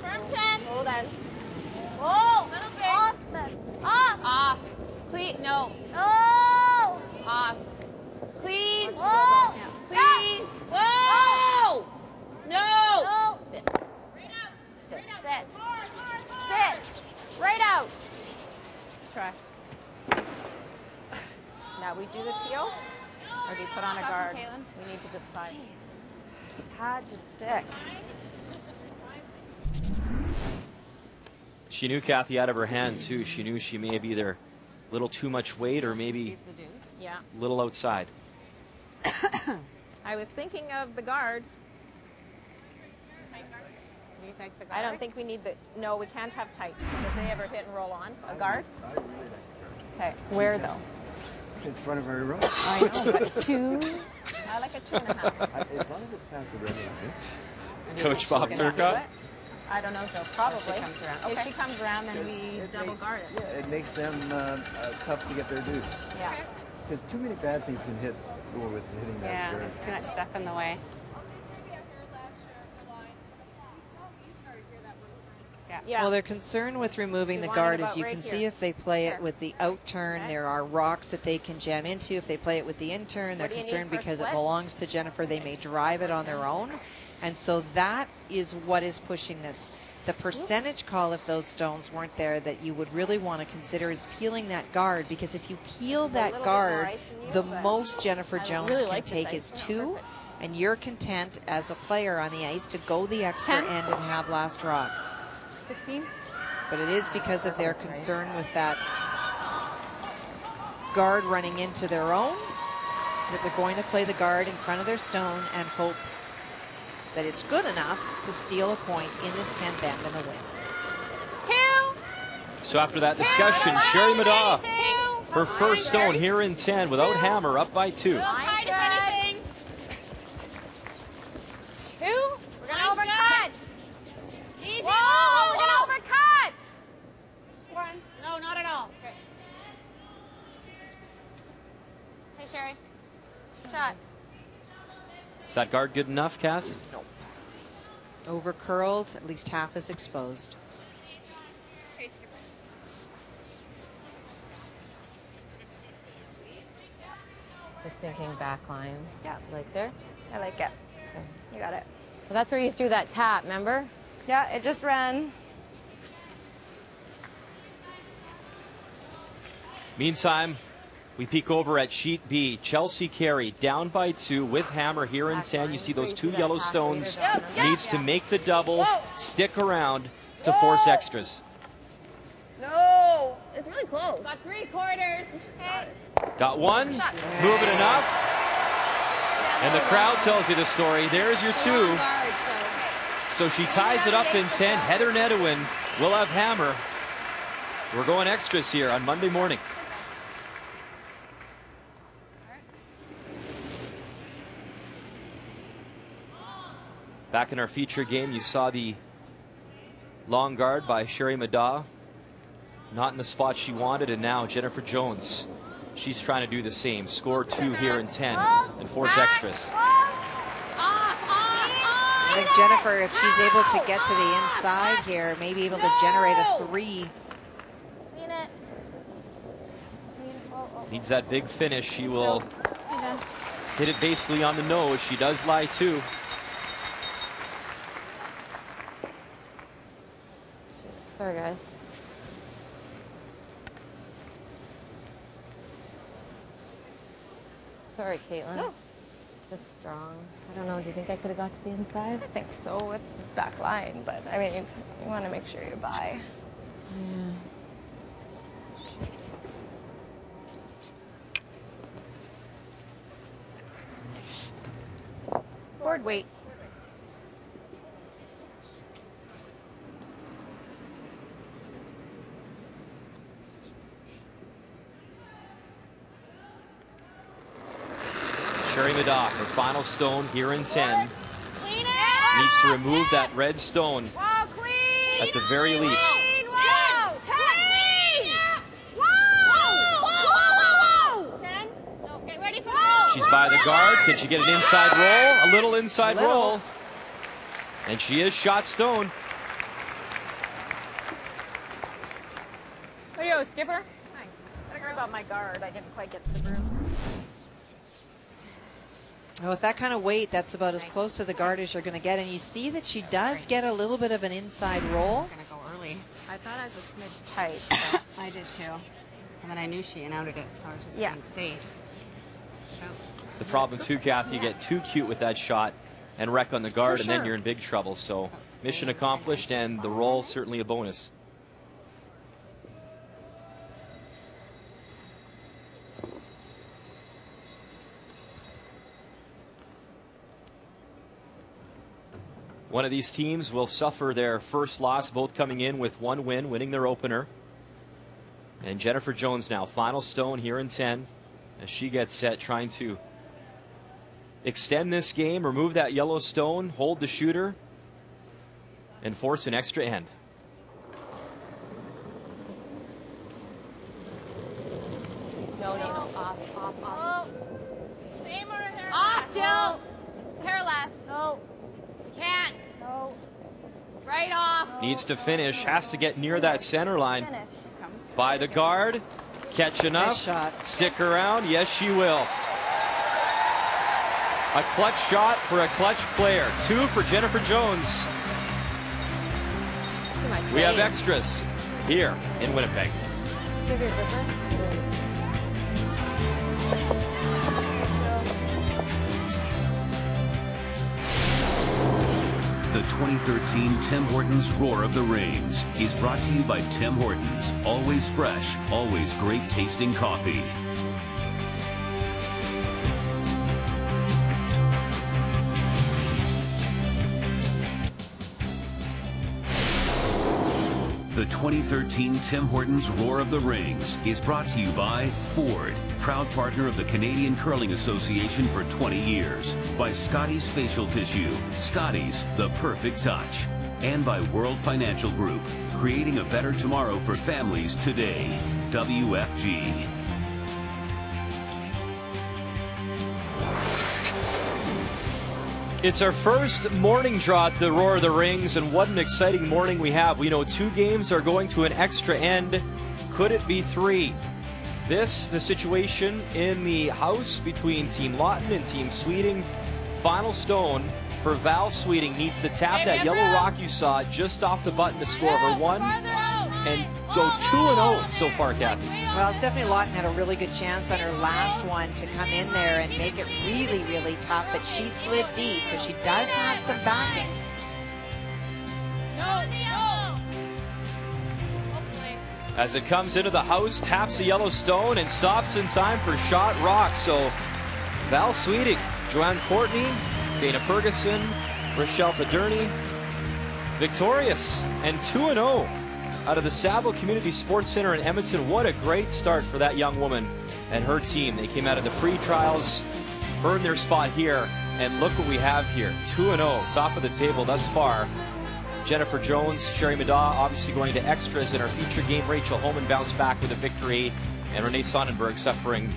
Firm 10.
Hold on.
Oh! Little bit. Off. Off.
Off. Clean. No.
Oh!
Off. Clean.
Oh!
Clean. Whoa! No.
Sit. Right out. Sit. Sit. Right out.
Try. Now we do the peel, or do you put on a guard? We need to decide.
Had to stick.
She knew Kathy out of her hand, too. She knew she may have either a little too much weight or maybe
Yeah.
a little outside.
I was thinking of the guard.
Do you think the
I don't think we need the. No, we can't have tight. If they ever hit and roll on a guard. Okay. Where though?
In front of her row.
I know, but 2. I like a 2.5.
As long as it's past the red line.
Coach Bob Turcotte.
I don't know, Joe. Probably.
If she comes around.
If
Okay.
she comes around, then we double guard it.
Yeah, it makes them tough to get their deuce.
Yeah.
Because too many bad things can hit or with hitting that.
Yeah,
guard.
there's too much stuff in the way.
Well, they're concerned with removing the guard, as you can see if they play it with the out turn. There are rocks that they can jam into. If they play it with the in turn, they're concerned because it belongs to Jennifer. They may drive it on their own. And so that is what is pushing this. The percentage call, if those stones weren't there, that you would really want to consider is peeling that guard, because if you peel that guard, the most Jennifer Jones can take is 2, and you're content as a player on the ice to go the extra end and have last rock.
15.
But it is because of their concern with that guard running into their own that they're going to play the guard in front of their stone and hope that it's good enough to steal a point in this 10th end and the win.
2.
So after that discussion, Sherry Maddaw, her first stone here in 10 without hammer, up by 2.
2. We're gonna overcut. Easy. Whoa, we're gonna overcut.
Just one. No, not at all. Okay. Hey, Sherry. Shot.
Is that guard good enough, Kath?
Nope. Over curled, at least half is exposed.
Just thinking back line.
Yeah.
Like there?
I like it.
Okay.
You got it.
Well, that's where you threw that tap, remember?
Yeah, it just ran.
Meantime, we peek over at sheet B. Chelsea Carey down by 2 with hammer here in 10. You see those 2 yellow stones. Needs to make the double, stick around to force extras.
No. It's really close. Got 3/4. Okay.
Got one, moving enough. And the crowd tells you the story. There's your 2. So she ties it up in 10. Heather Nedwin we'll have hammer. We're going extras here on Monday morning. Back in our feature game, you saw the long guard by Sherry Madaw. Not in the spot she wanted, and now Jennifer Jones. She's trying to do the same. Score 2 here in 10 and force extras.
I think Jennifer, if she's able to get to the inside here, may be able to generate a 3.
Needs that big finish. She will hit it basically on the nose. She does lie too.
Sorry, guys. Sorry, Caitlin.
No.
Just strong. I don't know. Do you think I could have got to the inside?
I think so with the back line, but I mean, you want to make sure you buy.
Yeah.
Board weight.
Sherry Madaw, her final stone here in 10. Needs to remove that red stone at the very least. She's by the guard. Can she get an inside roll? A little inside roll. And she is shot stone.
There you go, skipper. Nice. Sorry about my guard. I didn't quite get to the broom.
Well, with that kind of weight, that's about as close to the guard as you're going to get. And you see that she does get a little bit of an inside roll.
I'm going to go early. I thought I was a smidge tight. So I did too. And then I knew she in-outed it, so I was just being safe.
The problem too, Kathy, you get too cute with that shot and wreck on the guard, and then you're in big trouble. So mission accomplished, and the roll certainly a bonus. One of these teams will suffer their first loss, both coming in with 1 win, winning their opener. And Jennifer Jones now, final stone here in 10, as she gets set, trying to extend this game, remove that yellow stone, hold the shooter, and force an extra end.
No, off. Same or hair off, Jill. Hair less. No. Can't. No. Right off.
Needs to finish, has to get near that center line. By the guard, catch enough.
Nice shot.
Stick around, yes she will. A clutch shot for a clutch player. 2 for Jennifer Jones. We have extras here in Winnipeg.
The 2013 Tim Hortons Roar of the Rings is brought to you by Tim Hortons. Always fresh, always great tasting coffee. The 2013 Tim Hortons Roar of the Rings is brought to you by Ford, proud partner of the Canadian Curling Association for 20 years, by Scotties Facial Tissue, Scotties, the perfect touch, and by World Financial Group, creating a better tomorrow for families today. WFG.
It's our first morning draw at the Roar of the Rings, and what an exciting morning we have. We know 2 games are going to an extra end. Could it be 3? This, the situation in the house between Team Lawton and Team Sweeting. Final stone for Val Sweeting. Needs to tap that yellow rock you saw just off the button to score her 1 and go 2-0 so far, Kathy.
Well, it's definitely Lawton had a really good chance on her last one to come in there and make it really, really tough, but she slid deep, so she does have some backing.
As it comes into the house, taps the yellow stone and stops in time for shot rock. So Val Sweeting, Joanne Courtney, Dana Ferguson, Rochelle Paderny, victorious and 2-0 out of the Sabo Community Sports Center in Edmonton. What a great start for that young woman and her team. They came out of the pre-trials, earned their spot here, and look what we have here. 2-0, top of the table thus far. Jennifer Jones, Sherry Madaw obviously going to extras in our feature game. Rachel Homan bounced back with a victory, and Renee Sonnenberg suffering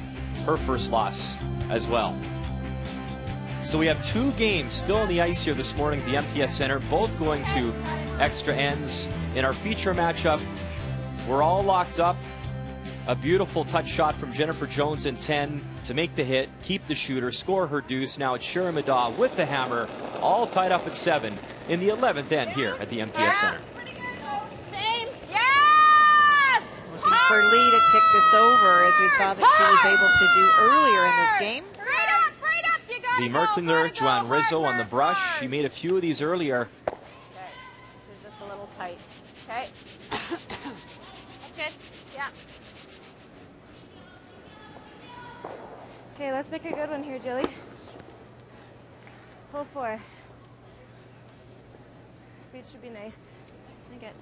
her first loss as well. So we have 2 games still on the ice here this morning at the MTS Center, both going to extra ends. In our feature matchup, we're all locked up. A beautiful touch shot from Jennifer Jones in 10 to make the hit, keep the shooter, score her deuce. Now it's Sherry Madaw with the hammer, all tied up at 7 in the 11th end here at the MTS Center.
Looking for Lee to tick this over, as we saw that she was able to do earlier in this game.
Lee Merklinger, Joanne Rizzo on the brush. She made a few of these earlier.
Okay, this is just a little tight. Okay. That's good. Yeah.
Okay, let's make a good one here, Jilly. Pull 4. Speed should be nice.
Sink it.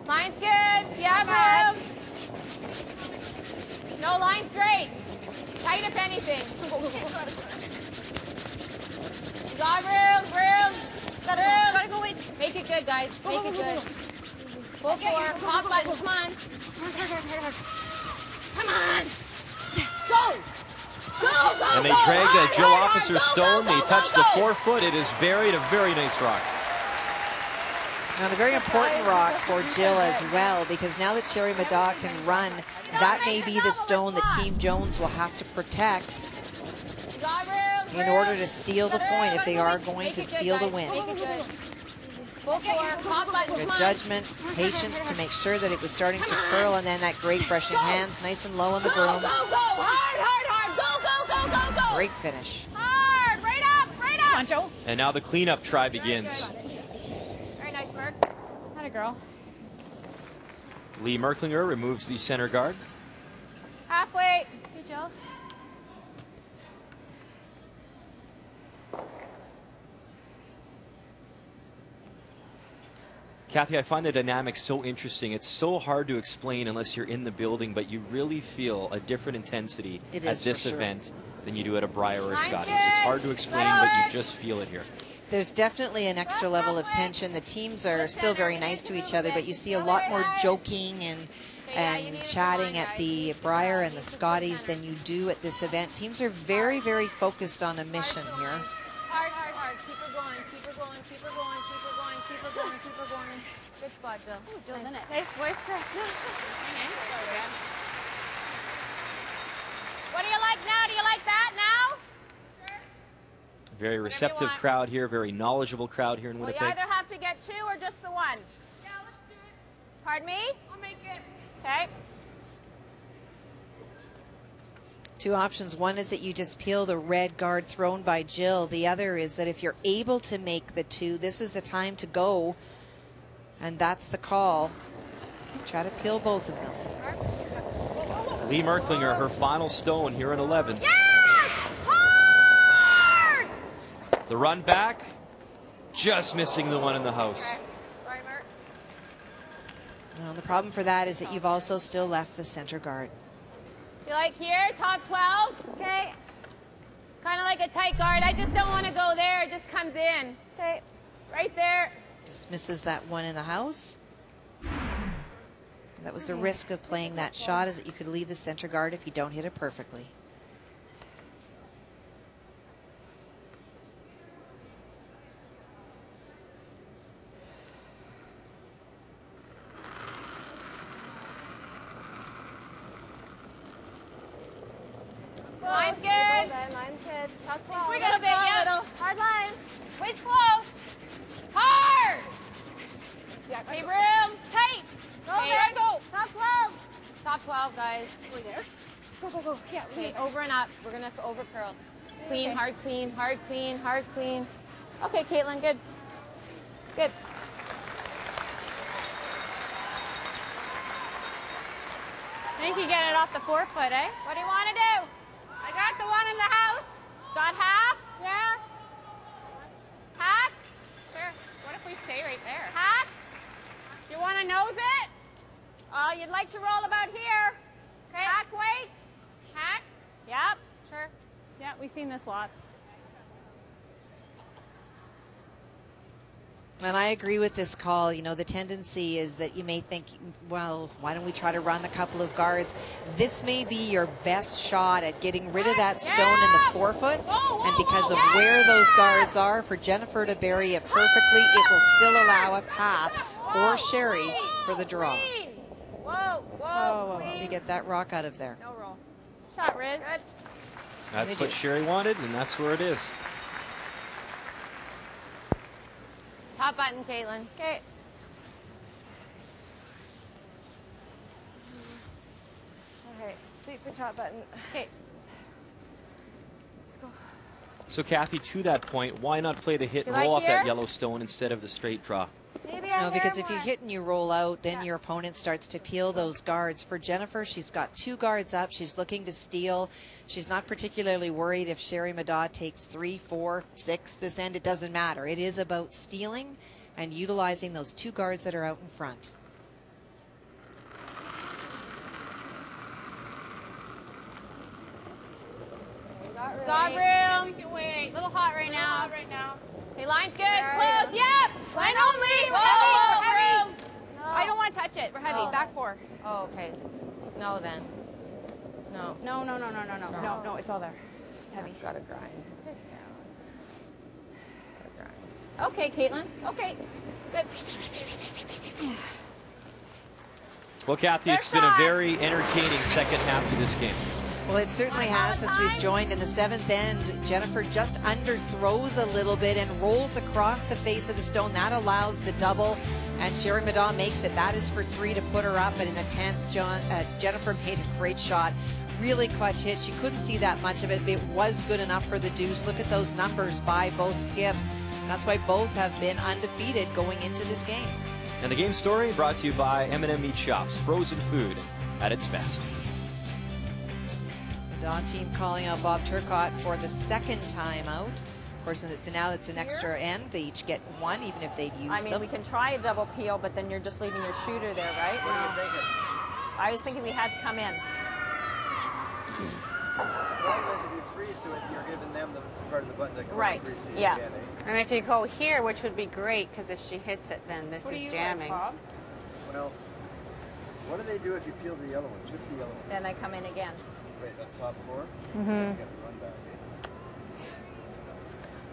Line's good. Yeah, room. No, line's great. Tight if anything. You got room. Gotta go wait. Make it good, guys. Make it good. Full 4. Pop button. Come on. Come on. Go. Go.
And they drag Jill Officer Stone. They touch the 4-foot. It is buried. A very nice rock.
Now, a very important rock for Jill as well, because now that Sherry Madaw can run, that may be the stone that Team Jones will have to protect in order to steal the point if they are going to steal the win. Good judgment, patience to make sure that it was starting to curl, and then that great brushing hands, nice and low on the broom. Great finish.
Hard, right up. Come on, Joe.
And now the cleanup try begins.
Atta girl.
Lee Merklinger removes the center guard.
Halfway. Good, Joe.
Kathy, I find the dynamics so interesting. It's so hard to explain unless you're in the building, but you really feel a different intensity at this event than you do at a Briar or a Scotties. It's hard to explain, but you just feel it here.
There's definitely an extra level of tension. The teams are still very nice to each other, but you see a lot more joking and chatting at the Briar and the Scotties than you do at this event. Teams are very, very focused on a mission here.
Hard. Keep her going. Good spot, Jill. Ooh, Jill's in it.
Nice voice crack.
What do you like now? Do you like that now?
Very receptive crowd here, very knowledgeable crowd here in Winnipeg.
Well, you either have to get 2 or just the 1. Yeah, let's do it. Pardon me? I'll make it. Okay.
2 options. One is that you just peel the red guard thrown by Jill. The other is that if you're able to make the 2, this is the time to go. And that's the call. Try to peel both of them.
Lee Merklinger, her final stone here in 11.
Yes! Hard!
The run back, just missing the one in the house.
Well, the problem for that is that you've also still left the center guard.
You like here, top 12? Okay. Kind of like a tight guard. I just don't want to go there. It just comes in. Okay. Right there.
Just misses that one in the house. That was the risk of playing that shot, is that you could leave the center guard if you don't hit it perfectly.
Line's good.
Line's good.
Top 12. We got a bit, yeah.
Hard line.
Waist close. Hard. Yeah, okay, room. Tight. Okay, go.
Top 12.
Top 12, guys.
We're there.
Go. Yeah. Okay, over and up. We're going to over curl. Clean, hard, clean, hard, clean, hard, clean. Okay, Caitlin, good. Good.
think you get it off the forefoot, eh? What do you want to do?
I got the one in the house.
Got half? Yeah. Half?
Sure. What if we stay right there?
Half?
You want to nose it?
Oh, you'd like to roll about here.
Okay.
Hack weight?
Hack?
Yep.
Sure.
Yeah, we've seen this lots.
And I agree with this call. You know, the tendency is that you may think, well, why don't we try to run a couple of guards? This may be your best shot at getting rid of that stone in the forefoot. And because of where those guards are, for Jennifer to bury it perfectly, it will still allow a path for Sherry for the draw.
Whoa, whoa,
To get that rock out of there.
No roll. Shot, Riz. Good.
That's what Sherry wanted, and that's where it is.
Top button, Caitlin.
Okay.
Okay, sweep the top button.
Okay.
So, Kathy, to that point, why not play the hit and
You
roll
like
off that
here?
yellow stone instead of the straight draw?
No, because if you hit and you roll out, then your opponent starts to peel those guards. For Jennifer, she's got 2 guards up. She's looking to steal. She's not particularly worried if Sherry Maddaw takes 3, 4, 6 this end. It doesn't matter. It is about stealing and utilizing those 2 guards that are out in front.
Got room. A little hot right now. Okay, line's good. Close. Yep. Line only. We're heavy. We're heavy. I don't want to touch it. We're heavy.
No.
Back 4.
Oh, okay. No, then. No.
No, no, no, no, no, no. No, no, it's all there. It's heavy.
It's got to grind.
Sit down. Okay, Caitlin. Okay. Good.
Well, Kathy, it's been a very entertaining second half to this game.
Well, it certainly has since we've joined in the 7th end. Jennifer just underthrows a little bit and rolls across the face of the stone. That allows the double, and Sherry Maddaw makes it. That is for 3 to put her up. And in the 10th, Jennifer made a great shot. Really clutch hit. She couldn't see that much of it, but it was good enough for the deuce. Look at those numbers by both skips. That's why both have been undefeated going into this game.
And the game story brought to you by M&M Meat Shops, frozen food at its best.
Dawn team calling out Bob Turcotte for the 2nd time out. Of course, now it's an extra end. They each get 1, even if they'd use
I mean,
them.
we can try a double peel, but then you're just leaving your shooter there, right?
What are you thinking?
I was thinking we had to come in.
Otherwise, if you freeze to it, you're giving them the part of the button that can
Right,
freeze to you
yeah.
again, eh?
And if you go here, which would be great, because if she hits it, then this is jamming.
Well, what do they do if you peel the yellow one? Just the yellow one.
Then I come in again.
Right, on top 4?
Mhm.
You get the run back.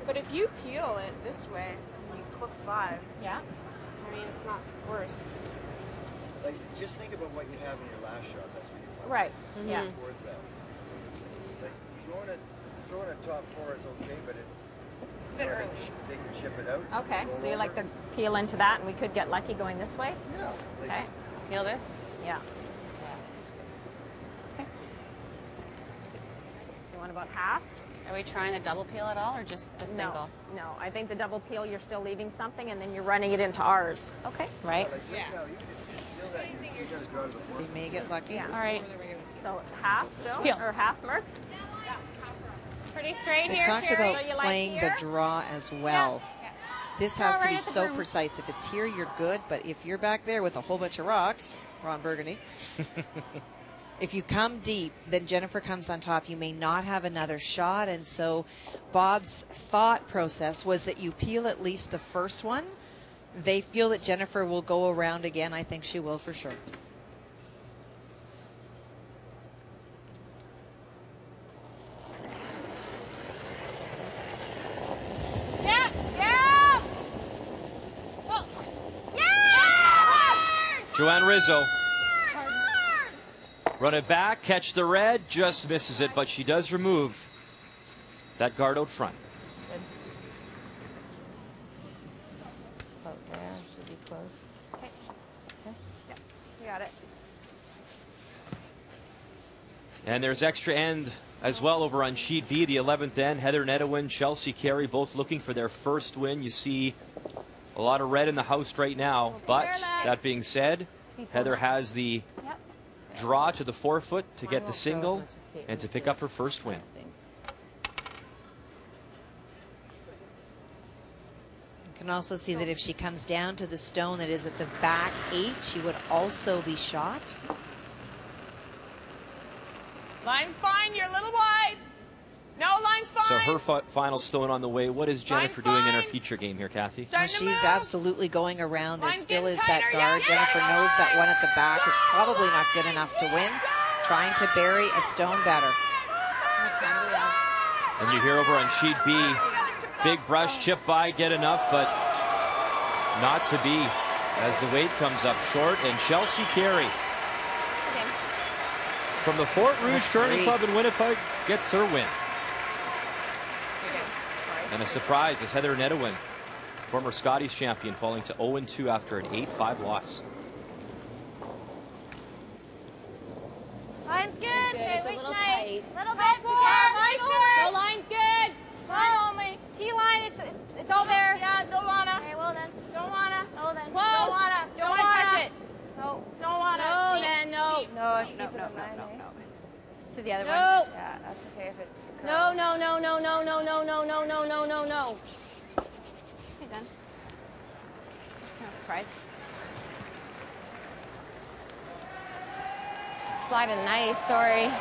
But if you peel it this way, you cook 5.
Yeah.
I mean, it's not worse.
Like, just think about what you have in your last shot. That's what you want.
Right, yeah.
Towards that. Like, throwing it top 4 is okay, but if
bit early.
they can ship it out.
Okay,
roll
so you like
over.
to peel into that, and we could get lucky going this way?
Yeah.
Okay.
Peel this?
Yeah. Okay. So you want about half?
Are we trying the double peel at all, or just the single?
No, I think the double peel, you're still leaving something, and then you're running it into ours.
Okay.
Right?
Yeah. Now, even if you just peel that, you gotta draw the 4.
They may get lucky.
Yeah.
All right.
So half, Joe, or half, Merc?
Pretty straight
They
here,
talked
Sherry.
about playing the draw as well. This has to be so precise. If it's here, you're good. But if you're back there with a whole bunch of rocks, Ron Burgundy, if you come deep, then Jennifer comes on top. You may not have another shot. And so Bob's thought process was that you peel at least the first one. They feel that Jennifer will go around again. I think she will for sure.
Yep, yep.
Oh.
Yeah!
Joanne Rizzo. Run it back, catch the red, just misses it, but she does remove that guard out front.
Good. About there, should be close.
Okay. Yeah, you got it.
And there's extra end as well over on sheet B, the 11th end. Heather Nedewin, Chelsea Carey, both looking for their first win. You see a lot of red in the house right now, but that being said, Heather has the draw to the forefoot to get the single and to pick up her first win.
You can also see that if she comes down to the stone that is at the back 8, she would also be shot.
Line's fine, you're a little wide. No, line's fine.
So her final stone on the way. What is Jennifer doing in her feature game here, Kathy?
Well, she's absolutely going around. There still is that guard. Jennifer knows that one at the back is probably not good enough to win. Trying to bury a stone better.
And you hear over on sheet B, big brush, chip by, get enough, but not to be as the weight comes up short. And Chelsea Carey from the Fort Rouge Curling Club in Winnipeg gets her win. And a surprise is Heather Nedewin, former Scotties champion, falling to 0-2 after an 8-5 loss.
Line's good. Okay,
It's a
weight's
little
nice.
tight.
Little bit. Line's good.
No, line's good.
Line only. T-line, it's all there. Yeah, don't wanna.
Okay, well then.
Don't wanna.
Oh then.
Close. Don't wanna.
Don't want to touch it.
No.
Don't wanna.
No, then no.
No, it's
No,
deeper
no,
than
no,
mine,
no,
eh?
no. It's to the other one.
No.
Yeah, that's okay if it's
No, no, no, no, no, no, no, no, no, no, no, no, no.
Okay, done.
Kind of surprised.
Sliding nice, sorry.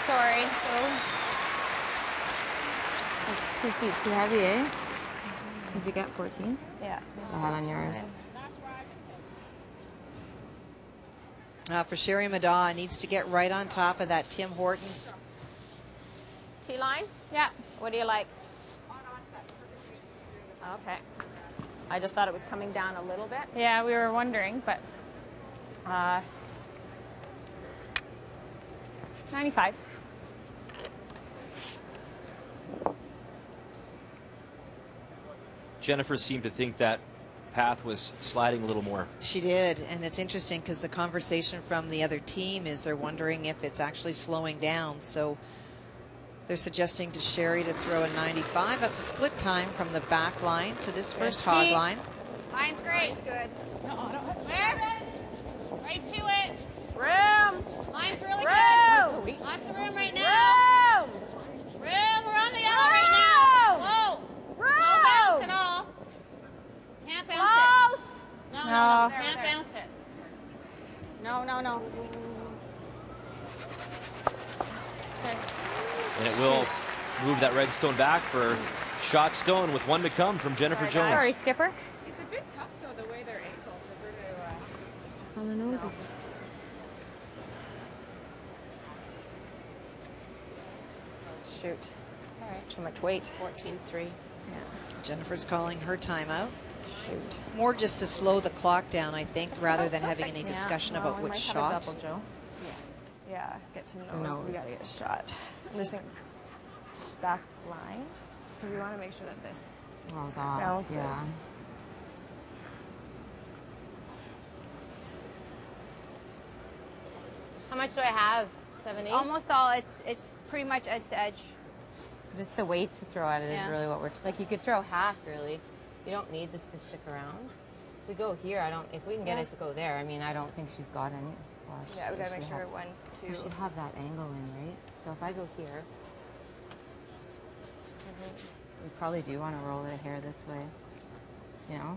Sorry.
That's 2 feet too heavy, eh? Did you get 14?
Yeah.
I had on yours.
For Sherry Maddaw, needs to get right on top of that Tim Hortons.
T-line?
Yeah.
What do you like? Okay. I just thought it was coming down a little bit.
Yeah, we were wondering, but 95.
Jennifer seemed to think that path was sliding a little more.
She did, and it's interesting because the conversation from the other team is they're wondering if it's actually slowing down. So they're suggesting to Sherry to throw a 95. That's a split time from the back line to this first hog line.
Line's great.
Line's good.
Where? Right to it.
Room.
Line's really
Room.
good. Lots of room right now.
Room.
Room. We're on the yellow right now. Whoa.
Room.
No bounce at all. Can't bounce
Close.
it. No,
No.
no, no. Can't bounce it. No, no, no.
And it will move that red stone back for shot stone with one to come from Jennifer Jones.
Sorry, Skipper.
It's a bit tough though, the way their ankles are
On the nose.
Shoot. That's too much weight.
14-3.
Yeah.
Jennifer's calling her timeout.
Shoot.
More just to slow the clock down, I think, rather than having any discussion about which shot.
Double, Joe.
Yeah, get to
The
nose.
nose.
We gotta get a shot. I'm just thinking back line because we want to make sure that this
Rolls off.
bounces.
Yeah.
How much do I have? 7, 8?
Almost all. It's pretty much edge to edge.
Just the weight to throw at it is
Yeah.
really what we're like. You could throw half, really. You don't need this to stick around. If we go here, I don't. If we can get it to go there, I mean, I don't think she's got any. Well,
Yeah, we gotta make sure
have,
1, 2.
We should have that angle in, right? So if I go here, we probably do want to roll it a hair this way. You know?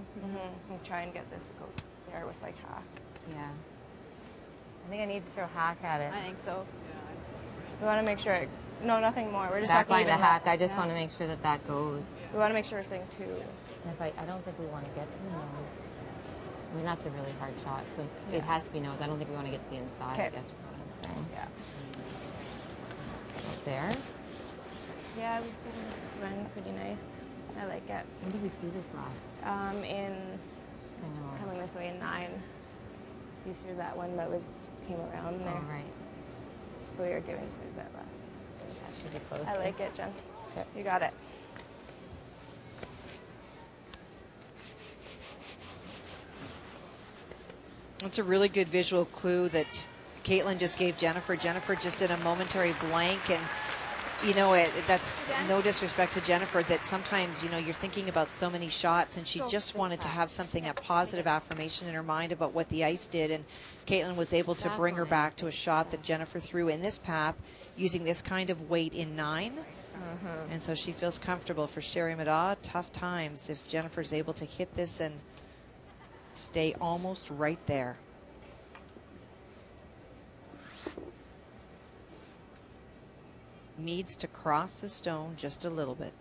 And try and get this to go there with like half.
Yeah. I think I need to throw hack at it.
I think so.
We want to make sure. No, nothing more. We're just
Back
talking
line to
even
hack.
more.
I just want to make sure that that goes.
We want to make sure we're saying 2.
And if I don't think we want to get to the nose. I mean, that's a really hard shot. So it has to be nose. I don't think we want to get to the inside. I
Okay.
guess is what I'm saying.
Yeah.
Right there.
Yeah, we've seen this run pretty nice. I like it.
When did we see this last?
In
I know.
coming this way in 9. You threw that one that came around there.
Oh, right.
We were giving it a bit less.
That should be close.
I like it, Jen.
Okay.
You got it.
It's a really good visual clue that Caitlin just gave Jennifer. Jennifer just did a momentary blank, and You know, that's no disrespect to Jennifer, that sometimes, you know, you're thinking about so many shots, and she just wanted to have something, a positive affirmation in her mind about what the ice did, and Caitlin was able to bring her back to a shot that Jennifer threw in this path using this kind of weight in 9. And so she feels comfortable. For Sherry Middaugh, tough times if Jennifer's able to hit this and stay almost right there. Needs to cross the stone just a little bit.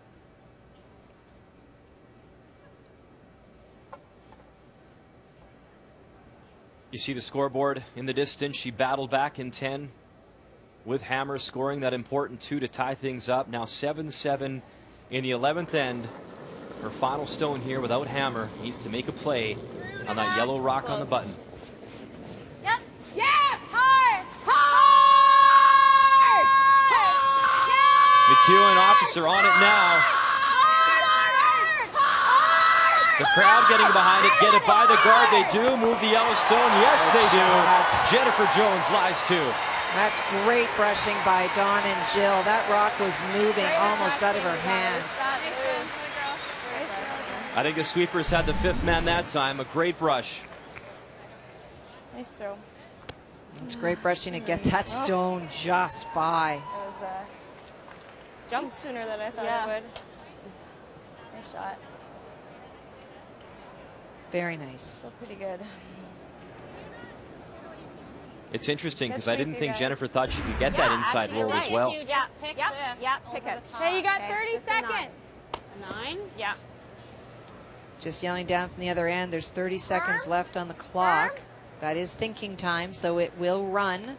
You see the scoreboard in the distance. She battled back in 10 with Hammer scoring that important 2 to tie things up. Now 7-7 in the 11th end. Her final stone here without Hammer. Needs to make a play on that yellow rock on the button.
Yep. Yeah. Hard. Hard.
McEwen Officer on it now. The crowd getting behind it. Get it by the guard. They do move the yellow stone. Yes, they do. Jennifer Jones lies 2.
That's great brushing by Dawn and Jill. That rock was moving almost out of her hand.
I think the sweepers had the 5th man that time. A great brush.
Nice throw.
It's great brushing to get that stone just by.
It was jumped sooner than I thought it would. Nice shot.
Very nice.
Still pretty good.
It's interesting because I didn't think Jennifer thought she could get that inside roll as well.
If you just pick this
pick
over
it.
the top.
Okay, you got 30 seconds.
A 9?
Yeah.
Just yelling down from the other end. There's 30 seconds left on the clock. That is thinking time, so it will run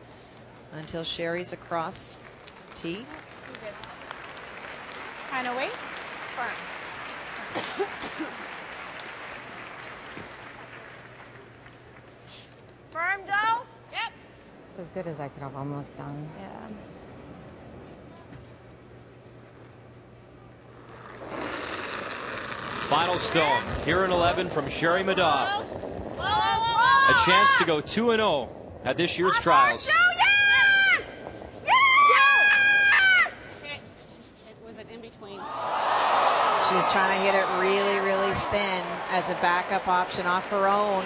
until Sherry's across T.
Kind of wait.
Firm, Joe?
Yep.
It's as good as I could have almost done.
Yeah.
Final stone here in 11 from Sherry Middaugh. A chance to go 2-0 at this year's trials.
Yes! Yes!
Was it in between?
She's trying to hit it really, really thin as a backup option off her own.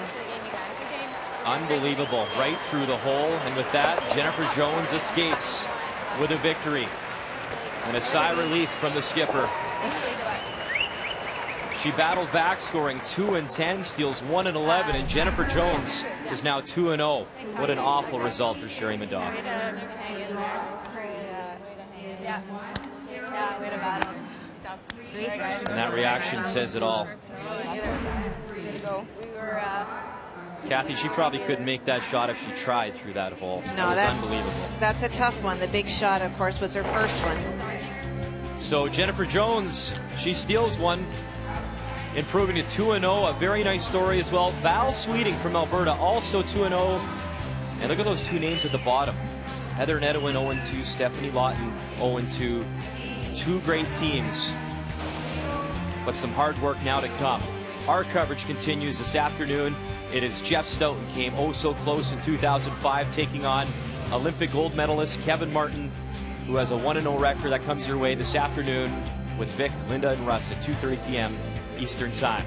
Unbelievable. Right through the hole. And with that, Jennifer Jones escapes with a victory. And a sigh of relief from the skipper. She battled back, scoring 2 and 10, steals 1 and 11, and Jennifer Jones is now 2-0. What an awful result for Sherry Middaugh. And that reaction says it all. Kathy, she probably couldn't make that shot if she tried through that hole.
No,
that was unbelievable.
That's a tough one. The big shot, of course, was her first one.
So Jennifer Jones, she steals one, improving to 2-0. A very nice story as well. Val Sweeting from Alberta, also 2-0. And look at those 2 names at the bottom. Heather Nedwin 0-2, Stephanie Lawton 0-2. 2 great teams, but some hard work now to come. Our coverage continues this afternoon. It is Jeff Stoughton, came oh so close in 2005, taking on Olympic gold medalist Kevin Martin, who has a 1-0 record. That comes your way this afternoon with Vic, Linda, and Russ at 2:30 p.m. Eastern Time.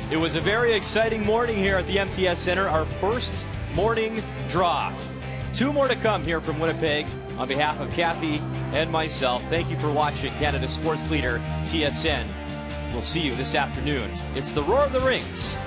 It was a very exciting morning here at the MTS Center, our first morning draw. 2 more to come here from Winnipeg. On behalf of Kathy and myself, thank you for watching Canada's sports leader, TSN. We'll see you this afternoon. It's the Roar of the Rings